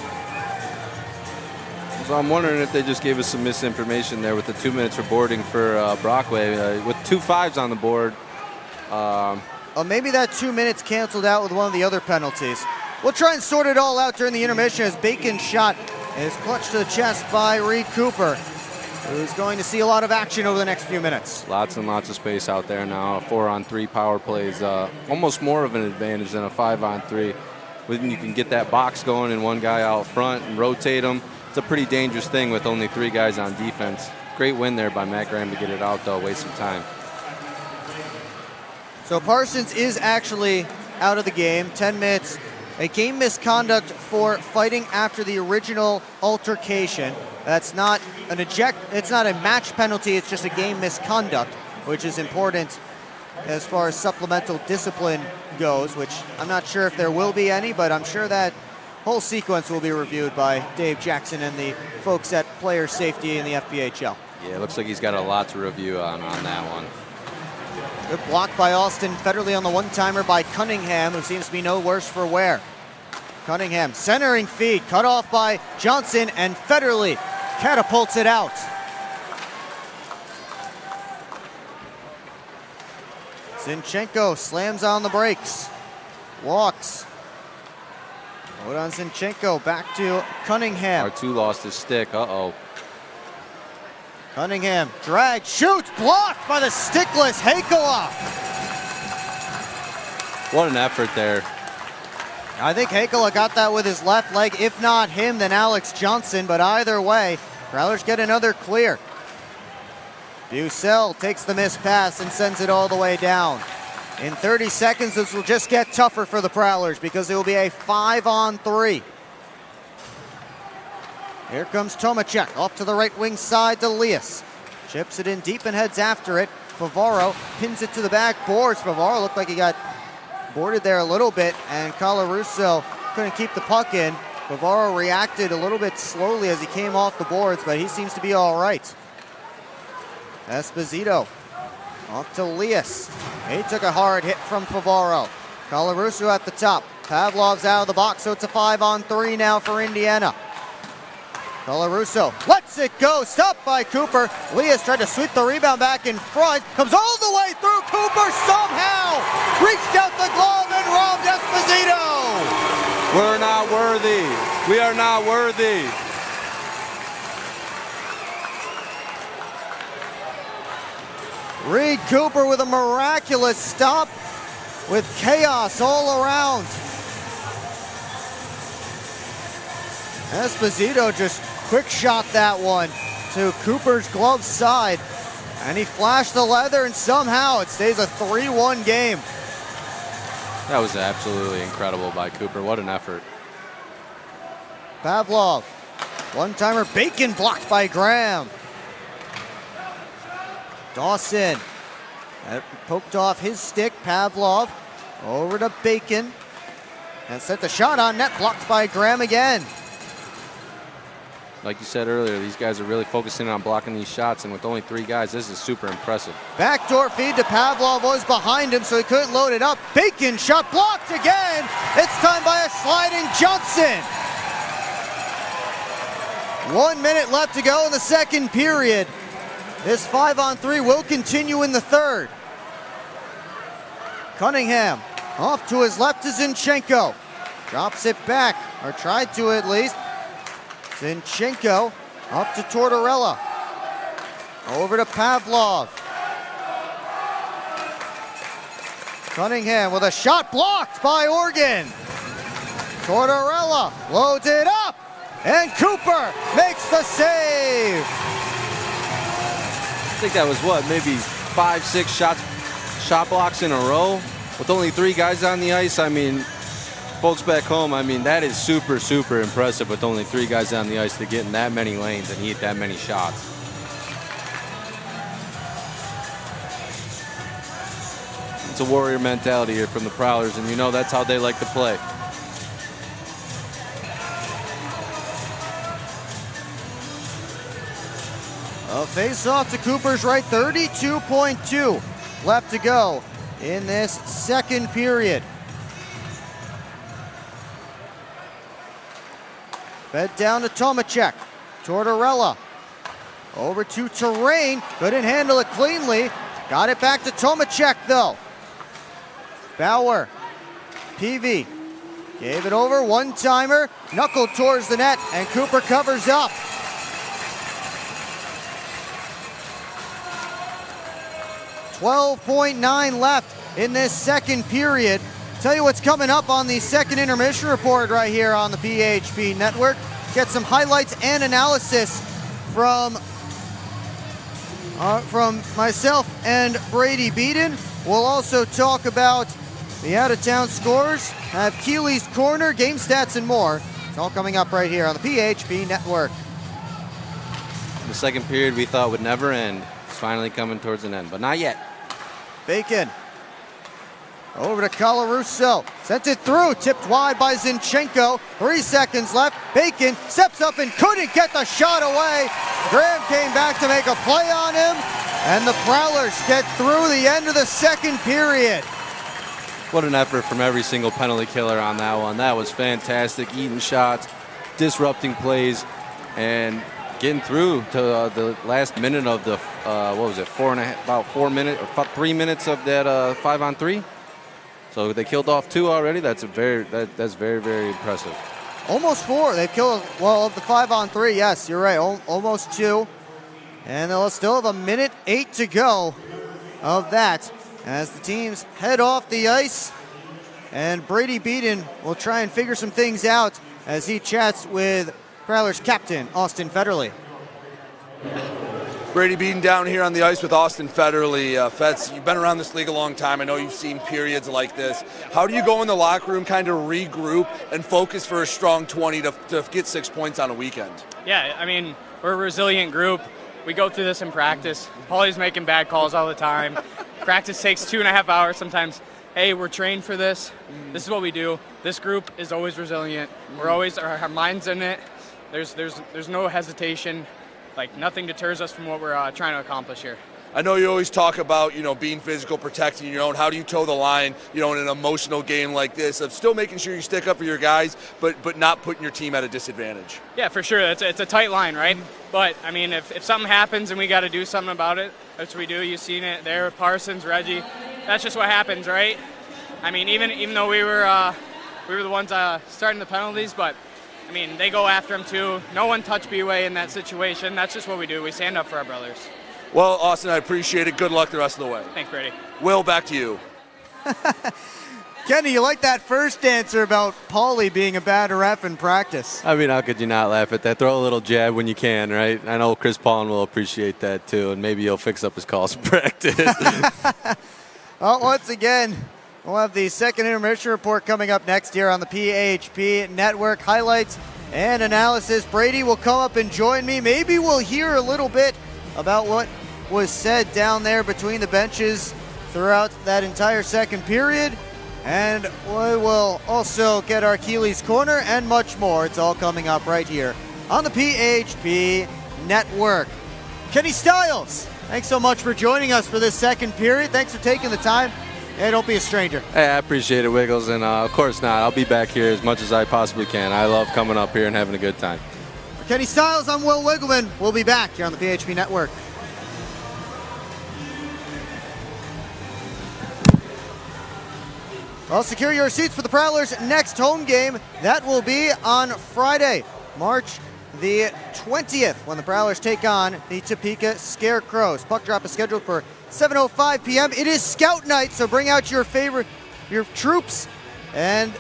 So I'm wondering if they just gave us some misinformation there with the 2 minutes for boarding for Brockway. With 2 5s on the board. Maybe that 2 minutes canceled out with one of the other penalties. We'll try and sort it all out during the intermission as Bacon's shot is clutched to the chest by Reed Cooper, who's going to see a lot of action over the next few minutes. Lots and lots of space out there now. A 4-on-3 power play is almost more of an advantage than a 5-on-3. When you can get that box going and one guy out front and rotate them, it's a pretty dangerous thing with only 3 guys on defense. Great win there by Matt Graham to get it out, though. Waste some time. So Parsons is actually out of the game. 10 minutes. A game misconduct for fighting after the original altercation. That's not an it's not a match penalty, it's just a game misconduct, which is important as far as supplemental discipline goes, which I'm not sure if there will be any, but I'm sure that whole sequence will be reviewed by Dave Jackson and the folks at Player Safety in the FPHL. Yeah, it looks like he's got a lot to review on that one. Good block by Austin Federley on the one-timer by Cunningham, who seems to be no worse for wear. Cunningham centering feed, cut off by Johnson, and Federley catapults it out. Zinchenko slams on the brakes, walks. Hold on, Zinchenko back to Cunningham. R2 lost his stick, Cunningham, drag, shoots, blocked by the stickless Hakeloff. What an effort there. I think Hakeloff got that with his left leg. If not him, then Alex Johnson. But either way, Prowlers get another clear. Bucell takes the missed pass and sends it all the way down. In 30 seconds, this will just get tougher for the Prowlers because it will be a 5-on-3. Here comes Tomacek off to the right wing side to Elias. Chips it in deep and heads after it. Favaro pins it to the back boards. Favaro looked like he got boarded there a little bit, and Colarusso couldn't keep the puck in. Favaro reacted a little bit slowly as he came off the boards, but he seems to be all right. Esposito off to Lias. He took a hard hit from Favaro. Colarusso at the top. Pavlov's out of the box, so it's a 5-on-3 now for Indiana. Colarusso lets it go, stopped by Cooper. Lias tried to sweep the rebound back in front, comes all the way through. Cooper somehow reached out the glove and robbed Esposito. We're not worthy. We are not worthy. Reed Cooper with a miraculous stop with chaos all around. Esposito just quick shot that one to Cooper's glove side, and he flashed the leather, and somehow it stays a 3-1 game. That was absolutely incredible by Cooper. What an effort. Pavlov, one-timer, Bacon blocked by Graham. Dawson poked off his stick. Pavlov over to Bacon and set the shot on net, blocked by Graham again. Like you said earlier, these guys are really focusing on blocking these shots, and with only 3 guys, this is super impressive. Backdoor feed to Pavlov, was behind him, so he couldn't load it up. Bacon shot blocked again. It's time by a sliding Johnson. 1 minute left to go in the second period. This 5-on-3 will continue in the third. Cunningham off to his left to Zinchenko. Drops it back, or tried to at least. Zinchenko up to Tortorella. Over to Pavlov. Cunningham with a shot blocked by Organ. Tortorella loads it up, and Cooper makes the save. I think that was maybe 5-6 shot blocks in a row with only 3 guys on the ice. I mean, folks back home, I mean, that is super, super impressive with only 3 guys on the ice to get in that many lanes and hit that many shots. It's a warrior mentality here from the Prowlers, and you know that's how they like to play. A face-off to Cooper's right, 32.2 left to go in this second period. Fed down to Tomacek. Tortorella over to Terrain. Couldn't handle it cleanly. Got it back to Tomacek though. Bauer. Peavy gave it over. One-timer. Knuckled towards the net, and Cooper covers up. 12.9 left in this second period. Tell you what's coming up on the second intermission report right here on the PHP Network. Get some highlights and analysis from myself and Brady Beaton. We'll also talk about the out-of-town scores, have Keeley's Corner, game stats, and more. It's all coming up right here on the PHP Network. The second period we thought would never end. It's finally coming towards an end, but not yet. Bacon over to Colarusso. Sent it through, tipped wide by Zinchenko. 3 seconds left. Bacon steps up and couldn't get the shot away. Graham came back to make a play on him, and the Prowlers get through the end of the second period. What an effort from every single penalty killer on that one. That was fantastic. Eating shots, disrupting plays, and getting through to the last minute of the, 3 minutes of that 5-on-3. So they killed off 2 already. That's very, very impressive. Almost 4. They've killed, well, of the 5-on-3, yes, you're right, almost 2. And they'll still have 1:08 to go of that as the teams head off the ice. And Brady Beaton will try and figure some things out as he chats with Prowlers captain Austin Federley. Brady Beaton down here on the ice with Austin Federley. Feds, you've been around this league a long time. I know you've seen periods like this. How do you go in the locker room, kind of regroup and focus for a strong 20 to get 6 points on a weekend? Yeah, I mean, we're a resilient group. We go through this in practice. Paulie's making bad calls all the time. Practice takes 2.5 hours sometimes. Hey, we're trained for this. This is what we do. This group is always resilient. We're always, our mind's in it. There's no hesitation. Like, nothing deters us from what we're trying to accomplish here. I know you always talk about, being physical, protecting your own. How do you toe the line, in an emotional game like this of still making sure you stick up for your guys, but not putting your team at a disadvantage? Yeah, for sure. It's a tight line, right? But, I mean, if something happens and we got to do something about it, that's what we do. You've seen it there, Parsons, Reggie. That's just what happens, right? I mean, even though we were the ones starting the penalties, but, I mean, they go after him too. No one touched B-Way in that situation. That's just what we do. We stand up for our brothers. Well, Austin, I appreciate it. Good luck the rest of the way. Thanks, Brady. Will, back to you. Kenny, you like that first answer about Paulie being a bad ref in practice? I mean, how could you not laugh at that? Throw a little jab when you can, right? I know Chris Paulin will appreciate that too, and maybe he'll fix up his calls in practice. Well, once again, we'll have the second intermission report coming up next here on the PHP Network. Highlights and analysis. Brady will come up and join me. Maybe we'll hear a little bit about what was said down there between the benches throughout that entire second period. And we will also get our Keeley's Corner and much more. It's all coming up right here on the PHP Network. Kenny Stiles, thanks so much for joining us for this second period. Thanks for taking the time. Hey, don't be a stranger. Hey, I appreciate it, Wiggles, and of course not. I'll be back here as much as I possibly can. I love coming up here and having a good time. For Kenny Stiles, I'm Will Wiggleman. We'll be back here on the PHP Network. Well, secure your seats for the Prowlers' next home game. That will be on Friday, March the 20th, when the Prowlers take on the Topeka Scarecrows. Puck drop is scheduled for 7:05 p.m. It is Scout Night, so bring out your troops and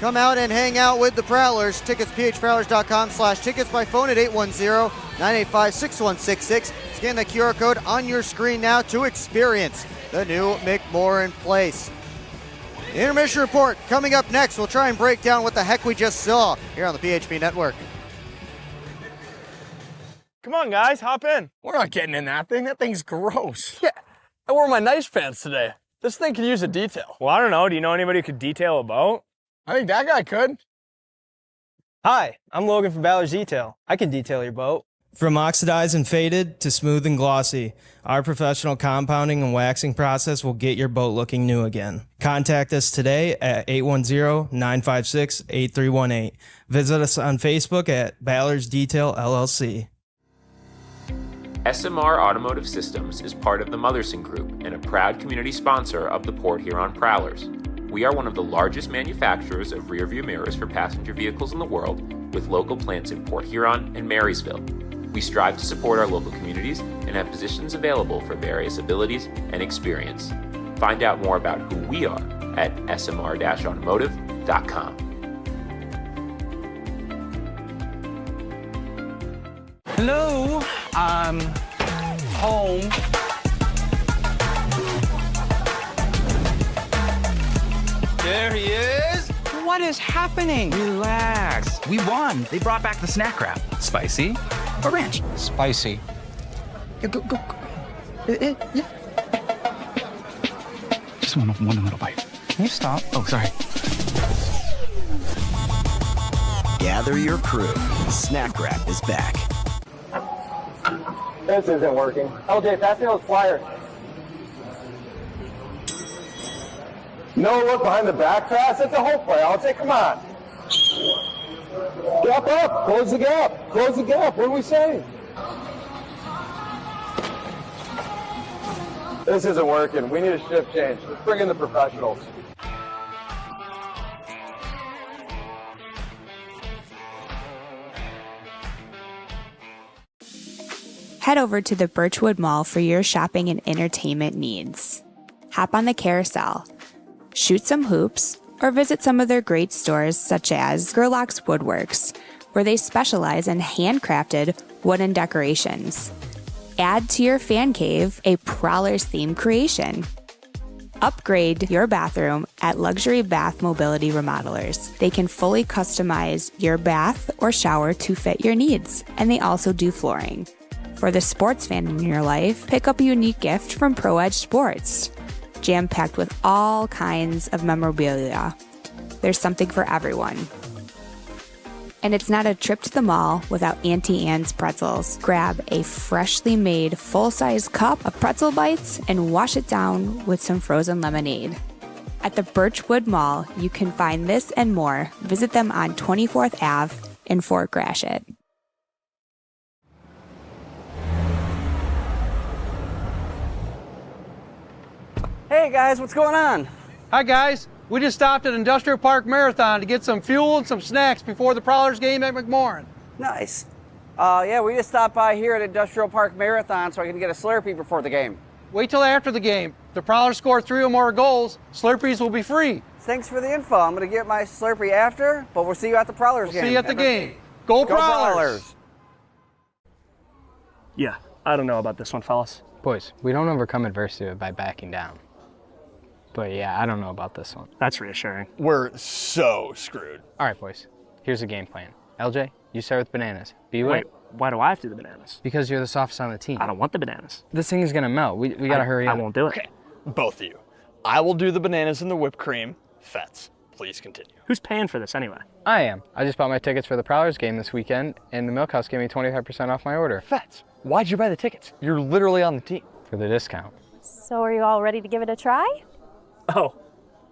come out and hang out with the Prowlers. Tickets, phprowlers.com/tickets, by phone at 810-985-6166. Scan the QR code on your screen now to experience the new McMorran Place. The intermission report coming up next. We'll try and break down what the heck we just saw here on the PHP Network. Come on, guys, hop in. We're not getting in that thing. That thing's gross. Yeah, I wore my nice pants today. This thing could use a detail. Well, I don't know. Do you know anybody who could detail a boat? I think that guy could. Hi, I'm Logan from Ballard's Detail. I can detail your boat. From oxidized and faded to smooth and glossy, our professional compounding and waxing process will get your boat looking new again. Contact us today at 810-956-8318. Visit us on Facebook at Ballard's Detail LLC. SMR Automotive Systems is part of the Motherson Group and a proud community sponsor of the Port Huron Prowlers. We are one of the largest manufacturers of rearview mirrors for passenger vehicles in the world, with local plants in Port Huron and Marysville. We strive to support our local communities and have positions available for various abilities and experience. Find out more about who we are at smr-automotive.com. Hello, I'm home. There he is. What is happening? Relax. We won. They brought back the snack wrap. Spicy or ranch? Spicy. Yeah, go. Yeah. Just one little bite. Can you stop? Oh, sorry. Gather your crew. Snack wrap is back. This isn't working. LJ, pass me those flyers. No look behind the back pass. It's a whole play. LJ, come on. Gap up. Close the gap. Close the gap. What are we saying? This isn't working. We need a shift change. Let's bring in the professionals. Head over to the Birchwood Mall for your shopping and entertainment needs. Hop on the carousel, shoot some hoops, or visit some of their great stores such as Gerlach's Woodworks, where they specialize in handcrafted wooden decorations. Add to your fan cave a Prowlers theme creation. Upgrade your bathroom at Luxury Bath Mobility Remodelers. They can fully customize your bath or shower to fit your needs, and they also do flooring. For the sports fan in your life, pick up a unique gift from Pro Edge Sports. Jam-packed with all kinds of memorabilia. There's something for everyone. And it's not a trip to the mall without Auntie Anne's pretzels. Grab a freshly made full-size cup of pretzel bites and wash it down with some frozen lemonade. At the Birchwood Mall, you can find this and more. Visit them on 24th Ave in Fort Gratiot. Hey guys, what's going on? Hi guys, we just stopped at Industrial Park Marathon to get some fuel and some snacks before the Prowlers game at McMorran. Nice. Yeah, we just stopped by here at Industrial Park Marathon so I can get a Slurpee before the game. Wait till after the game. If the Prowlers score 3 or more goals, Slurpees will be free. Thanks for the info. I'm going to get my Slurpee after, but we'll see you at the Prowlers game. See you at the game. Go Prowlers! Yeah, I don't know about this one, fellas. Boys, we don't overcome adversity by backing down. But yeah, I don't know about this one. That's reassuring. We're so screwed. All right, boys. Here's the game plan. LJ, you start with bananas. Wait, why do I have to do the bananas? Because you're the softest on the team. I don't want the bananas. This thing is gonna melt. We gotta hurry up. I won't do it. Okay, both of you. I will do the bananas and the whipped cream. Fets, please continue. Who's paying for this anyway? I am. I just bought my tickets for the Prowlers game this weekend, and the Milk House gave me 25% off my order. Fets, why'd you buy the tickets? You're literally on the team. For the discount. So are you all ready to give it a try? Oh,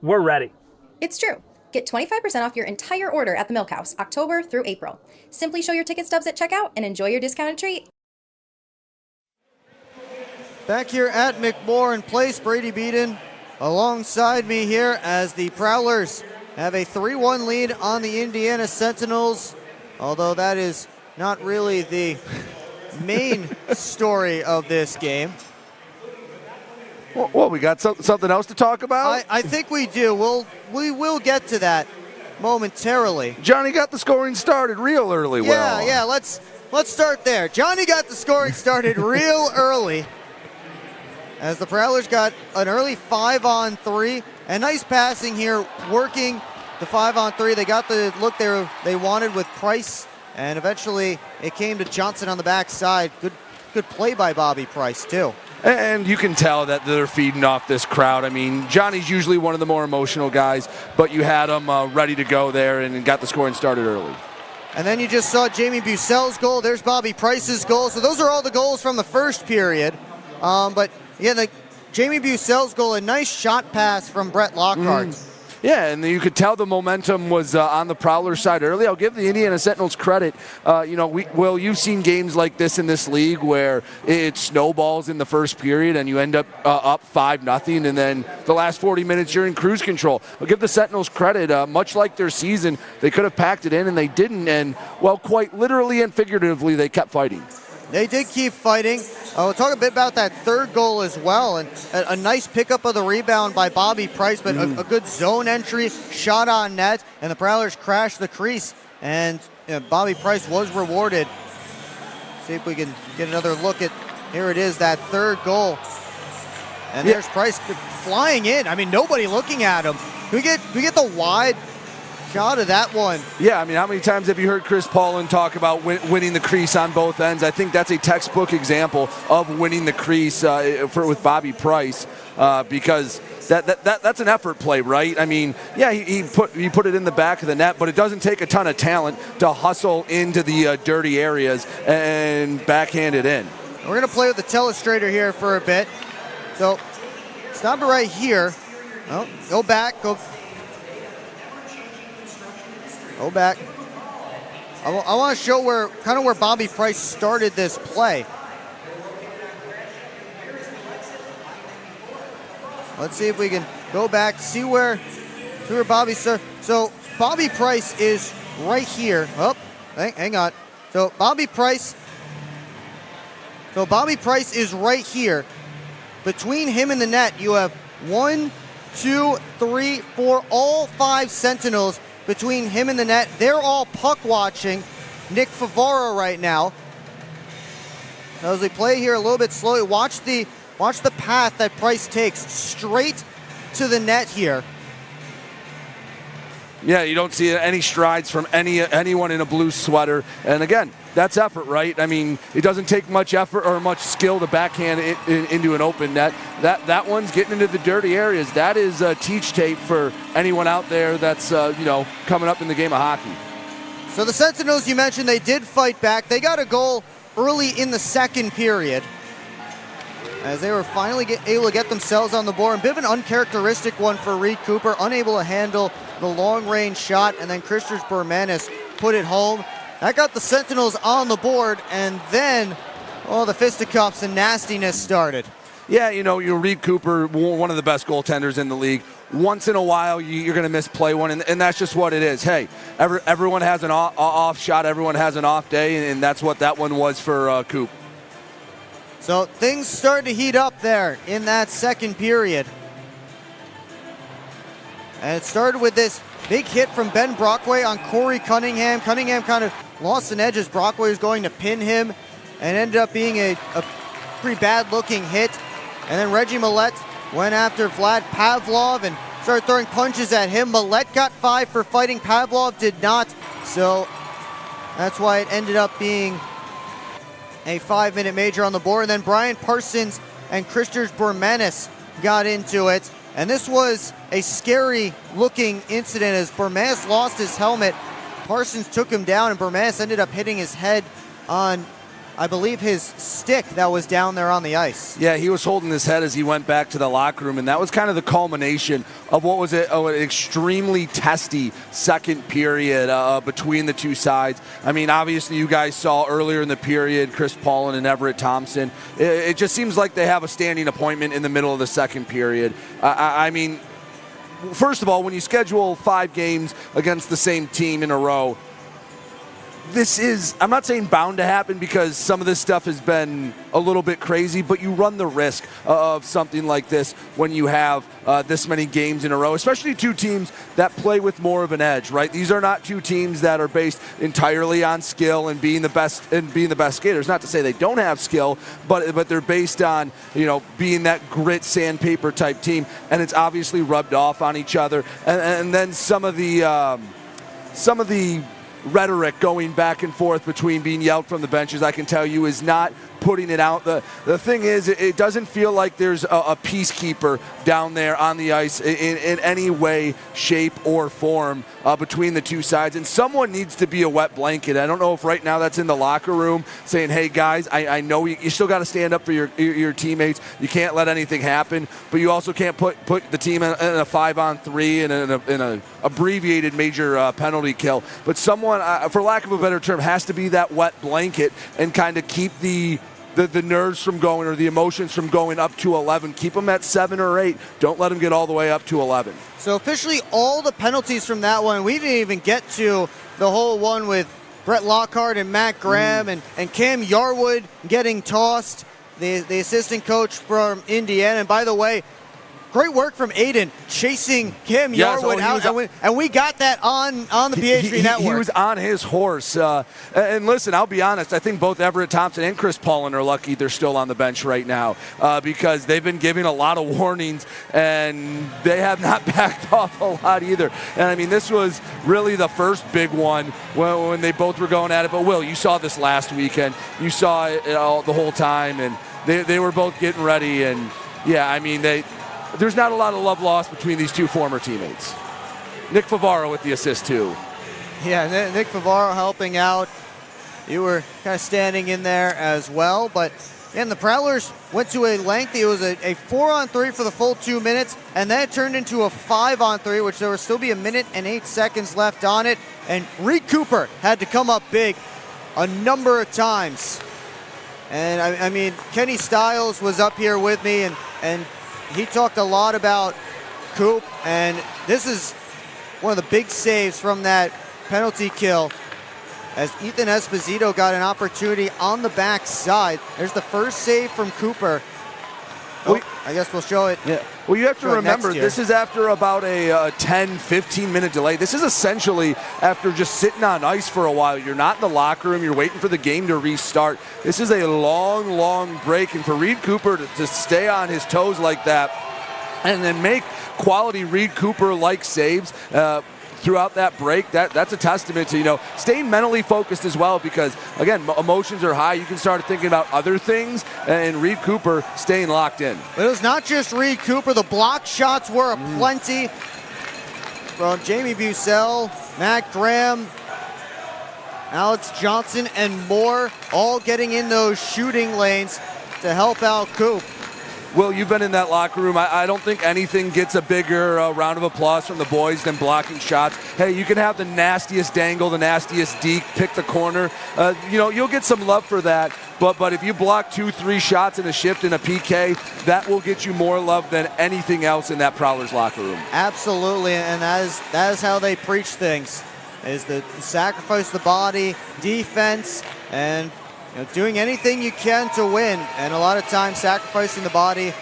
we're ready. It's true. Get 25% off your entire order at the Milk House, October through April. Simply show your ticket stubs at checkout and enjoy your discounted treat. Back here at McMorran Place, Brady Beaton alongside me here as the Prowlers have a 3-1 lead on the Indiana Sentinels, although that is not really the main story of this game. Well, we got something else to talk about? I think we do. We will get to that momentarily. Johnny got the scoring started real early. Yeah, let's start there. Johnny got the scoring started real early as the Prowlers got an early 5-on-3 and nice passing here, working the 5-on-3. They got the look they wanted with Price, and eventually it came to Johnson on the backside. Good play by Bobby Price too. And you can tell that they're feeding off this crowd. I mean, Johnny's usually one of the more emotional guys, but you had him ready to go there and got the scoring started early. And then you just saw Jamie Bussell's goal. There's Bobby Price's goal. So those are all the goals from the first period. But yeah, Jamie Bussell's goal, a nice shot pass from Brett Lockhart. Yeah, and you could tell the momentum was on the Prowlers side early. I'll give the Indiana Sentinels credit. You've seen games like this in this league where it snowballs in the first period and you end up up 5-0, and then the last 40 minutes you're in cruise control. I'll give the Sentinels credit. Much like their season, they could have packed it in and they didn't. And, well, quite literally and figuratively, they kept fighting. They did keep fighting. We'll talk a bit about that third goal as well, and a nice pickup of the rebound by Bobby Price, but a good zone entry, shot on net, and the Prowlers crashed the crease, and Bobby Price was rewarded. See if we can get another look at, here it is, that third goal. And there's Price flying in. I mean, nobody looking at him. We get the wide shot of that one. Yeah, I mean, how many times have you heard Chris Paulin talk about winning the crease on both ends? I think that's a textbook example of winning the crease with Bobby Price because that's an effort play, right? I mean, yeah, he put it in the back of the net, but it doesn't take a ton of talent to hustle into the dirty areas and backhand it in. We're going to play with the telestrator here for a bit. So stop it right here. Oh, go back. Go back. I want to show where Bobby Price started this play. Let's see if we can go back, see where Bobby started. So Bobby Price is right here. Oh, hang on. So Bobby Price is right here. Between him and the net, you have 1, 2, 3, 4, all 5 Sentinels. Between him and the net, they're all puck watching Nick Favaro right now. As we play here a little bit slowly, watch the path that Price takes straight to the net here. Yeah, you don't see any strides from anyone in a blue sweater. And again, that's effort, right? I mean, it doesn't take much effort or much skill to backhand it into an open net. That one's getting into the dirty areas. That is teach tape for anyone out there that's coming up in the game of hockey. So the Sentinels, you mentioned, they did fight back. They got a goal early in the second period as they were finally able to get themselves on the board. A bit of an uncharacteristic one for Reed Cooper, unable to handle the long-range shot, and then Christopher Bermanis put it home. That got the Sentinels on the board, and then, the fisticuffs and nastiness started. Yeah, you Reed Cooper, one of the best goaltenders in the league. Once in a while, you're going to misplay one, and that's just what it is. Hey, everyone has an off shot, everyone has an off day, and that's what that one was for Coop. So things started to heat up there in that second period. And it started with this big hit from Ben Brockway on Corey Cunningham. Cunningham kind of lost an edge as Brockway was going to pin him, and ended up being a pretty bad-looking hit. And then Reggie Millette went after Vlad Pavlov and started throwing punches at him. Millette got 5 for fighting. Pavlov did not. So that's why it ended up being a 5-minute major on the board. And then Brian Parsons and Christopher Bermanis got into it. And this was a scary-looking incident as Bermanis lost his helmet. Parsons took him down, and Bermanis ended up hitting his head on, I believe, his stick that was down there on the ice. Yeah, he was holding his head as he went back to the locker room, and that was kind of the culmination of what was an extremely testy second period between the two sides. I mean, obviously, you guys saw earlier in the period Chris Paulin and Everett Thompson. It just seems like they have a standing appointment in the middle of the second period. I mean, first of all, when you schedule 5 games against the same team in a row, this is, I'm not saying bound to happen because some of this stuff has been a little bit crazy, but you run the risk of something like this when you have this many games in a row, especially two teams that play with more of an edge, right? These are not two teams that are based entirely on skill and being the best skaters. Not to say they don't have skill, but they're based on, being that grit sandpaper type team, and it's obviously rubbed off on each other. And then some of the rhetoric going back and forth between being yelled from the benches, I can tell you, is not putting it out. The thing is, it doesn't feel like there's a peacekeeper down there on the ice in any way, shape, or form between the two sides. And someone needs to be a wet blanket. I don't know if right now that's in the locker room saying, hey, guys, I know you still got to stand up for your teammates. You can't let anything happen, but you also can't put the team in a 5-on-3 and in an abbreviated major penalty kill. But someone, for lack of a better term, has to be that wet blanket and kind of keep the nerves from going, or the emotions from going up to 11. Keep them at 7 or 8. Don't let them get all the way up to 11. So officially all the penalties from that one, we didn't even get to the whole one with Brett Lockhart and Matt Graham and Cam Yarwood getting tossed, the assistant coach from Indiana. And by the way, great work from Aiden chasing Cam Yarwood out, and we got that on the PHP Network. He was on his horse. And listen, I'll be honest, I think both Everett Thompson and Chris Paulin are lucky they're still on the bench right now because they've been giving a lot of warnings, and they have not backed off a lot either. And, I mean, this was really the first big one when they both were going at it. But, Will, you saw this last weekend. You saw it all the whole time, and they were both getting ready. And, yeah, I mean, there's not a lot of love lost between these two former teammates. Nick Favaro with the assist, too. Yeah, Nick Favaro helping out. You were kind of standing in there as well. But, again, the Prowlers went to a lengthy, it was a 4-on-3 for the full 2 minutes, and then it turned into a 5-on-3, which there would still be 1 minute and 8 seconds left on it. And Reed Cooper had to come up big a number of times. And, I mean, Kenny Stiles was up here with me, and he talked a lot about Coop, and this is one of the big saves from that penalty kill as Ethan Esposito got an opportunity on the back side. There's the first save from Cooper. I guess we'll show it. Yeah. Well, you have to remember, this is after about a 10-15 minute delay. This is essentially after just sitting on ice for a while. You're not in the locker room. You're waiting for the game to restart. This is a long, long break. And for Reed Cooper to stay on his toes like that and then make quality Reed Cooper-like saves throughout that break, that's a testament to, staying mentally focused as well, because, again, emotions are high. You can start thinking about other things, and Reed Cooper staying locked in. But it was not just Reed Cooper. The block shots were aplenty from Jamie Bussell, Matt Graham, Alex Johnson, and more, all getting in those shooting lanes to help out Coop. Will, you've been in that locker room. I don't think anything gets a bigger round of applause from the boys than blocking shots. Hey, you can have the nastiest dangle, the nastiest deke, pick the corner. You'll get some love for that. But if you block 2-3 shots in a shift in a PK, that will get you more love than anything else in that Prowlers locker room. Absolutely, and that is how they preach things, is to sacrifice the body, defense, and doing anything you can to win. And a lot of times sacrificing the body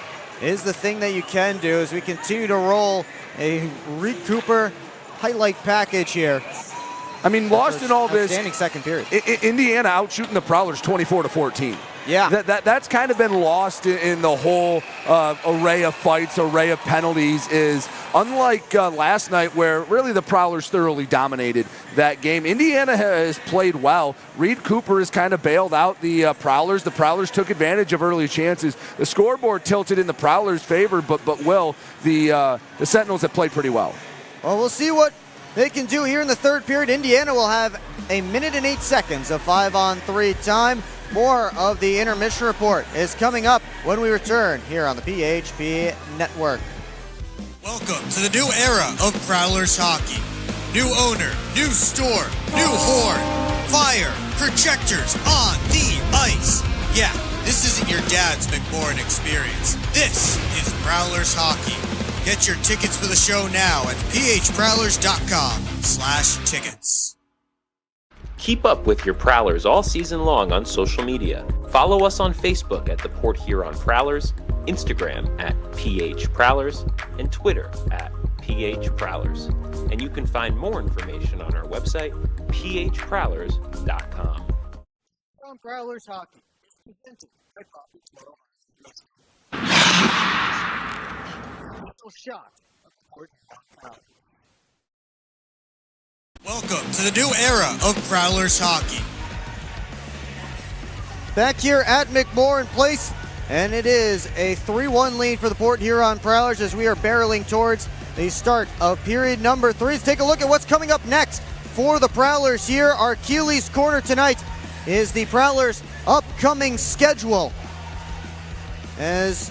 is the thing that you can do as we continue to roll a Reed Cooper highlight package here. I mean, lost in all this. Outstanding second period. Indiana out shooting the Prowlers 24-14. Yeah. That's kind of been lost in the whole array of fights, array of penalties. Is unlike last night where really the Prowlers thoroughly dominated that game. Indiana has played well. Reed Cooper has kind of bailed out the Prowlers. The Prowlers took advantage of early chances. The scoreboard tilted in the Prowlers' favor, but the Sentinels have played pretty well. Well, we'll see what they can do here in the third period. Indiana will have 1 minute and 8 seconds of 5-on-3 time. More of the intermission report is coming up when we return here on the PHP Network. Welcome to the new era of Prowlers hockey. New owner, new store, new horn, fire, projectors on the ice. Yeah, this isn't your dad's McMorrin experience. This is Prowlers hockey. Get your tickets for the show now at phprowlers.com/tickets. Keep up with your Prowlers all season long on social media. Follow us on Facebook at the Port Huron Prowlers, Instagram at PH Prowlers, and Twitter at PH Prowlers. And you can find more information on our website, phprowlers.com. From Prowlers Hockey, it's presented by Coffee Total. Shot. Welcome to the new era of Prowlers hockey. Back here at McMorrin Place, and it is a 3-1 lead for the Port Huron Prowlers as we are barreling towards the start of period number 3. Let's take a look at what's coming up next for the Prowlers here. Our Keeley's Corner tonight is the Prowlers' upcoming schedule. As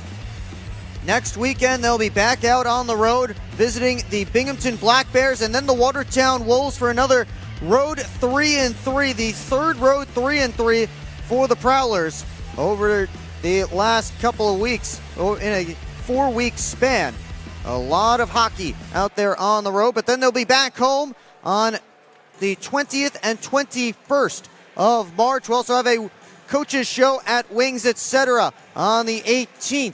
next weekend, they'll be back out on the road visiting the Binghamton Black Bears and then the Watertown Wolves for another road 3-3, the third road 3-3 for the Prowlers over the last couple of weeks in a 4-week span. A lot of hockey out there on the road, but then they'll be back home on the 20th and 21st of March. We'll also have a coaches show at Wings Etc. on the 18th.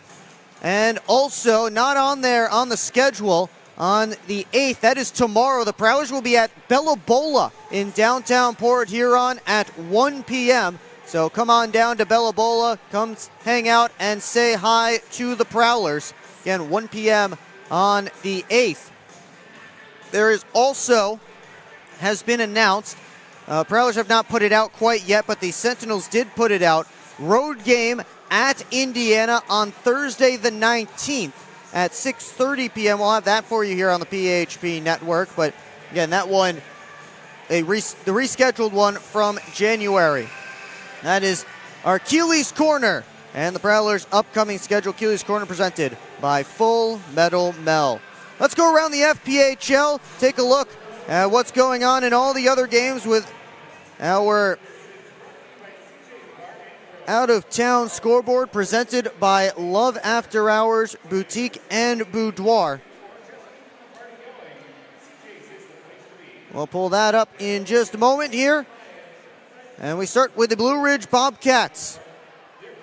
And also, not on there on the schedule, on the 8th, that is tomorrow, the Prowlers will be at Bella Bola in downtown Port Huron at 1 p.m. So come on down to Bella Bola, come hang out and say hi to the Prowlers. Again, 1 p.m. on the 8th. There is also, has been announced, Prowlers have not put it out quite yet, but the Sentinels did put it out, road game at Indiana on Thursday the 19th at 6:30 p.m. We'll have that for you here on the PHP Network. But again, that one, the rescheduled one from January. That is our Keeley's Corner and the Prowlers' upcoming schedule. Keeley's Corner presented by Full Metal Mel. Let's go around the FPHL, take a look at what's going on in all the other games with our out-of-town scoreboard presented by Love After Hours Boutique and Boudoir. We'll pull that up in just a moment here. And we start with the Blue Ridge Bobcats,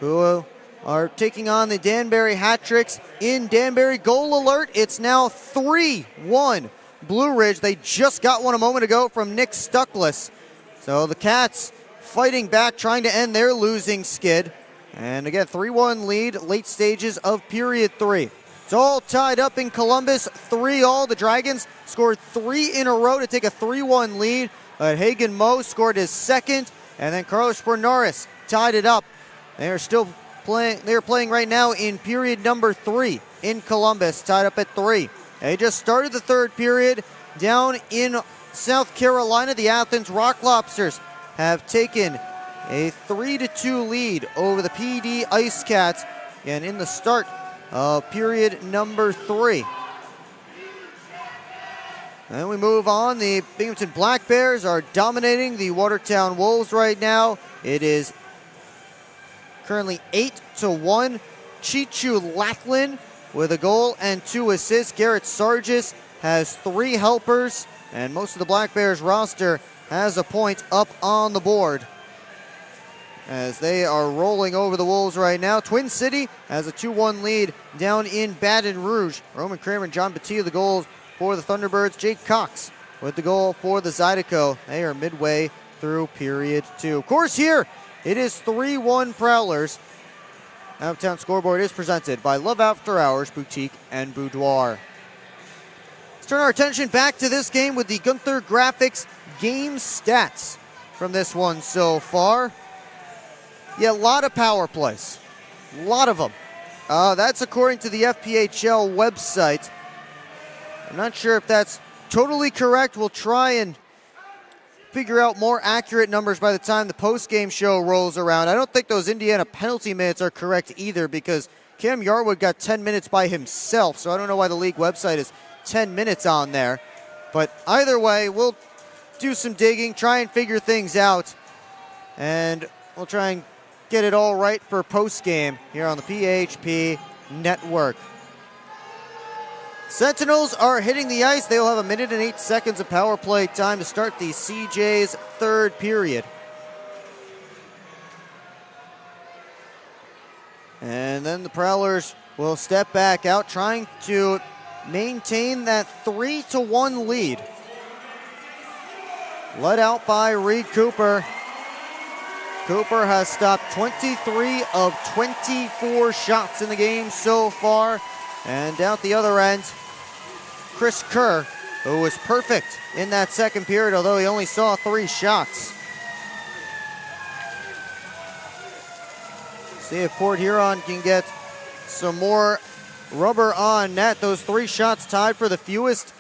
who are taking on the Danbury Hat-Tricks in Danbury. Goal alert, it's now 3-1 Blue Ridge. They just got one a moment ago from Nick Stuckless. So the Cats fighting back, trying to end their losing skid. And again, 3-1 lead, late stages of period 3. It's all tied up in Columbus, 3-all. The Dragons scored 3 in a row to take a 3-1 lead. Hagen Moe scored his second, and then Carlos Fornaris tied it up. They are still playing. They are playing right now in period number 3 in Columbus, tied up at 3. They just started the third period down in South Carolina. The Athens Rock Lobsters have taken a 3-2 lead over the PD Ice Cats, and in the start of period number 3. And we move on. The Binghamton Black Bears are dominating the Watertown Wolves right now. It is currently 8-1. Chichu Latlin with a goal and 2 assists. Garrett Sargis has 3 helpers, and most of the Black Bears roster has a point up on the board as they are rolling over the Wolves right now. Twin City has a 2-1 lead down in Baton Rouge. Roman Kramer and John Batilla the goals for the Thunderbirds. Jake Cox with the goal for the Zydeco. They are midway through period 2. Of course, here it is 3-1 Prowlers. Uptown Scoreboard is presented by Love After Hours Boutique and Boudoir. Let's turn our attention back to this game with the Gunther Graphics game stats from this one so far. Yeah, a lot of power plays. A lot of them. That's according to the FPHL website. I'm not sure if that's totally correct. We'll try and figure out more accurate numbers by the time the postgame show rolls around. I don't think those Indiana penalty minutes are correct either, because Cam Yarwood got 10 minutes by himself, so I don't know why the league website is 10 minutes on there. But either way, we'll do some digging, try and figure things out, and we'll try and get it all right for postgame here on the PHP Network. Sentinels are hitting the ice. They will have 1 minute and 8 seconds of power play time to start the CJ's third period. And then the Prowlers will step back out, trying to maintain that 3-1 lead. Led out by Reed Cooper. Cooper has stopped 23 of 24 shots in the game so far. And out the other end, Chris Kerr, who was perfect in that second period, although he only saw 3 shots. See if Port Huron can get some more rubber on net. Those 3 shots tied for the fewest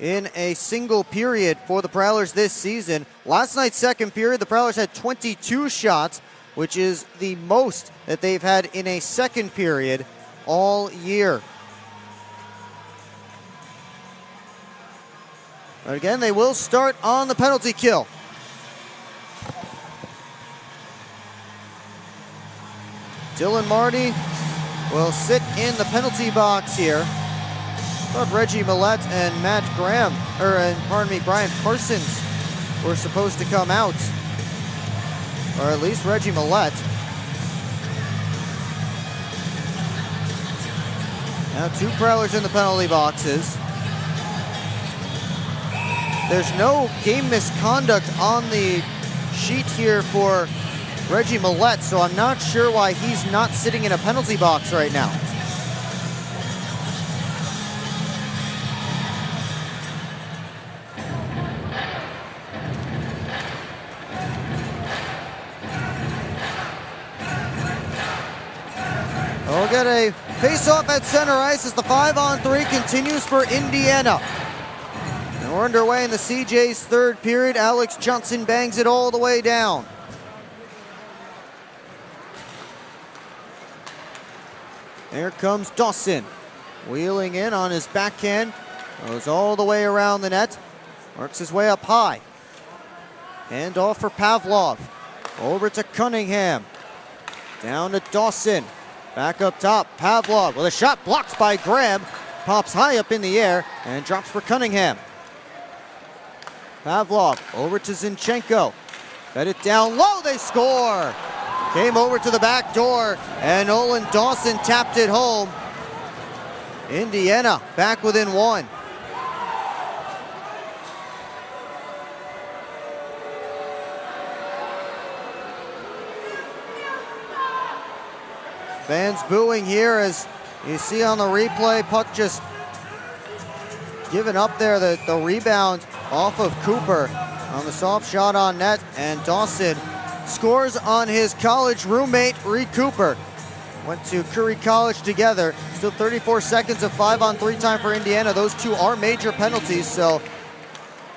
in a single period for the Prowlers this season. Last night's second period, the Prowlers had 22 shots, which is the most that they've had in a second period all year. But again, they will start on the penalty kill. Dylan Marty will sit in the penalty box here. I thought Reggie Millette and Brian Parsons were supposed to come out. Or at least Reggie Millette. Now 2 Prowlers in the penalty boxes. There's no game misconduct on the sheet here for Reggie Millette, so I'm not sure why he's not sitting in a penalty box right now. We'll get a face-off at center ice as the 5-on-3 continues for Indiana. And we're underway in the CJ's third period. Alex Johnson bangs it all the way down. There comes Dawson, wheeling in on his backhand. Goes all the way around the net. Works his way up high. Hand off for Pavlov. Over to Cunningham. Down to Dawson. Back up top, Pavlov with a shot blocked by Graham. Pops high up in the air and drops for Cunningham. Pavlov over to Zinchenko. Fed it down low, they score! Came over to the back door and Nolan Dawson tapped it home. Indiana back within 1. Fans booing here as you see on the replay. Puck just giving up there. The rebound off of Cooper on the soft shot on net. And Dawson scores on his college roommate, Reed Cooper. Went to Curry College together. Still 34 seconds of 5-on-3 time for Indiana. Those 2 are major penalties, so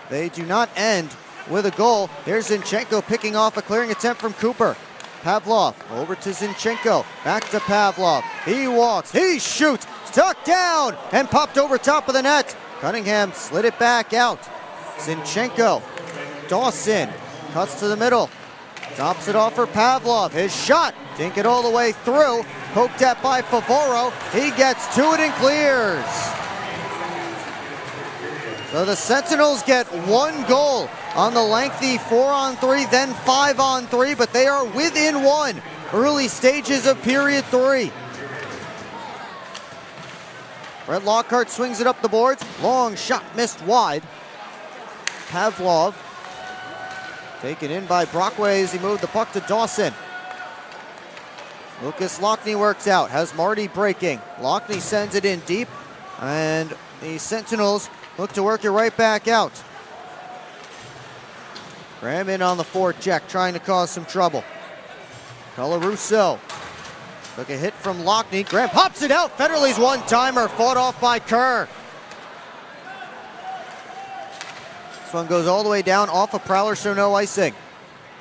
they do not end with a goal. Here's Zinchenko picking off a clearing attempt from Cooper. Pavlov over to Zinchenko, back to Pavlov. He walks, he shoots, stuck down, and popped over top of the net. Cunningham slid it back out. Zinchenko, Dawson, cuts to the middle, drops it off for Pavlov. His shot, didn't get all the way through, poked at by Favoro. He gets to it and clears. So the Sentinels get 1 goal on the lengthy 4-on-3, then 5-on-3, but they are within 1 early stages of period 3. Brett Lockhart swings it up the boards. Long shot missed wide. Pavlov taken in by Brockway as he moved the puck to Dawson. Lucas Lockney works out, has Marty breaking. Lockney sends it in deep, and the Sentinels look to work it right back out. Graham in on the forecheck, trying to cause some trouble. Colarusso took a hit from Lockney. Graham pops it out. Federley's one-timer, fought off by Kerr. This one goes all the way down off of Prowler, so no icing.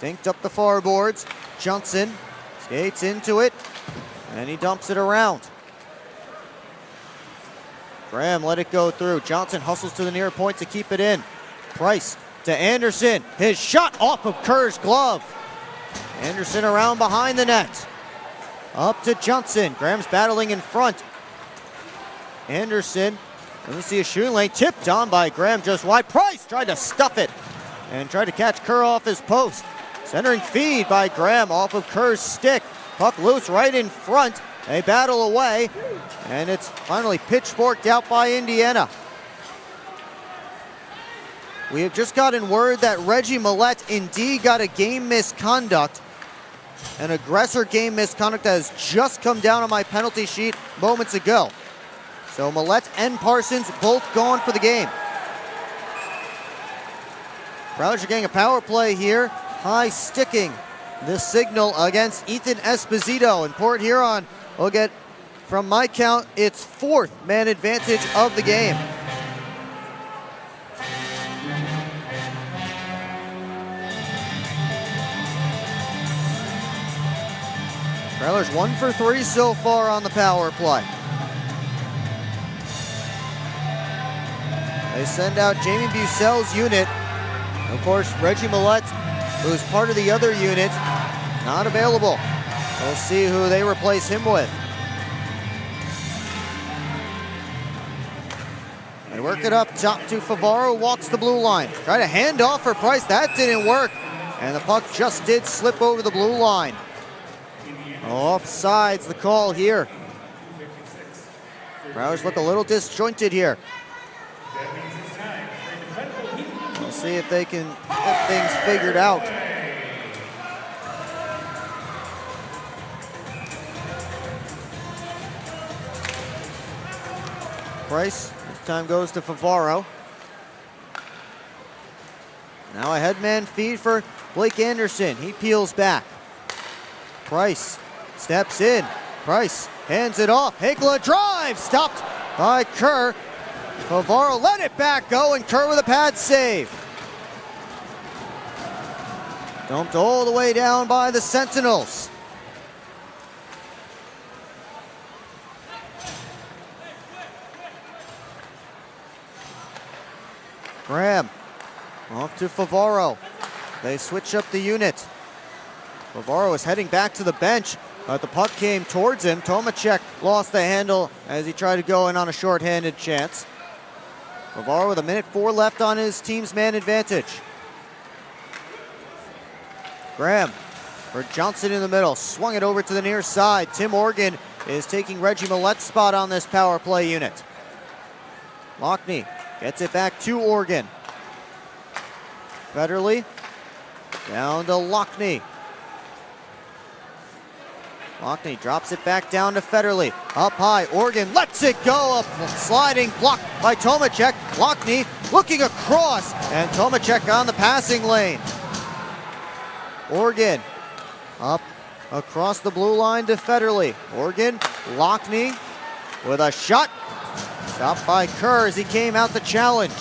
Dinked up the far boards. Johnson skates into it, and he dumps it around. Graham let it go through. Johnson hustles to the near point to keep it in. Price to Anderson. His shot off of Kerr's glove. Anderson around behind the net. Up to Johnson. Graham's battling in front. Anderson, doesn't see a shooting lane. Tipped on by Graham just wide. Price tried to stuff it and tried to catch Kerr off his post. Centering feed by Graham off of Kerr's stick. Puck loose right in front. They battle away, and it's finally pitchforked out by Indiana. We have just gotten word that Reggie Millette indeed got a game misconduct, an aggressor game misconduct that has just come down on my penalty sheet moments ago. So Millette and Parsons both gone for the game. Prowlers are getting a power play here. High sticking the signal against Ethan Esposito, and Port Huron will get, from my count, its 4th man advantage of the game. Prowlers 1 for 3 so far on the power play. They send out Jamie Bussell's unit. Of course, Reggie Millette, who's part of the other unit, not available. We'll see who they replace him with. They work it up top to Favaro, walks the blue line. Try to hand off for Price, that didn't work. And the puck just did slip over the blue line. Offside's the call here. Prowlers look a little disjointed here. We'll see if they can get things figured out. Price, this time goes to Favaro. Now a headman feed for Blake Anderson. He peels back. Price steps in. Price hands it off. Higla drive, stopped by Kerr. Favaro let it back go, and Kerr with a pad save. Dumped all the way down by the Sentinels. Graham off to Favaro. They switch up the unit. Favaro is heading back to the bench, but the puck came towards him. Tomacek lost the handle as he tried to go in on a shorthanded chance. Favaro with 1:04 left on his team's man advantage. Graham for Johnson in the middle. Swung it over to the near side. Tim Organ is taking Reggie Millette's spot on this power play unit. Lockney gets it back to Organ. Federley down to Lockney. Lockney drops it back down to Federley. Up high, Organ lets it go. A sliding block by Tomacek. Lockney looking across, and Tomacek on the passing lane. Organ up across the blue line to Federley. Organ, Lockney with a shot. Stopped by Kerr as he came out to challenge.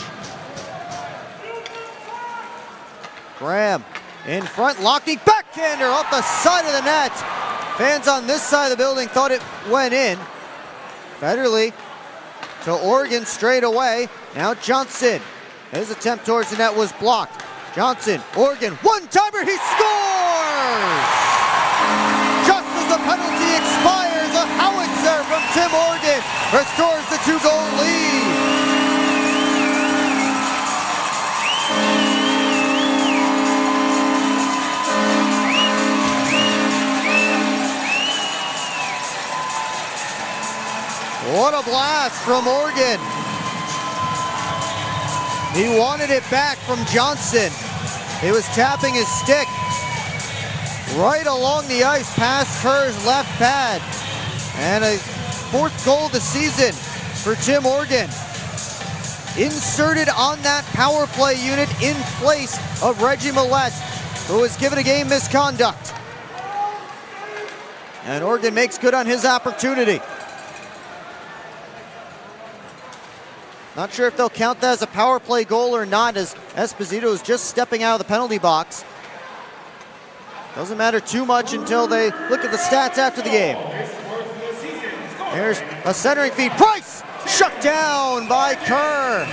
Graham in front, locking backhander off the side of the net. Fans on this side of the building thought it went in. Federley to Oregon straight away. Now Johnson. His attempt towards the net was blocked. Johnson, Oregon, one-timer, he scores! Just as the penalty expires, a howitzer from Tim Oregon restores the 2-goal lead. What a blast from Oregon. He wanted it back from Johnson. He was tapping his stick right along the ice past Kerr's left pad. And a 4th goal of the season for Tim Oregon. Inserted on that power play unit in place of Reggie Millette, who was given a game misconduct. And Oregon makes good on his opportunity. Not sure if they'll count that as a power play goal or not, as Esposito is just stepping out of the penalty box. Doesn't matter too much until they look at the stats after the game. Here's a centering feed. Price! Shut down by Kerr.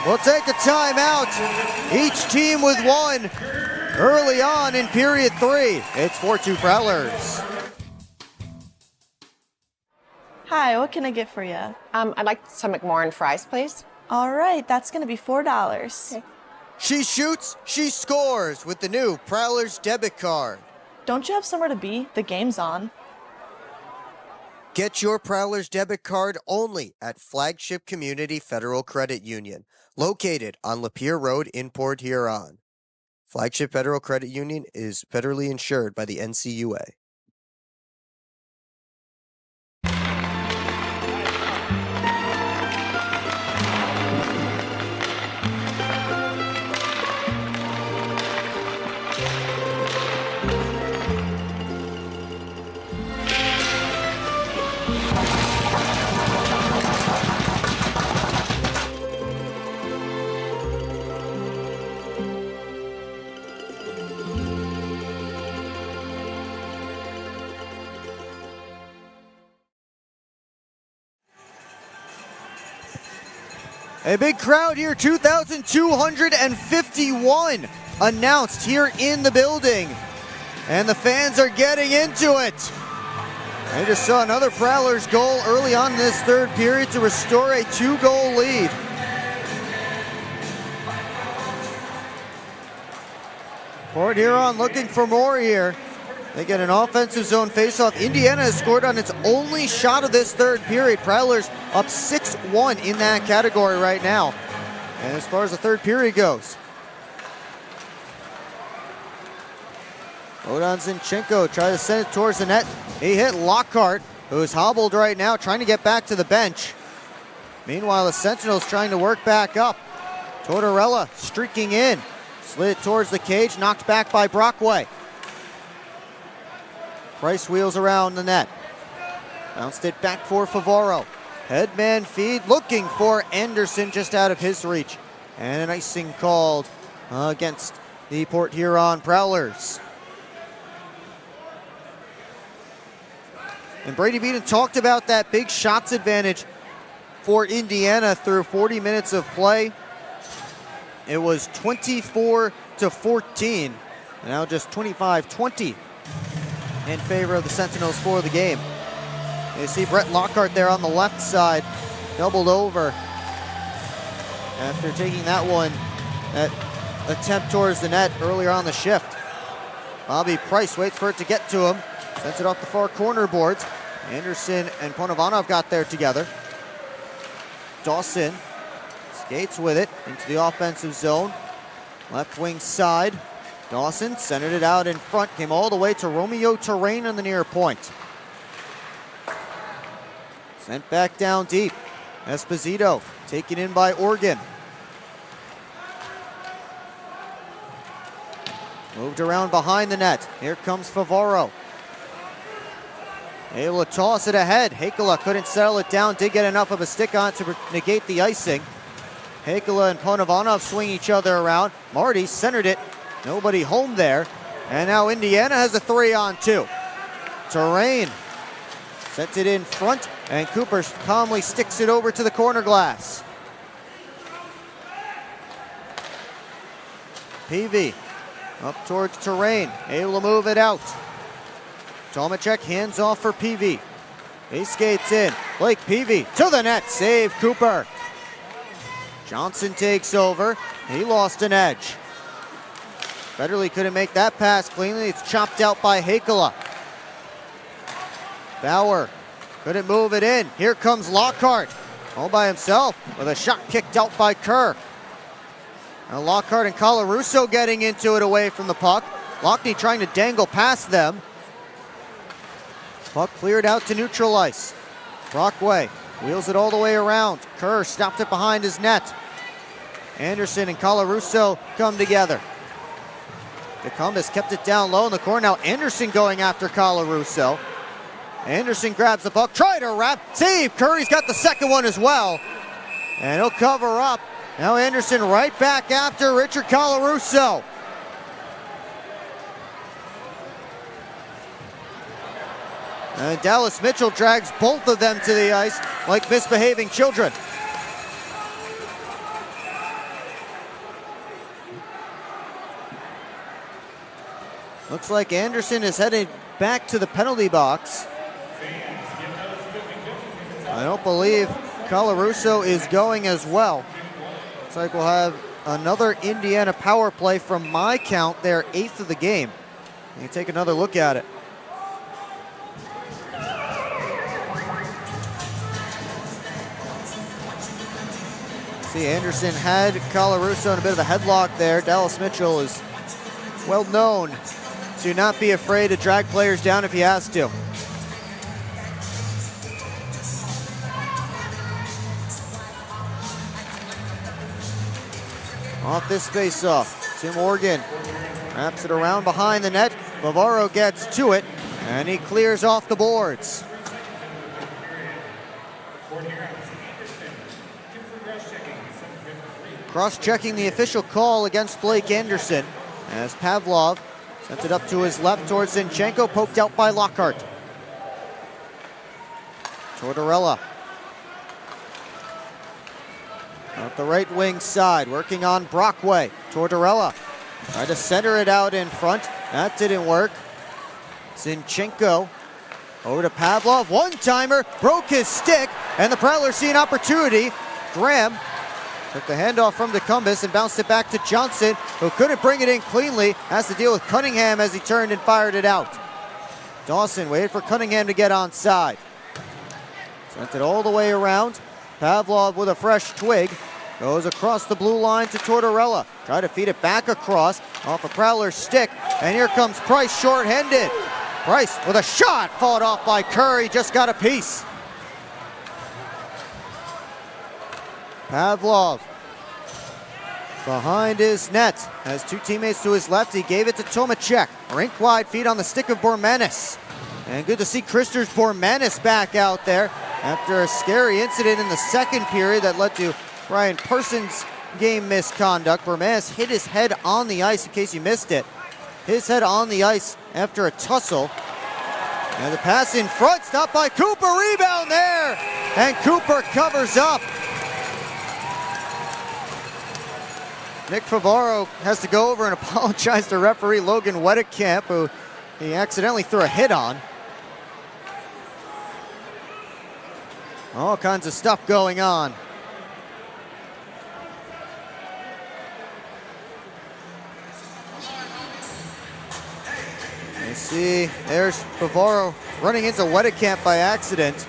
We'll take a timeout. Each team with one early on in period 3. It's 4-2 Prowlers. Hi, what can I get for you? I'd like some McMorrin fries, please. All right, that's going to be $4. Okay. She shoots, she scores with the new Prowlers debit card. Don't you have somewhere to be? The game's on. Get your Prowlers debit card only at Flagship Community Federal Credit Union, located on Lapeer Road in Port Huron. Flagship Federal Credit Union is federally insured by the NCUA. A big crowd here, 2,251 announced here in the building. And the fans are getting into it. I just saw another Prowlers goal early on in this 3rd period to restore a 2-goal lead. Port Huron looking for more here. They get an offensive zone faceoff. Indiana has scored on its only shot of this 3rd period. Prowlers up 6-1 in that category right now. And as far as the 3rd period goes, Bogdan Zinchenko tried to send it towards the net. He hit Lockhart, who is hobbled right now, trying to get back to the bench. Meanwhile, the Sentinels trying to work back up. Tortorella streaking in. Slid towards the cage, knocked back by Brockway. Price wheels around the net. Bounced it back for Favaro. Headman feed looking for Anderson just out of his reach. And an icing called against the Port Huron Prowlers. And Brady Beaton talked about that big shots advantage for Indiana through 40 minutes of play. It was 24-14. And now just 25-20. In favor of the Sentinels for the game. You see Brett Lockhart there on the left side, doubled over after taking that one, that attempt towards the net earlier on the shift. Bobby Price waits for it to get to him, sends it off the far corner boards. Anderson and Ponovanov got there together. Dawson skates with it into the offensive zone, left wing side. Dawson centered it out in front, came all the way to Romeo Terrain on the near point. Sent back down deep. Esposito taken in by Oregon. Moved around behind the net. Here comes Favaro. Able to toss it ahead. Hakala couldn't settle it down, did get enough of a stick on to negate the icing. Hakala and Ponovanov swing each other around. Marty centered it. Nobody home there. And now Indiana has a 3-on-2. Terrain sets it in front, and Cooper calmly sticks it over to the corner glass. PV up towards Terrain, able to move it out. Tomacek hands off for PV. He skates in. Blake PV to the net, save Cooper. Johnson takes over. He lost an edge. Federley couldn't make that pass cleanly. It's chopped out by Hakala. Bauer couldn't move it in. Here comes Lockhart all by himself with a shot kicked out by Kerr. Now Lockhart and Colarusso getting into it away from the puck. Lockney trying to dangle past them. Puck cleared out to neutral ice. Brockway wheels it all the way around. Kerr stopped it behind his net. Anderson and Colarusso come together. DeCumbus kept it down low in the corner. Now Anderson going after Colarusso. Anderson grabs the puck, try to wrap, save. Curry's got the second one as well. And he'll cover up. Now Anderson right back after Richard Colarusso. And Dallas Mitchell drags both of them to the ice like misbehaving children. Looks like Anderson is headed back to the penalty box. I don't believe Colarusso is going as well. Looks like we'll have another Indiana power play from my count, their 8th of the game. You can take another look at it. See, Anderson had Colarusso in a bit of a headlock there. Dallas Mitchell is well known to not be afraid to drag players down if he has to. Off this face-off, Tim Morgan wraps it around behind the net. Bavaro gets to it, and he clears off the boards. Cross-checking the official call against Blake Anderson as Pavlov sent it up to his left towards Zinchenko, poked out by Lockhart. Tortorella up the right wing side, working on Brockway. Tortorella tried to center it out in front. That didn't work. Zinchenko over to Pavlov. One-timer, broke his stick, and the Prowlers see an opportunity. Graham took the handoff from DeCumbus and bounced it back to Johnson, who couldn't bring it in cleanly. Has to deal with Cunningham as he turned and fired it out. Dawson waited for Cunningham to get onside. Sent it all the way around. Pavlov with a fresh twig. Goes across the blue line to Tortorella. Try to feed it back across off a Prowler's stick. And here comes Price short-handed. Price with a shot fought off by Curry. Just got a piece. Pavlov behind his net. Has two teammates to his left. He gave it to Tomacek. Rink wide feed on the stick of Bormanis. And good to see Christers Bormanis back out there after a scary incident in the second period that led to Brian Person's game misconduct. Bormanis hit his head on the ice, in case you missed it. His head on the ice after a tussle. And the pass in front, stopped by Cooper, rebound there! And Cooper covers up. Nick Favaro has to go over and apologize to referee Logan Wedekamp, who he accidentally threw a hit on. All kinds of stuff going on. You see, there's Favaro running into Wedekamp by accident.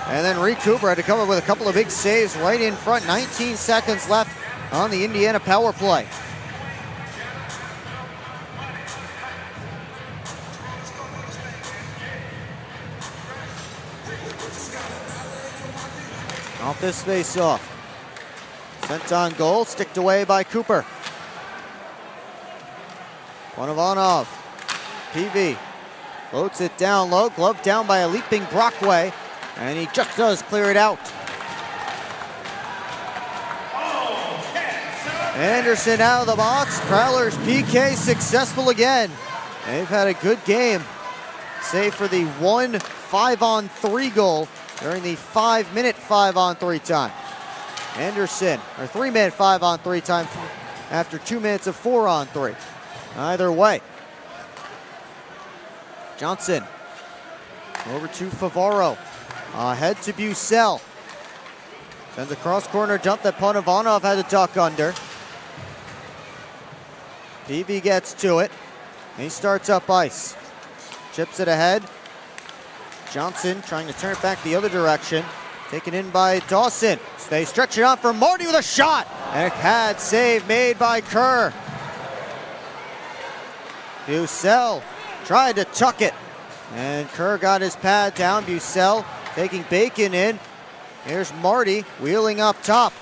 And then Reed Cooper had to come up with a couple of big saves right in front. 19 seconds left on the Indiana power play. Off this face-off. Sent on goal, sticked away by Cooper. Ponovanov, PV, Floats it down low, glove down by a leaping Brockway, and he just does clear it out. Anderson out of the box. Prowlers PK successful again. They've had a good game, save for the 1 5-on-3 goal during the 5-minute 5-on-3 time. Anderson, or 3-minute 5-on-3 time after 2 minutes of 4-on-3. Either way. Johnson over to Favaro. Ahead to Bucell. Sends a cross-corner jump that Panavanov had to duck under. Peavy gets to it. He starts up ice. Chips it ahead. Johnson trying to turn it back the other direction. Taken in by Dawson. They stretch it out for Marty with a shot. And a pad save made by Kerr. Bucell tried to tuck it. And Kerr got his pad down. Bucell taking Bacon in. Here's Marty wheeling up top.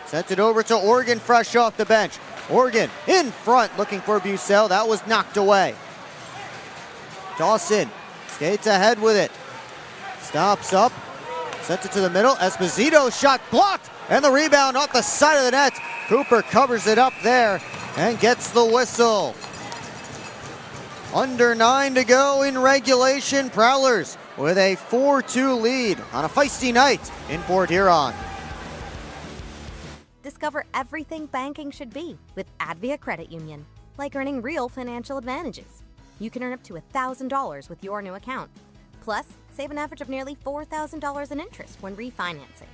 Sent it over to Oregon fresh off the bench. Oregon in front looking for Bucell. That was knocked away. Dawson skates ahead with it. Stops up. Sent it to the middle. Esposito's shot blocked. And the rebound off the side of the net. Cooper covers it up there and gets the whistle. Under 9 to go in regulation. Prowlers with a 4-2 lead on a feisty night in Port Huron. Discover everything banking should be with Advia Credit Union, like earning real financial advantages. You can earn up to $1,000 with your new account. Plus, save an average of nearly $4,000 in interest when refinancing.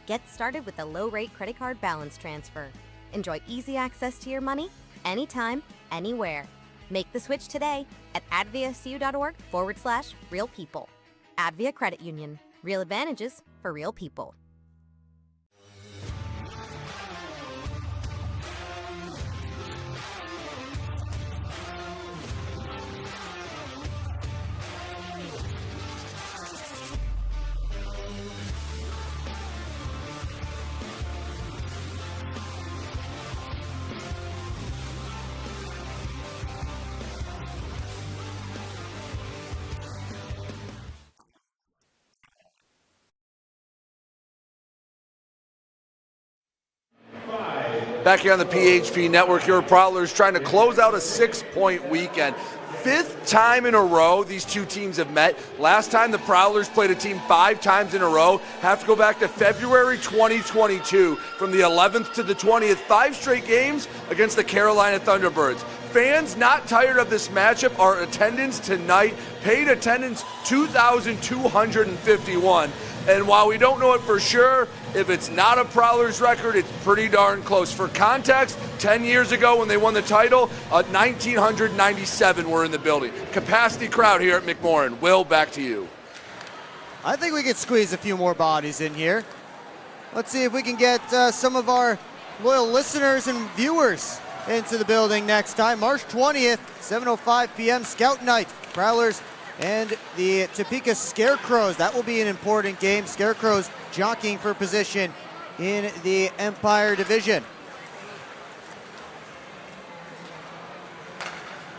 Get started with the low-rate credit card balance transfer. Enjoy easy access to your money anytime, anywhere. Make the switch today at adviacu.org/real people. Advia Credit Union. Real advantages for real people. Back here on the PHP Network, your Prowlers trying to close out a 6-point weekend. 5th time in a row these two teams have met. Last time the Prowlers played a team 5 times in a row. Have to go back to February 2022. From the 11th to the 20th, 5 straight games against the Carolina Thunderbirds. Fans not tired of this matchup. Our attendance tonight, paid attendance 2,251. And while we don't know it for sure, if it's not a Prowlers record, it's pretty darn close. For context, 10 years ago when they won the title, 1,997 were in the building. Capacity crowd here at McMorran. Will, back to you. I think we could squeeze a few more bodies in here. Let's see if we can get some of our loyal listeners and viewers into the building next time. March 20th, 7:05 p.m. Scout Night. Prowlers and the Topeka Scarecrows. That will be an important game. Scarecrows jockeying for position in the Empire Division.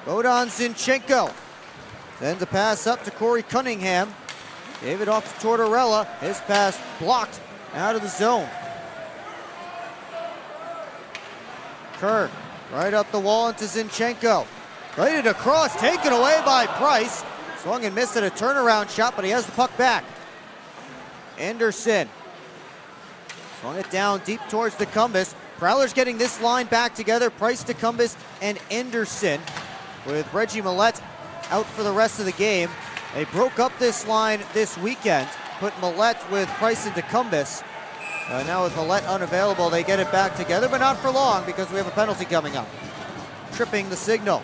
Bogdan Zinchenko sends a pass up to Corey Cunningham. David off to Tortorella. His pass blocked out of the zone. Kerr right up the wall into Zinchenko. Played it across, taken away by Price. Swung and missed at a turnaround shot, but he has the puck back. Anderson swung it down deep towards Decumbus. Prowlers getting this line back together. Price, Decumbus, and Anderson, with Reggie Millette out for the rest of the game. They broke up this line this weekend, put Millette with Price and Decumbus. Now with Millette unavailable, they get it back together, but not for long because we have a penalty coming up. Tripping the signal.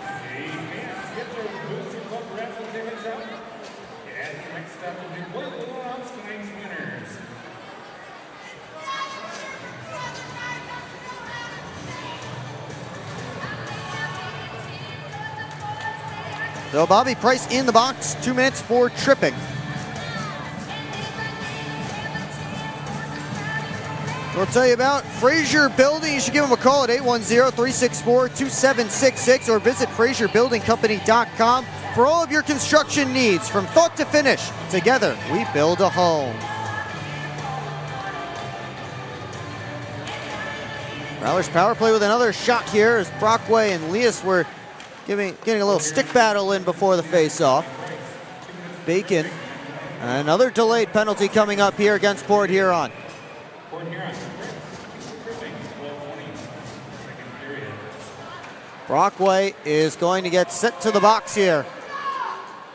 So Bobby Price in the box, 2 minutes for tripping. We'll tell you about Fraser Building. You should give them a call at 810-364-2766 or visit FraserBuildingCompany.com. for all of your construction needs. From thought to finish, together we build a home. Prowlers power play with another shot here as Brockway and Leas were getting a little stick battle in before the face-off. Bacon, another delayed penalty coming up here against Port Huron. Brockway is going to get set to the box here.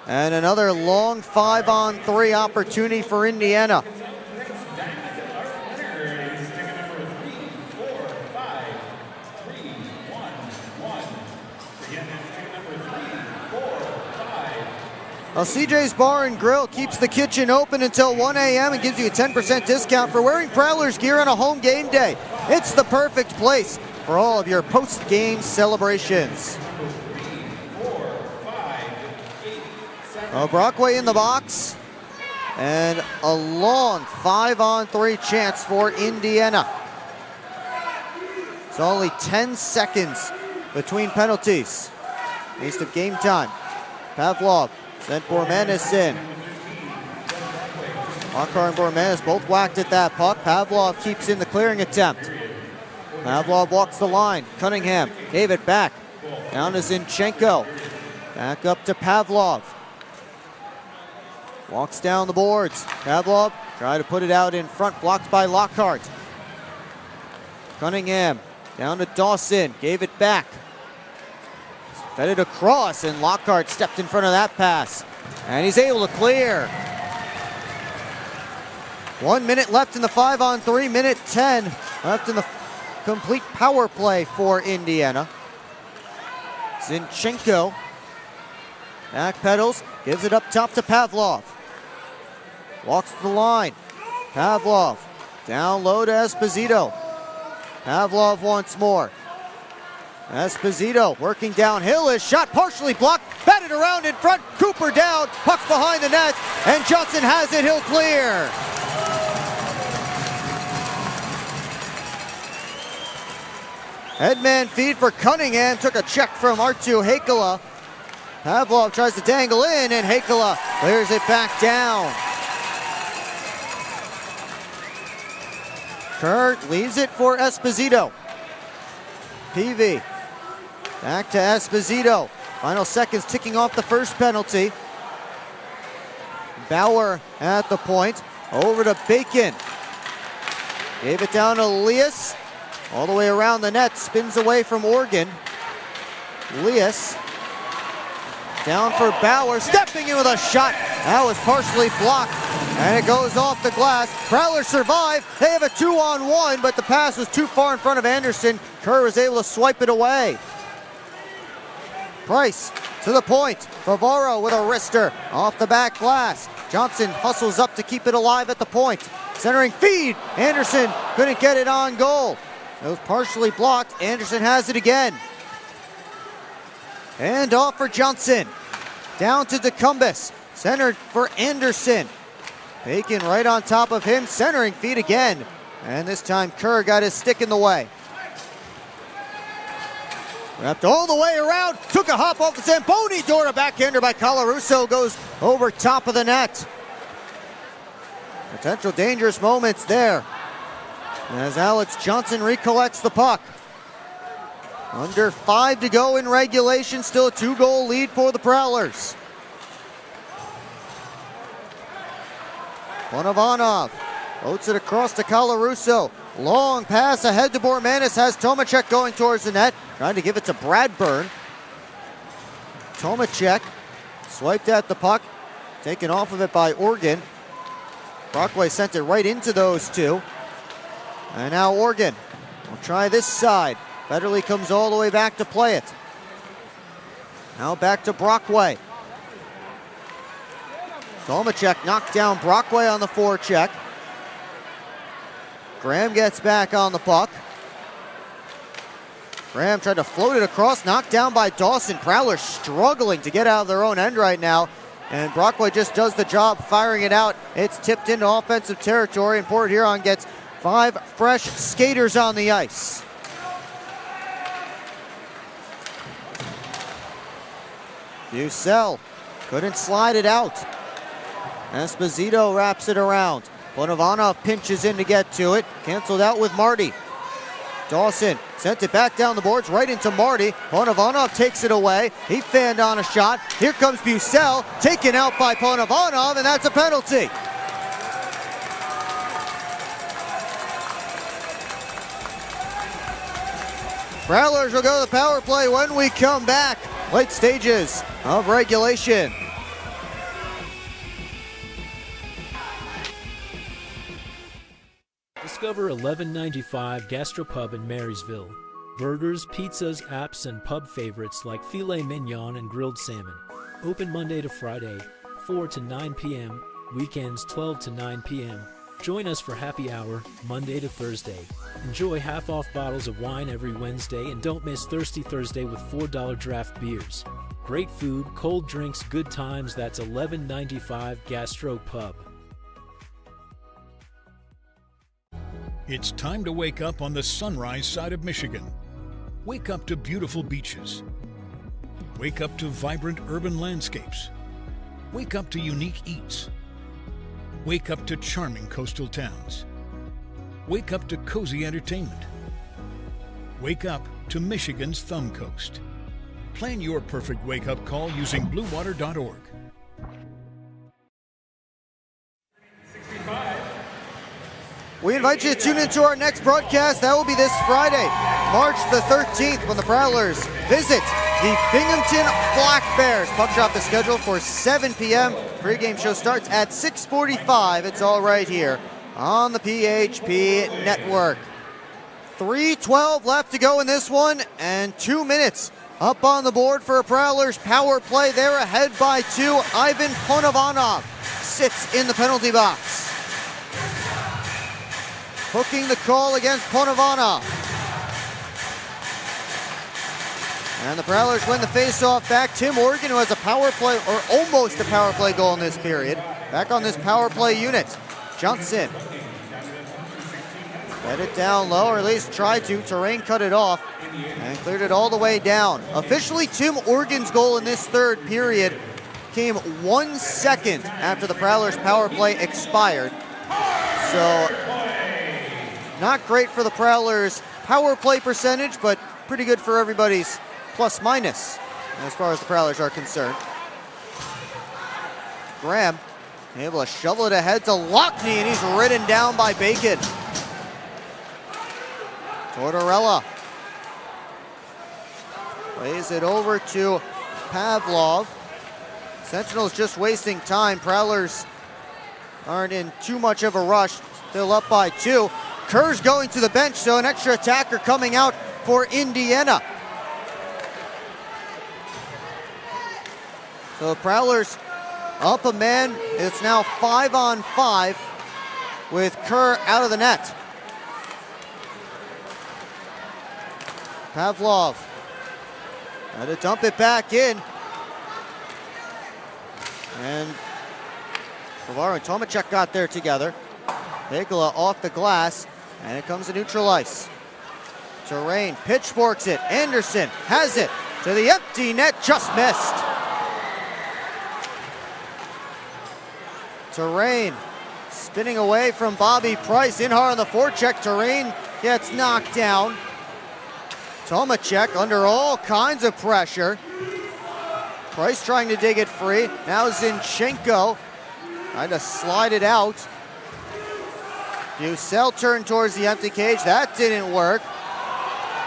And another long 5-on-3 opportunity for Indiana. Well, CJ's Bar and Grill keeps the kitchen open until 1 a.m. and gives you a 10% discount for wearing Prowlers gear on a home game day. It's the perfect place for all of your post-game celebrations. Well, Brockway in the box. And a long 5-on-3 chance for Indiana. It's only 10 seconds between penalties. Waste of game time. Pavlov sent Bormanis in. Makar and Bormanis both whacked at that puck. Pavlov keeps in the clearing attempt. Pavlov walks the line. Cunningham gave it back. Down to Zinchenko. Back up to Pavlov. Walks down the boards. Pavlov tried to put it out in front, blocked by Lockhart. Cunningham down to Dawson, gave it back. Fed it across, and Lockhart stepped in front of that pass. And he's able to clear. 1 minute left in the 5-on-3, minute 10 left in the complete power play for Indiana. Zinchenko backpedals, gives it up top to Pavlov. Walks to the line. Pavlov down low to Esposito. Pavlov once more. Esposito working downhill. His shot partially blocked. Batted around in front. Cooper down. Puck's behind the net. And Johnson has it. He'll clear. Headman feed for Cunningham. Took a check from Arttu Heikkila. Pavlov tries to dangle in, and Heikkila clears it back down. Kerr leaves it for Esposito. Peavy back to Esposito. Final seconds ticking off the first penalty. Bauer at the point. Over to Bacon. Gave it down to Leas. All the way around the net. Spins away from Organ. Leas down for Bauer. Stepping in with a shot. That was partially blocked. And it goes off the glass. Prowlers survive. They have a 2-on-1, but the pass was too far in front of Anderson. Kerr was able to swipe it away. Price to the point. Favaro with a wrister off the back glass. Johnson hustles up to keep it alive at the point. Centering feed. Anderson couldn't get it on goal. It was partially blocked. Anderson has it again. And off for Johnson. Down to DeCumbus. Centered for Anderson. Bacon right on top of him. Centering feed again. And this time Kerr got his stick in the way. Wrapped all the way around. Took a hop off the Zamboni door. A backhander by Colarusso goes over top of the net. Potential dangerous moments there as Alex Johnson recollects the puck. Under 5 to go in regulation. Still a 2-goal lead for the Prowlers. Bonovanov floats it across to Colarusso. Long pass ahead to Bormanis. Has Tomacek going towards the net. Trying to give it to Bradburn. Tomacek swiped at the puck. Taken off of it by Organ. Brockway sent it right into those two. And now Organ will try this side. Federley comes all the way back to play it. Now back to Brockway. Tomacek knocked down Brockway on the forecheck. Graham gets back on the puck. Graham tried to float it across, knocked down by Dawson. Prowlers struggling to get out of their own end right now. And Brockway just does the job firing it out. It's tipped into offensive territory, and Port Huron gets 5 fresh skaters on the ice. Bucell couldn't slide it out. Esposito wraps it around. Bonovanov pinches in to get to it. Canceled out with Marty. Dawson sent it back down the boards right into Marty. Bonovanov takes it away. He fanned on a shot. Here comes Bucell, taken out by Bonovanov, and that's a penalty. Prowlers will go to the power play when we come back. Late stages of regulation. Discover 1195 Gastropub in Marysville. Burgers, pizzas, apps, and pub favorites like filet mignon and grilled salmon. Open Monday to Friday, 4 to 9 p.m., weekends 12 to 9 p.m. Join us for happy hour, Monday to Thursday. Enjoy half-off bottles of wine every Wednesday, and don't miss Thirsty Thursday with $4 draft beers. Great food, cold drinks, good times. That's 1195 Gastro Pub. It's time to wake up on the sunrise side of Michigan. Wake up to beautiful beaches. Wake up to vibrant urban landscapes. Wake up to unique eats. Wake up to charming coastal towns. Wake up to cozy entertainment. Wake up to Michigan's Thumb Coast. Plan your perfect wake-up call using bluewater.org. We invite you to tune into our next broadcast. That will be this Friday, March the 13th, when the Prowlers visit the Binghamton Black Bears. Puck drop is scheduled for 7 p.m. Pregame show starts at 6:45. It's all right here on the PHP Network. 3:12 left to go in this one, and 2 minutes up on the board for a Prowlers power play. They're ahead by 2. Ivan Bonovanov sits in the penalty box. Hooking the call against Bonovanov. And the Prowlers win the face-off back. Tim Morgan, who has a power play, or almost a power play goal in this period, back on this power play unit. Johnson. Let it down low, or at least tried to. Terrain cut it off and cleared it all the way down. Officially, Tim Morgan's goal in this third period came 1 second after the Prowlers power play expired. So, not great for the Prowlers' power play percentage, but pretty good for everybody's plus minus as far as the Prowlers are concerned. Graham able to shovel it ahead to Lockney, and he's ridden down by Bacon. Tortorella plays it over to Pavlov. Sentinels just wasting time. Prowlers aren't in too much of a rush. Still up by 2. Kerr's going to the bench, so an extra attacker coming out for Indiana. So the Prowlers up a man. It's now 5-on-5 with Kerr out of the net. Pavlov had to dump it back in. And Pavaro and Tomacek got there together. Pegula off the glass, and it comes to neutral ice. Terrain pitchforks it. Anderson has it to the empty net, just missed. Terrain spinning away from Bobby Price. In hard on the forecheck. Terrain gets knocked down. Tomacek under all kinds of pressure. Price trying to dig it free. Now Zinchenko trying to slide it out. Bucell turned towards the empty cage. That didn't work.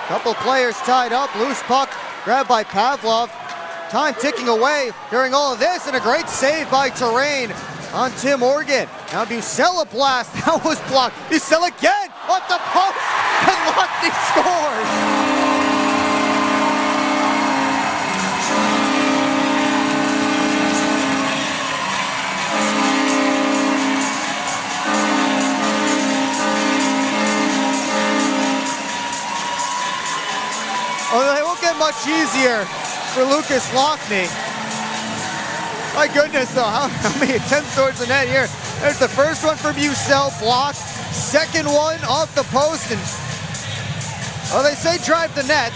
Couple players tied up. Loose puck grabbed by Pavlov. Time ticking away during all of this, and a great save by Terrain on Tim Morgan. Now Bucell a blast. That was blocked. Bucell again off the post, and Lockney scores. Oh, they won't get much easier for Lucas Lockney. My goodness, though, how many attempts towards the net here? There's the first one from Bucell, blocked. Second one off the post, and well, they say drive the net.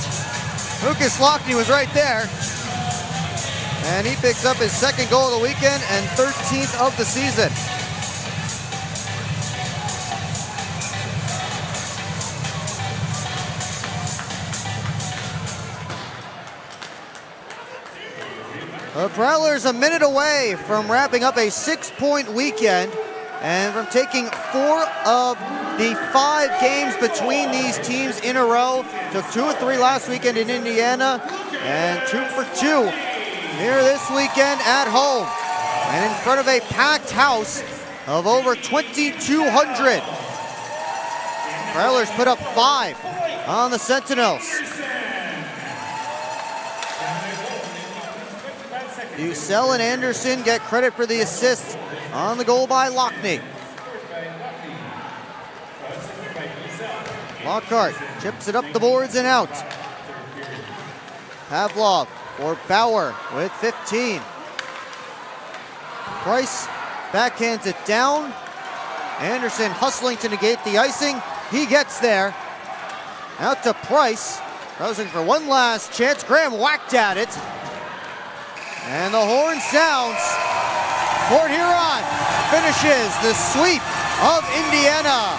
Lucas Lockney was right there. And he picks up his second goal of the weekend and 13th of the season. The Prowlers a minute away from wrapping up a 6-point weekend and from taking 4 of the 5 games between these teams in a row. Took 2 of 3 last weekend in Indiana and 2 for 2 here this weekend at home. And in front of a packed house of over 2,200. Prowlers put up 5 on the Sentinels. Bucell and Anderson get credit for the assists on the goal by Lockney. Lockhart chips it up the boards and out. Pavlov for Bauer with 15. Price backhands it down. Anderson hustling to negate the icing. He gets there. Out to Price. Looking for one last chance. Graham whacked at it. And the horn sounds. Port Huron finishes the sweep of Indiana.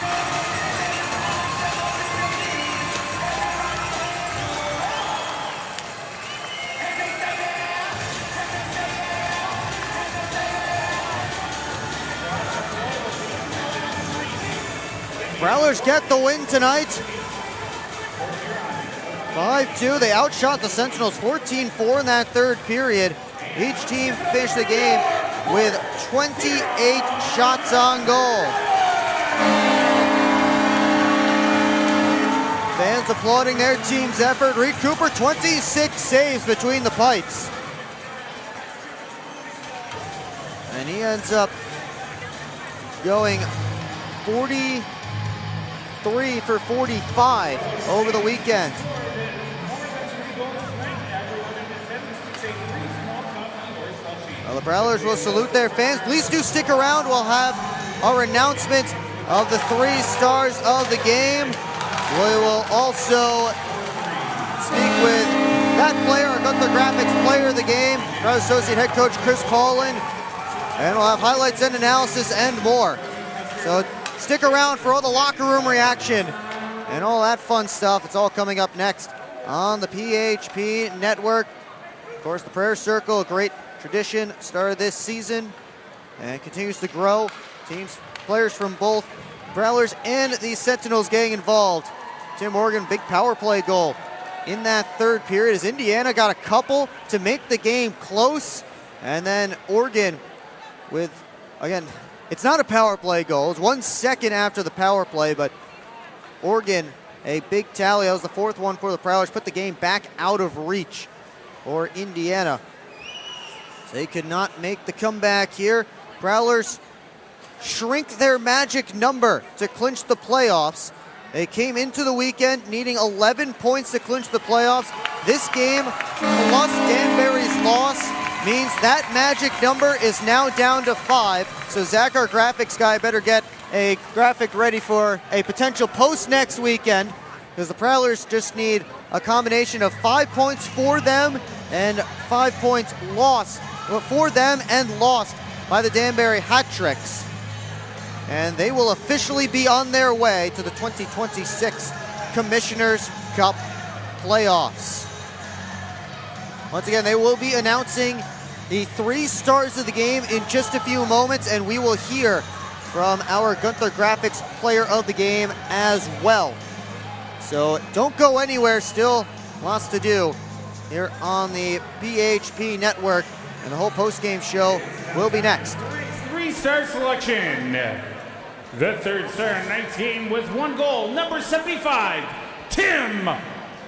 Prowlers get the win tonight. 5-2. They outshot the Sentinels 14-4 in that third period. Each team finished the game with 28 shots on goal. Fans applauding their team's effort. Reed Cooper, 26 saves between the pipes. And he ends up going 43 for 45 over the weekend. Well, the Prowlers will salute their fans. Please do stick around. We'll have our announcement of the 3 stars of the game. We will also speak with that player, our Gunther Graphics player of the game, our associate head coach Chris Collin, and we'll have highlights and analysis and more. So stick around for all the locker room reaction and all that fun stuff. It's all coming up next on the PHP Network. Of course, the Prayer Circle, a great tradition, started this season and continues to grow. Players from both Prowlers and the Sentinels getting involved. Tim Morgan, big power play goal in that third period as Indiana got a couple to make the game close. And then Oregon with, again, it's not a power play goal. It's 1 second after the power play, but Oregon, a big tally. That was the 4th one for the Prowlers. Put the game back out of reach for Indiana. They could not make the comeback here. Prowlers shrink their magic number to clinch the playoffs. They came into the weekend needing 11 points to clinch the playoffs. This game plus Danbury's loss means that magic number is now down to 5. So Zach, our graphics guy, better get a graphic ready for a potential post next weekend, because the Prowlers just need a combination of 5 points for them and 5 points lost for them and lost by the Danbury Hat Tricks. And they will officially be on their way to the 2026 Commissioners Cup playoffs. Once again, they will be announcing the 3 stars of the game in just a few moments, and we will hear from our Gunther Graphics player of the game as well. So don't go anywhere, still lots to do here on the PHP Network, and the whole post-game show will be next. 3-star selection. The 3rd star in tonight's game with 1 goal, number 75, Tim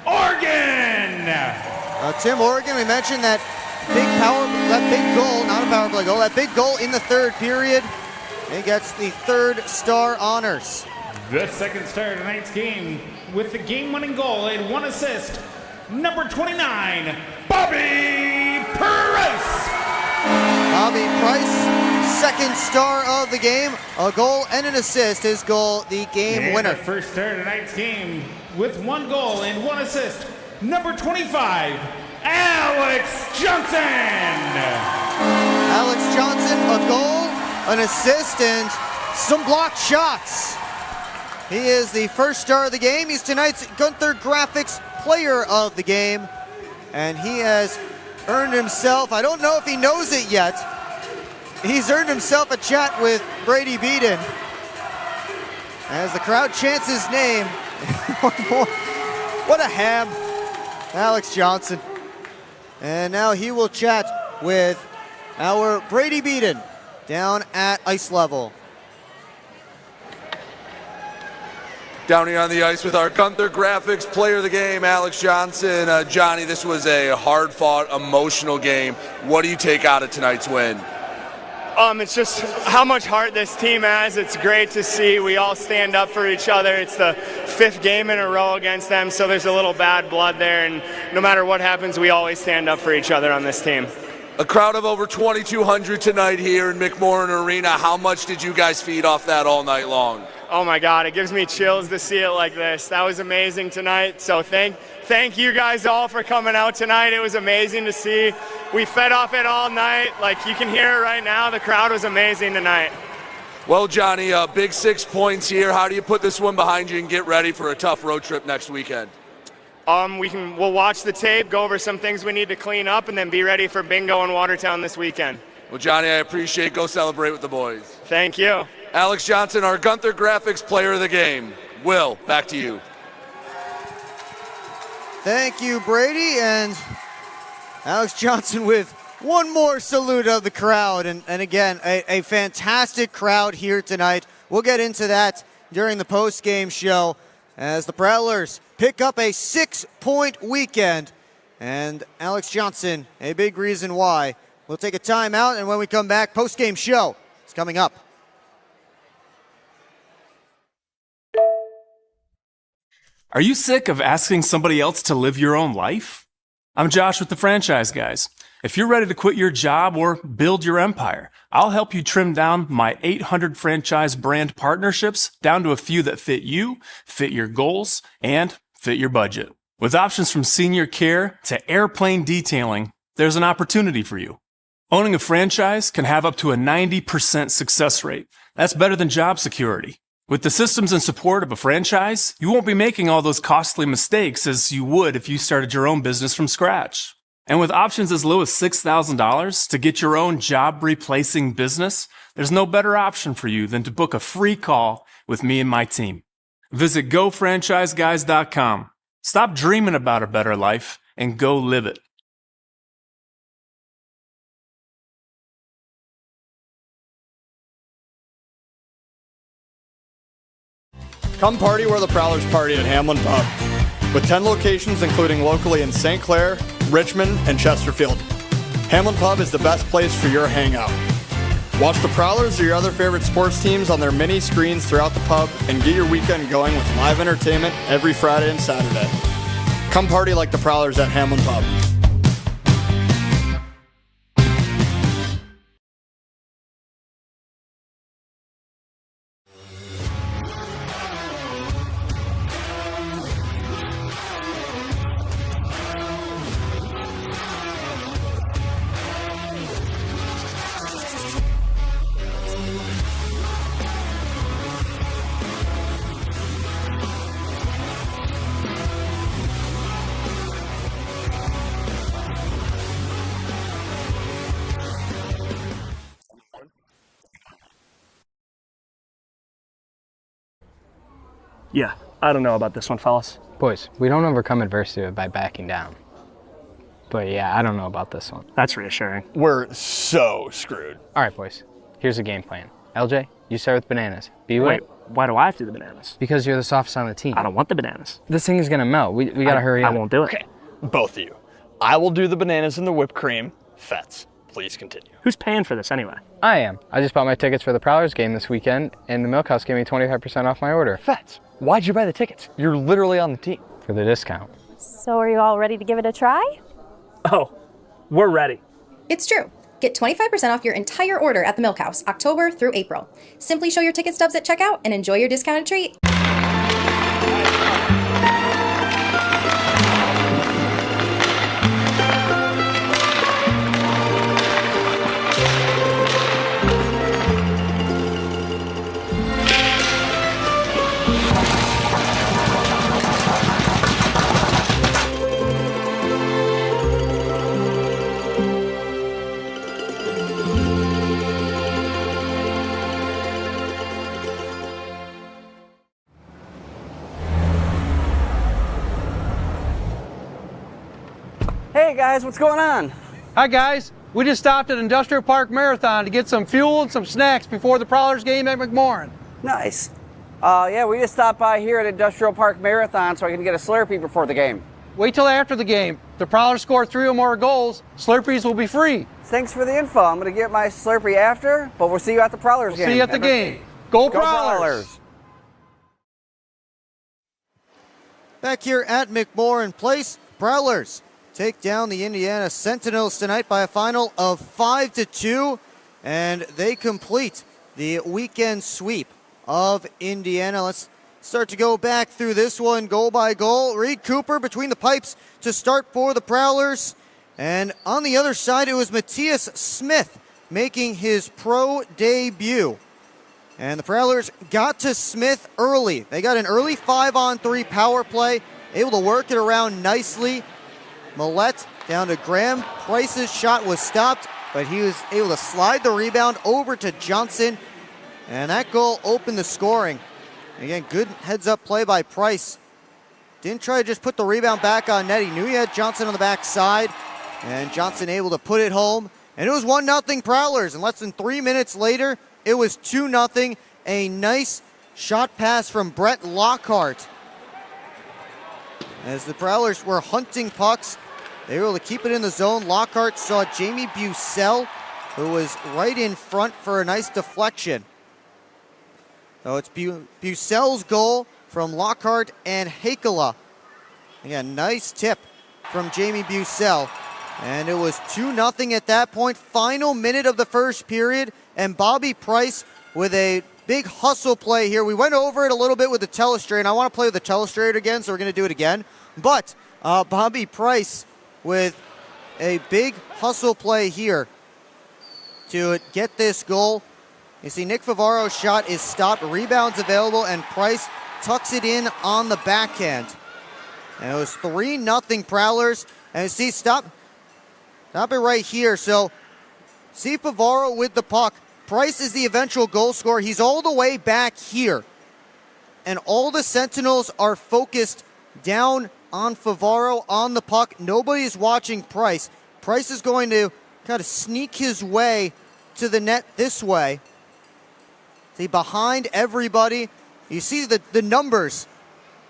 Organ. Tim Organ, we mentioned that big goal, not a power play goal, that big goal in the third period. He gets the 3rd star honors. The 2nd star in tonight's game with the game-winning goal and 1 assist, number 29, Bobby Price. Bobby Price, 2nd star of the game, a goal and an assist. His goal, the game winner. The 1st star in tonight's game with 1 goal and 1 assist, number 25, Alex Johnson. Alex Johnson, a goal, an assist, and some blocked shots. He is the first star of the game. He's tonight's Gunther Graphics Player of the Game. And he has earned himself, I don't know if he knows it yet, he's earned himself a chat with Brady Beaton. As the crowd chants his name. What a ham, Alex Johnson. And now he will chat with our Brady Beaton down at ice level. Down here on the ice with our Gunther Graphics Player of the Game, Alex Johnson. Johnny, this was a hard-fought, emotional game. What do you take out of tonight's win? It's just how much heart this team has. It's great to see. We all stand up for each other. It's the 5th game in a row against them, so there's a little bad blood there. And no matter what happens, we always stand up for each other on this team. A crowd of over 2,200 tonight here in McMorran Arena. How much did you guys feed off that all night long? Oh my God, it gives me chills to see it like this. That was amazing tonight. So thank you guys all for coming out tonight. It was amazing to see. We fed off it all night. Like you can hear it right now. The crowd was amazing tonight. Well, Johnny, big 6 points here. How do you put this one behind you and get ready for a tough road trip next weekend? We'll watch the tape, go over some things we need to clean up, and then be ready for bingo in Watertown this weekend. Well, Johnny, I appreciate it. Go celebrate with the boys. Thank you. Alex Johnson, our Gunther Graphics Player of the Game. Will, back to you. Thank you, Brady. And Alex Johnson with one more salute of the crowd. And again, a fantastic crowd here tonight. We'll get into that during the post-game show as the Prowlers pick up a 6-point weekend. And Alex Johnson, a big reason why. We'll take a timeout, and when we come back, post-game show is coming up. Are you sick of asking somebody else to live your own life? I'm Josh with the Franchise Guys. If you're ready to quit your job or build your empire, I'll help you trim down my 800 franchise brand partnerships down to a few that fit you, fit your goals, and fit your budget. With options from senior care to airplane detailing, there's an opportunity for you. Owning a franchise can have up to a 90% success rate. That's better than job security. With the systems and support of a franchise, you won't be making all those costly mistakes as you would if you started your own business from scratch. And with options as low as $6,000 to get your own job-replacing business, there's no better option for you than to book a free call with me and my team. Visit GoFranchiseGuys.com. Stop dreaming about a better life and go live it. Come party where the Prowlers party at Hamlin Pub. With 10 locations including locally in St. Clair, Richmond, and Chesterfield. Hamlin Pub is the best place for your hangout. Watch the Prowlers or your other favorite sports teams on their mini screens throughout the pub and get your weekend going with live entertainment every Friday and Saturday. Come party like the Prowlers at Hamlin Pub. Yeah, I don't know about this one, fellas. Boys, we don't overcome adversity by backing down. But yeah, I don't know about this one. That's reassuring. We're so screwed. All right, boys. Here's a game plan. LJ, you start with bananas. Wait, why do I have to do the bananas? Because you're the softest on the team. I don't want the bananas. This thing is gonna melt. We gotta hurry up. I won't do it. Okay, both of you. I will do the bananas and the whipped cream. Fets, please continue. Who's paying for this anyway? I am. I just bought my tickets for the Prowlers game this weekend, and the Milk House gave me 25% off my order. Fets, why'd you buy the tickets? You're literally on the team. For the discount. So are you all ready to give it a try? Oh, we're ready. It's true. Get 25% off your entire order at the Milk House, October through April. Simply show your ticket stubs at checkout and enjoy your discounted treat. Hey guys, what's going on? Hi guys, we just stopped at Industrial Park Marathon to get some fuel and some snacks before the Prowlers game at McMorran. Nice. Yeah, we just stopped by here at Industrial Park Marathon so I can get a Slurpee before the game. Wait till after the game. If the Prowlers score 3 or more goals, Slurpees will be free. Thanks for the info. I'm going to get my Slurpee after, but we'll see you at the Prowlers game. See you at the game. Go Prowlers! Back here at McMorran Place, Prowlers take down the Indiana Sentinels tonight by a final of 5-2, and they complete the weekend sweep of Indiana. Let's start to go back through this one goal by goal. Reed Cooper between the pipes to start for the Prowlers. And on the other side, it was Matthias Smith making his pro debut. And the Prowlers got to Smith early. They got an early 5-on-3 power play, able to work it around nicely. Millette down to Graham. Price's shot was stopped, but he was able to slide the rebound over to Johnson. And that goal opened the scoring. Again, good heads-up play by Price. Didn't try to just put the rebound back on net. He knew he had Johnson on the backside. And Johnson able to put it home. And it was 1-0 Prowlers. And less than 3 minutes later, it was 2-0. A nice shot pass from Brett Lockhart. As the Prowlers were hunting pucks, they were able to keep it in the zone. Lockhart saw Jamie Bucell, who was right in front for a nice deflection. So it's Bucell's goal from Lockhart and Hakela. Again, nice tip from Jamie Bucell. And it was 2-0 at that point. Final minute of the first period. And Bobby Price with a big hustle play here. We went over it a little bit with the telestrator. I want to play with the telestrator again, so we're going to do it again. But Bobby Price with a big hustle play here to get this goal. You see Nick Favoro's shot is stopped, rebounds available, and Price tucks it in on the backhand. And it was 3-0 Prowlers. And you see, stop it right here. So, see Favoro with the puck. Price is the eventual goal scorer. He's all the way back here. And all the Sentinels are focused down on Favoro on the puck. Nobody's watching Price. Price is going to kind of sneak his way to the net this way. See, behind everybody, you see the numbers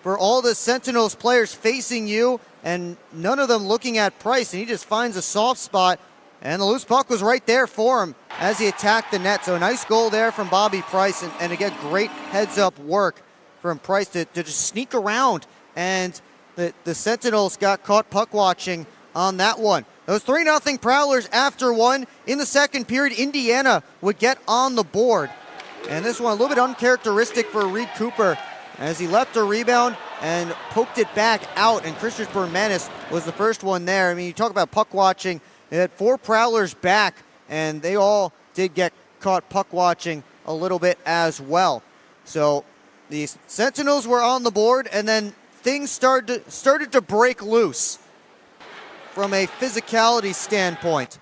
for all the Sentinels players facing you, and none of them looking at Price, and he just finds a soft spot, and the loose puck was right there for him as he attacked the net. So a nice goal there from Bobby Price, and again, great heads-up work from Price to just sneak around, and the Sentinels got caught puck watching on that one. It was 3-0 Prowlers after one. In the second period, Indiana would get on the board. And this one a little bit uncharacteristic for Reed Cooper as he left a rebound and poked it back out. And Christian Bermanis was the first one there. I mean, you talk about puck watching. They had 4 Prowlers back, and they all did get caught puck watching a little bit as well. So the Sentinels were on the board, and then things started to break loose from a physicality standpoint.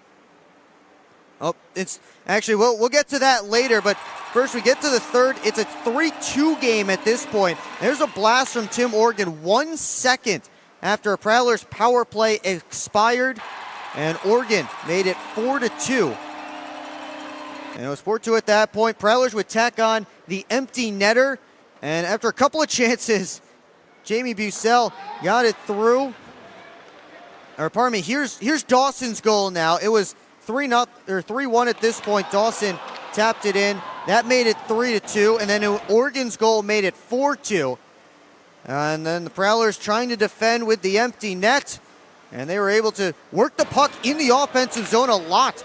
Oh, it's actually, we'll get to that later, but first we get to the third. It's a 3-2 game at this point. There's a blast from Tim Organ 1 second after a Prowlers power play expired, and Organ made it 4-2. And it was 4-2 at that point. Prowlers would tack on the empty netter, and after a couple of chances, Jamie Bucell got it through. Or pardon me, here's Dawson's goal now. It was 3-1 at this point. Dawson tapped it in. That made it 3-2, and then Oregon's goal made it 4-2. And then the Prowlers trying to defend with the empty net, and they were able to work the puck in the offensive zone a lot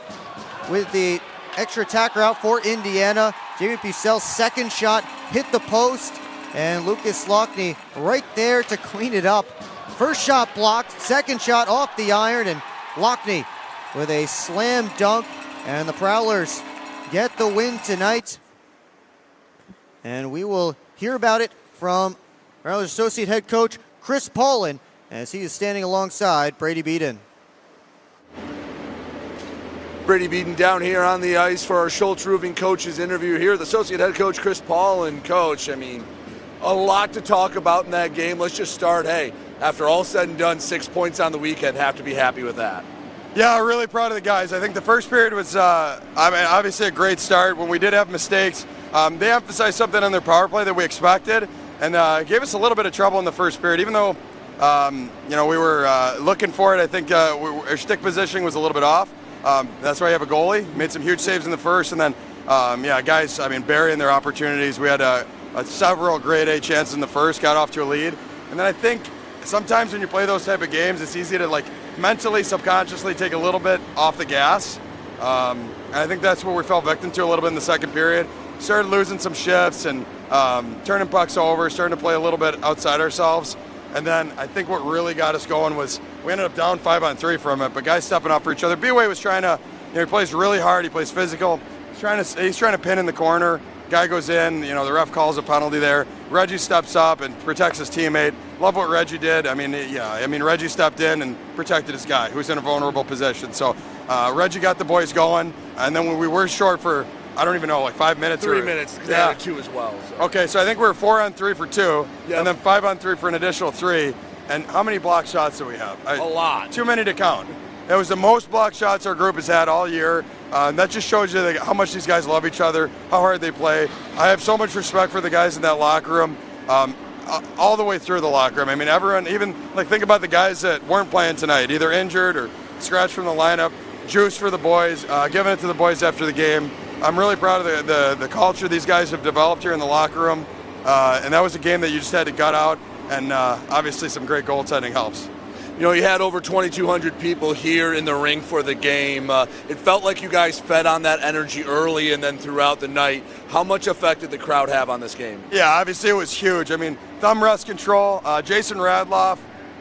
with the extra attacker out for Indiana. Jamie Bucell's second shot hit the post, and Lucas Lockney right there to clean it up. First shot blocked, second shot off the iron, and Lockney with a slam dunk, and the Prowlers get the win tonight. And we will hear about it from Prowlers associate head coach Chris Paulin as he is standing alongside Brady Beaton. Brady Beaton down here on the ice for our Schultz Roofing coaches interview here. The associate head coach Chris Paulin. Coach, I mean, A lot to talk about in that game. Let's just start. Hey, after all said and done, 6 points on the weekend. Have to be happy with that. Yeah, really proud of the guys. I think the first period was, obviously a great start. When we did have mistakes, they emphasized something on their power play that we expected, and gave us a little bit of trouble in the first period. Even though, we were looking for it, I think our stick positioning was a little bit off. That's why you have a goalie. Made some huge saves in the first, and then, guys, burying their opportunities. We had several grade A chances in the first, got off to a lead, and then I think sometimes when you play those type of games, it's easy to mentally, subconsciously take a little bit off the gas. And I think that's what we fell victim to a little bit in the second period. Started losing some shifts and turning pucks over, starting to play a little bit outside ourselves. And then I think what really got us going was we ended up down 5-on-3 from it, but guys stepping up for each other. B-Way was trying to, he plays really hard, he plays physical. He's trying to pin in the corner. Guy goes in, the ref calls a penalty there. Reggie steps up and protects his teammate. Love what Reggie did. Reggie stepped in and protected his guy who's in a vulnerable position. So Reggie got the boys going, and then when we were short for, I don't even know, 5 minutes. 3 minutes, because they had 2 as well. So. Okay, so I think we were 4-on-3 for 2, and then 5-on-3 for an additional 3. And how many block shots do we have? A lot. Too many to count. It was the most block shots our group has had all year. And that just shows you how much these guys love each other, how hard they play. I have so much respect for the guys in that locker room, all the way through the locker room. Everyone, even think about the guys that weren't playing tonight, either injured or scratched from the lineup. Juice for the boys, giving it to the boys after the game. I'm really proud of the culture these guys have developed here in the locker room. And that was a game that you just had to gut out, and obviously some great goaltending helps. You had over 2,200 people here in the ring for the game. It felt like you guys fed on that energy early and then throughout the night. How much effect did the crowd have on this game? Yeah, obviously it was huge. Thumb rest control, Jason Radloff,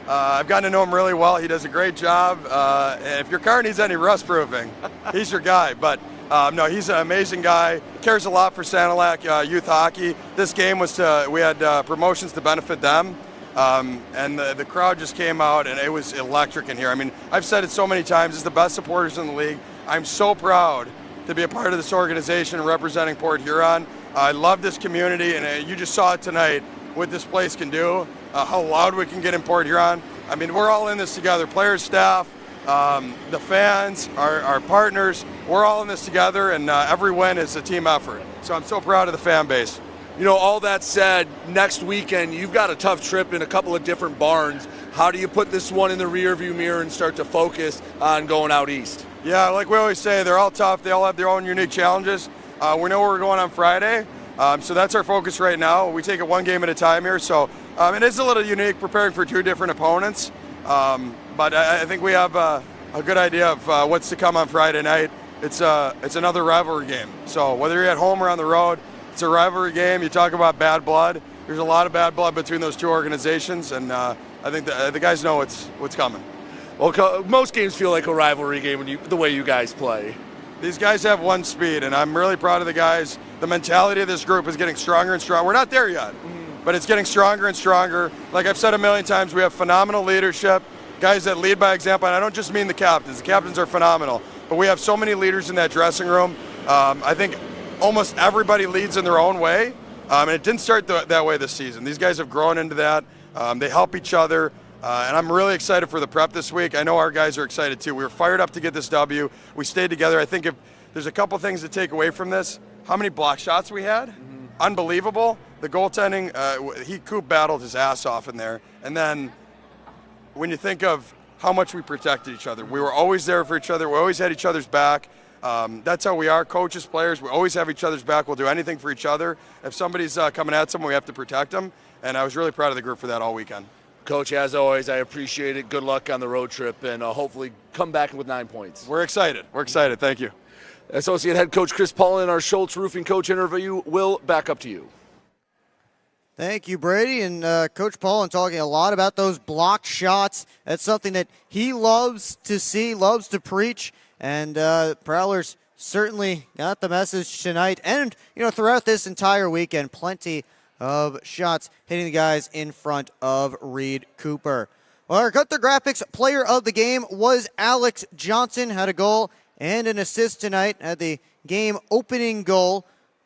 I've gotten to know him really well. He does a great job. If your car needs any rust proofing, he's your guy. But no, he's an amazing guy. Cares a lot for Sanilac youth hockey. This game we had promotions to benefit them. And the crowd just came out, and it was electric in here. I've said it so many times, it's the best supporters in the league. I'm so proud to be a part of this organization representing Port Huron. I love this community, and you just saw it tonight, what this place can do, how loud we can get in Port Huron. We're all in this together, players, staff, the fans, our partners. We're all in this together, and every win is a team effort. So I'm so proud of the fan base. All that said, next weekend you've got a tough trip in a couple of different barns. How do you put this one in the rearview mirror and start to focus on going out east? Yeah, like we always say, they're all tough. They all have their own unique challenges. We know where we're going on Friday, so that's our focus right now. We take it one game at a time here, so it is a little unique preparing for 2 different opponents, but I think we have a good idea of what's to come on Friday night. It's another rivalry game, so whether you're at home or on the road, it's a rivalry game. You talk about bad blood. There's a lot of bad blood between those 2 organizations, and I think the guys know what's coming. Well, most games feel like a rivalry game the way you guys play. These guys have one speed, and I'm really proud of the guys. The mentality of this group is getting stronger and stronger. We're not there yet, but it's getting stronger and stronger. Like I've said a million times, we have phenomenal leadership, guys that lead by example, and I don't just mean the captains. The captains are phenomenal, but we have so many leaders in that dressing room. I think almost everybody leads in their own way, and it didn't start that way this season. These guys have grown into that. They help each other, and I'm really excited for the prep this week. I know our guys are excited too. We were fired up to get this W. We stayed together. I think if there's a couple things to take away from this, how many block shots we had, unbelievable. The goaltending, Coop battled his ass off in there, and then when you think of how much we protected each other, we were always there for each other. We always had each other's back. That's how we are, coaches, players. We always have each other's back. We'll do anything for each other. If somebody's coming at someone, we have to protect them. And I was really proud of the group for that all weekend. Coach, as always, I appreciate it. Good luck on the road trip, and hopefully come back with 9 points. We're excited. Thank you. Associate Head Coach Chris Paulin, our Schultz Roofing Coach interview. Will, back up to you. Thank you, Brady. And Coach Paulin talking a lot about those blocked shots. That's something that he loves to see, loves to preach. And Prowlers certainly got the message tonight. And, throughout this entire weekend, plenty of shots hitting the guys in front of Reed Cooper. Well, our Gunther Graphics player of the game was Alex Johnson. Had a goal and an assist tonight. Had the game opening goal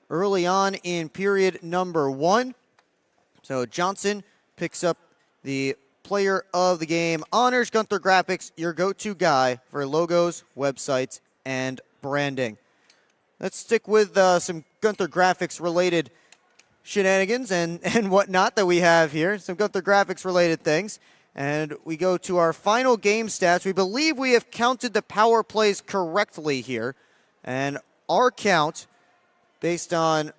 early on in period number 1. So Johnson picks up the Player of the Game honors. Gunther Graphics, your go-to guy for logos, websites, and branding. Let's stick with some Gunther Graphics related shenanigans and whatnot that we have here. Some Gunther Graphics related things. And we go to our final game stats. We believe we have counted the power plays correctly here. And our count, based on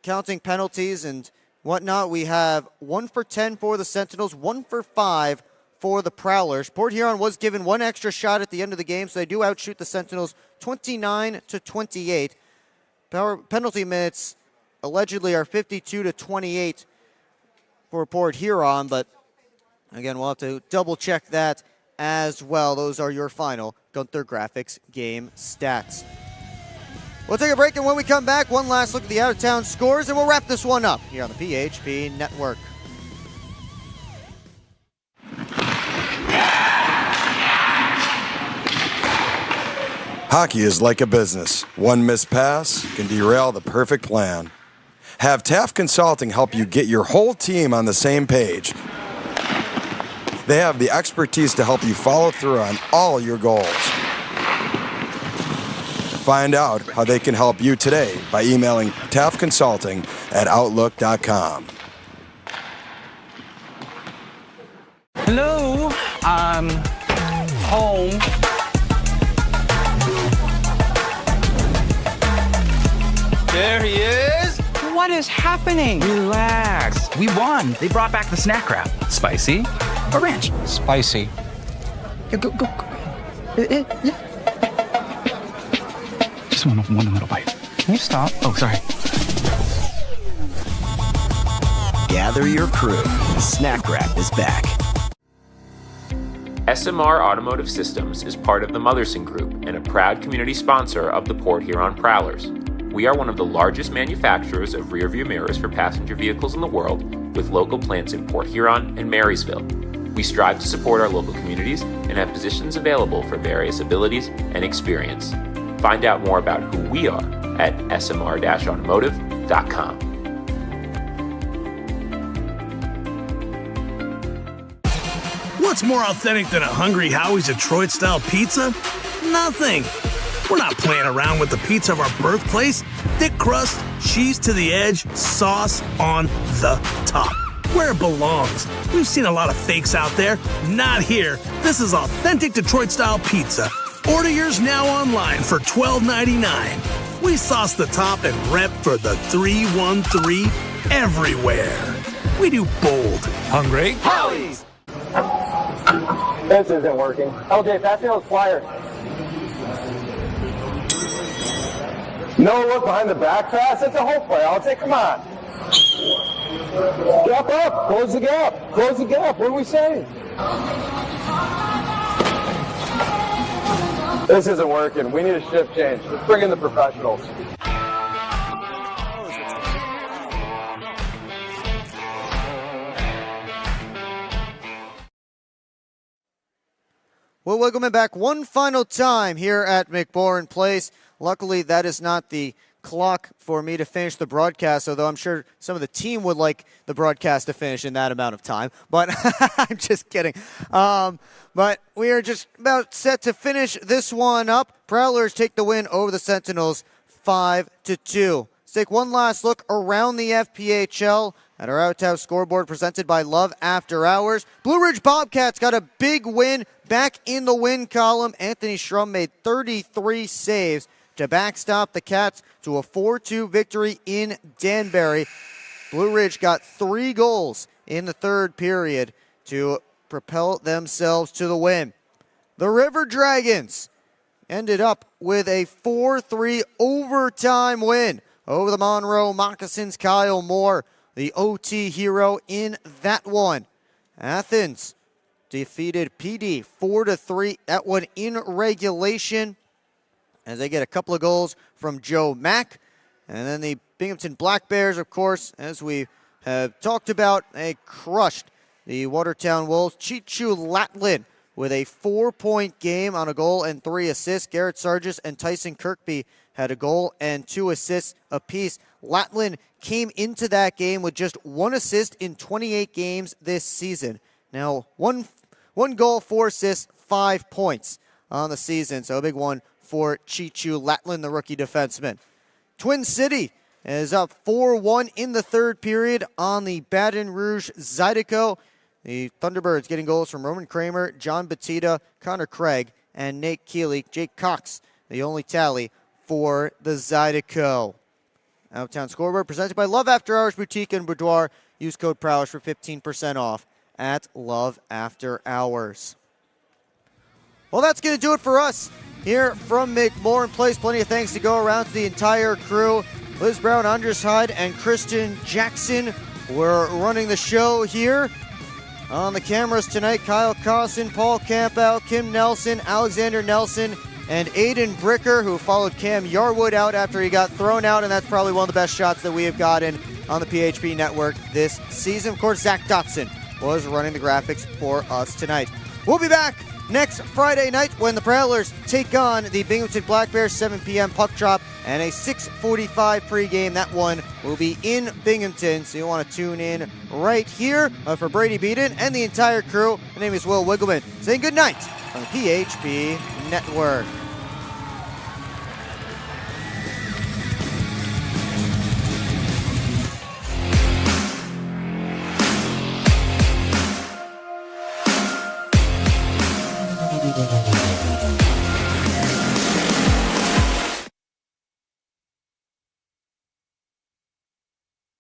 counting penalties and whatnot, we have 1 for 10 for the Sentinels, 1 for 5 for the Prowlers. Port Huron was given one extra shot at the end of the game, so they do outshoot the Sentinels 29-28. Penalty minutes allegedly are 52-28 for Port Huron, but again, we'll have to double check that as well. Those are your final Gunther Graphics game stats. We'll take a break, and when we come back, one last look at the out-of-town scores, and we'll wrap this one up here on the PHP Network. Hockey is like a business. One missed pass can derail the perfect plan. Have Taft Consulting help you get your whole team on the same page. They have the expertise to help you follow through on all your goals. Find out how they can help you today by emailing taftconsulting@outlook.com. Hello, I'm home. There he is. What is happening? Relax. We won. They brought back the snack wrap. Spicy or ranch? Spicy. Go. Just one little bite. Can you stop? Oh, sorry. Gather your crew. Snack Wrap is back. SMR Automotive Systems is part of the Motherson Group and a proud community sponsor of the Port Huron Prowlers. We are one of the largest manufacturers of rear-view mirrors for passenger vehicles in the world, with local plants in Port Huron and Marysville. We strive to support our local communities and have positions available for various abilities and experience. Find out more about who we are at smr-automotive.com. What's more authentic than a Hungry Howie's Detroit-style pizza? Nothing. We're not playing around with the pizza of our birthplace. Thick crust, cheese to the edge, sauce on the top. Where it belongs. We've seen a lot of fakes out there. Not here. This is authentic Detroit-style pizza. Order yours now online for $12.99. We sauce the top and rep for the 313 everywhere. We do bold. Hungry? Howie's! This isn't working. Okay, pass me those flyers. No look behind the back pass. It's a whole play. I'll take. Come on. Gap up. Close the gap. Close the gap. What are we saying? This isn't working. We need a shift change. Let's bring in the professionals. Well, welcome back one final time here at McMorran Place. Luckily, that is not the clock for me to finish the broadcast, although I'm sure some of the team would like the broadcast to finish in that amount of time. But I'm just kidding. But we are just about set to finish this one up. Prowlers take the win over the Sentinels 5-2. Let's take one last look around the FPHL at our Out-of-Town scoreboard presented by Love After Hours. Blue Ridge Bobcats got a big win back in the win column. Anthony Schrum made 33 saves to backstop the Cats to a 4-2 victory in Danbury. Blue Ridge got 3 goals in the third period to propel themselves to the win. The River Dragons ended up with a 4-3 overtime win over the Monroe Moccasins. Kyle Moore, the OT hero in that one. Athens defeated PD 4-3. That one in regulation, as they get a couple of goals from Joe Mack. And then the Binghamton Black Bears, of course, as we have talked about, they crushed the Watertown Wolves. Chichu Latlin with a 4-point game on a goal and 3 assists. Garrett Sargis and Tyson Kirkby had a goal and 2 assists apiece. Latlin came into that game with just 1 assist in 28 games this season. Now, one goal, 4 assists, 5 points on the season. So a big one for Chichu Latlin, the rookie defenseman. Twin City is up 4-1 in the third period on the Baton Rouge Zydeco. The Thunderbirds getting goals from Roman Kramer, John Batista, Connor Craig, and Nate Keeley. Jake Cox, the only tally for the Zydeco. Outtown Scoreboard presented by Love After Hours Boutique and Boudoir. Use code Prowlers for 15% off at Love After Hours. Well, that's going to do it for us here from McMorran Place. Plenty of thanks to go around to the entire crew. Liz Brown, Andres Hyde, and Christian Jackson were running the show here. On the cameras tonight, Kyle Cosson, Paul Campbell, Kim Nelson, Alexander Nelson, and Aiden Bricker, who followed Cam Yarwood out after he got thrown out, and that's probably one of the best shots that we have gotten on the PHP network this season. Of course, Zach Dotson was running the graphics for us tonight. We'll be back next Friday night when the Prowlers take on the Binghamton Black Bears, 7 p.m. puck drop, and a 6:45 pregame. That one will be in Binghamton, so you want to tune in right here. For Brady Beaton and the entire crew, my name is Will Wiggleman, saying good night on the PHP Network.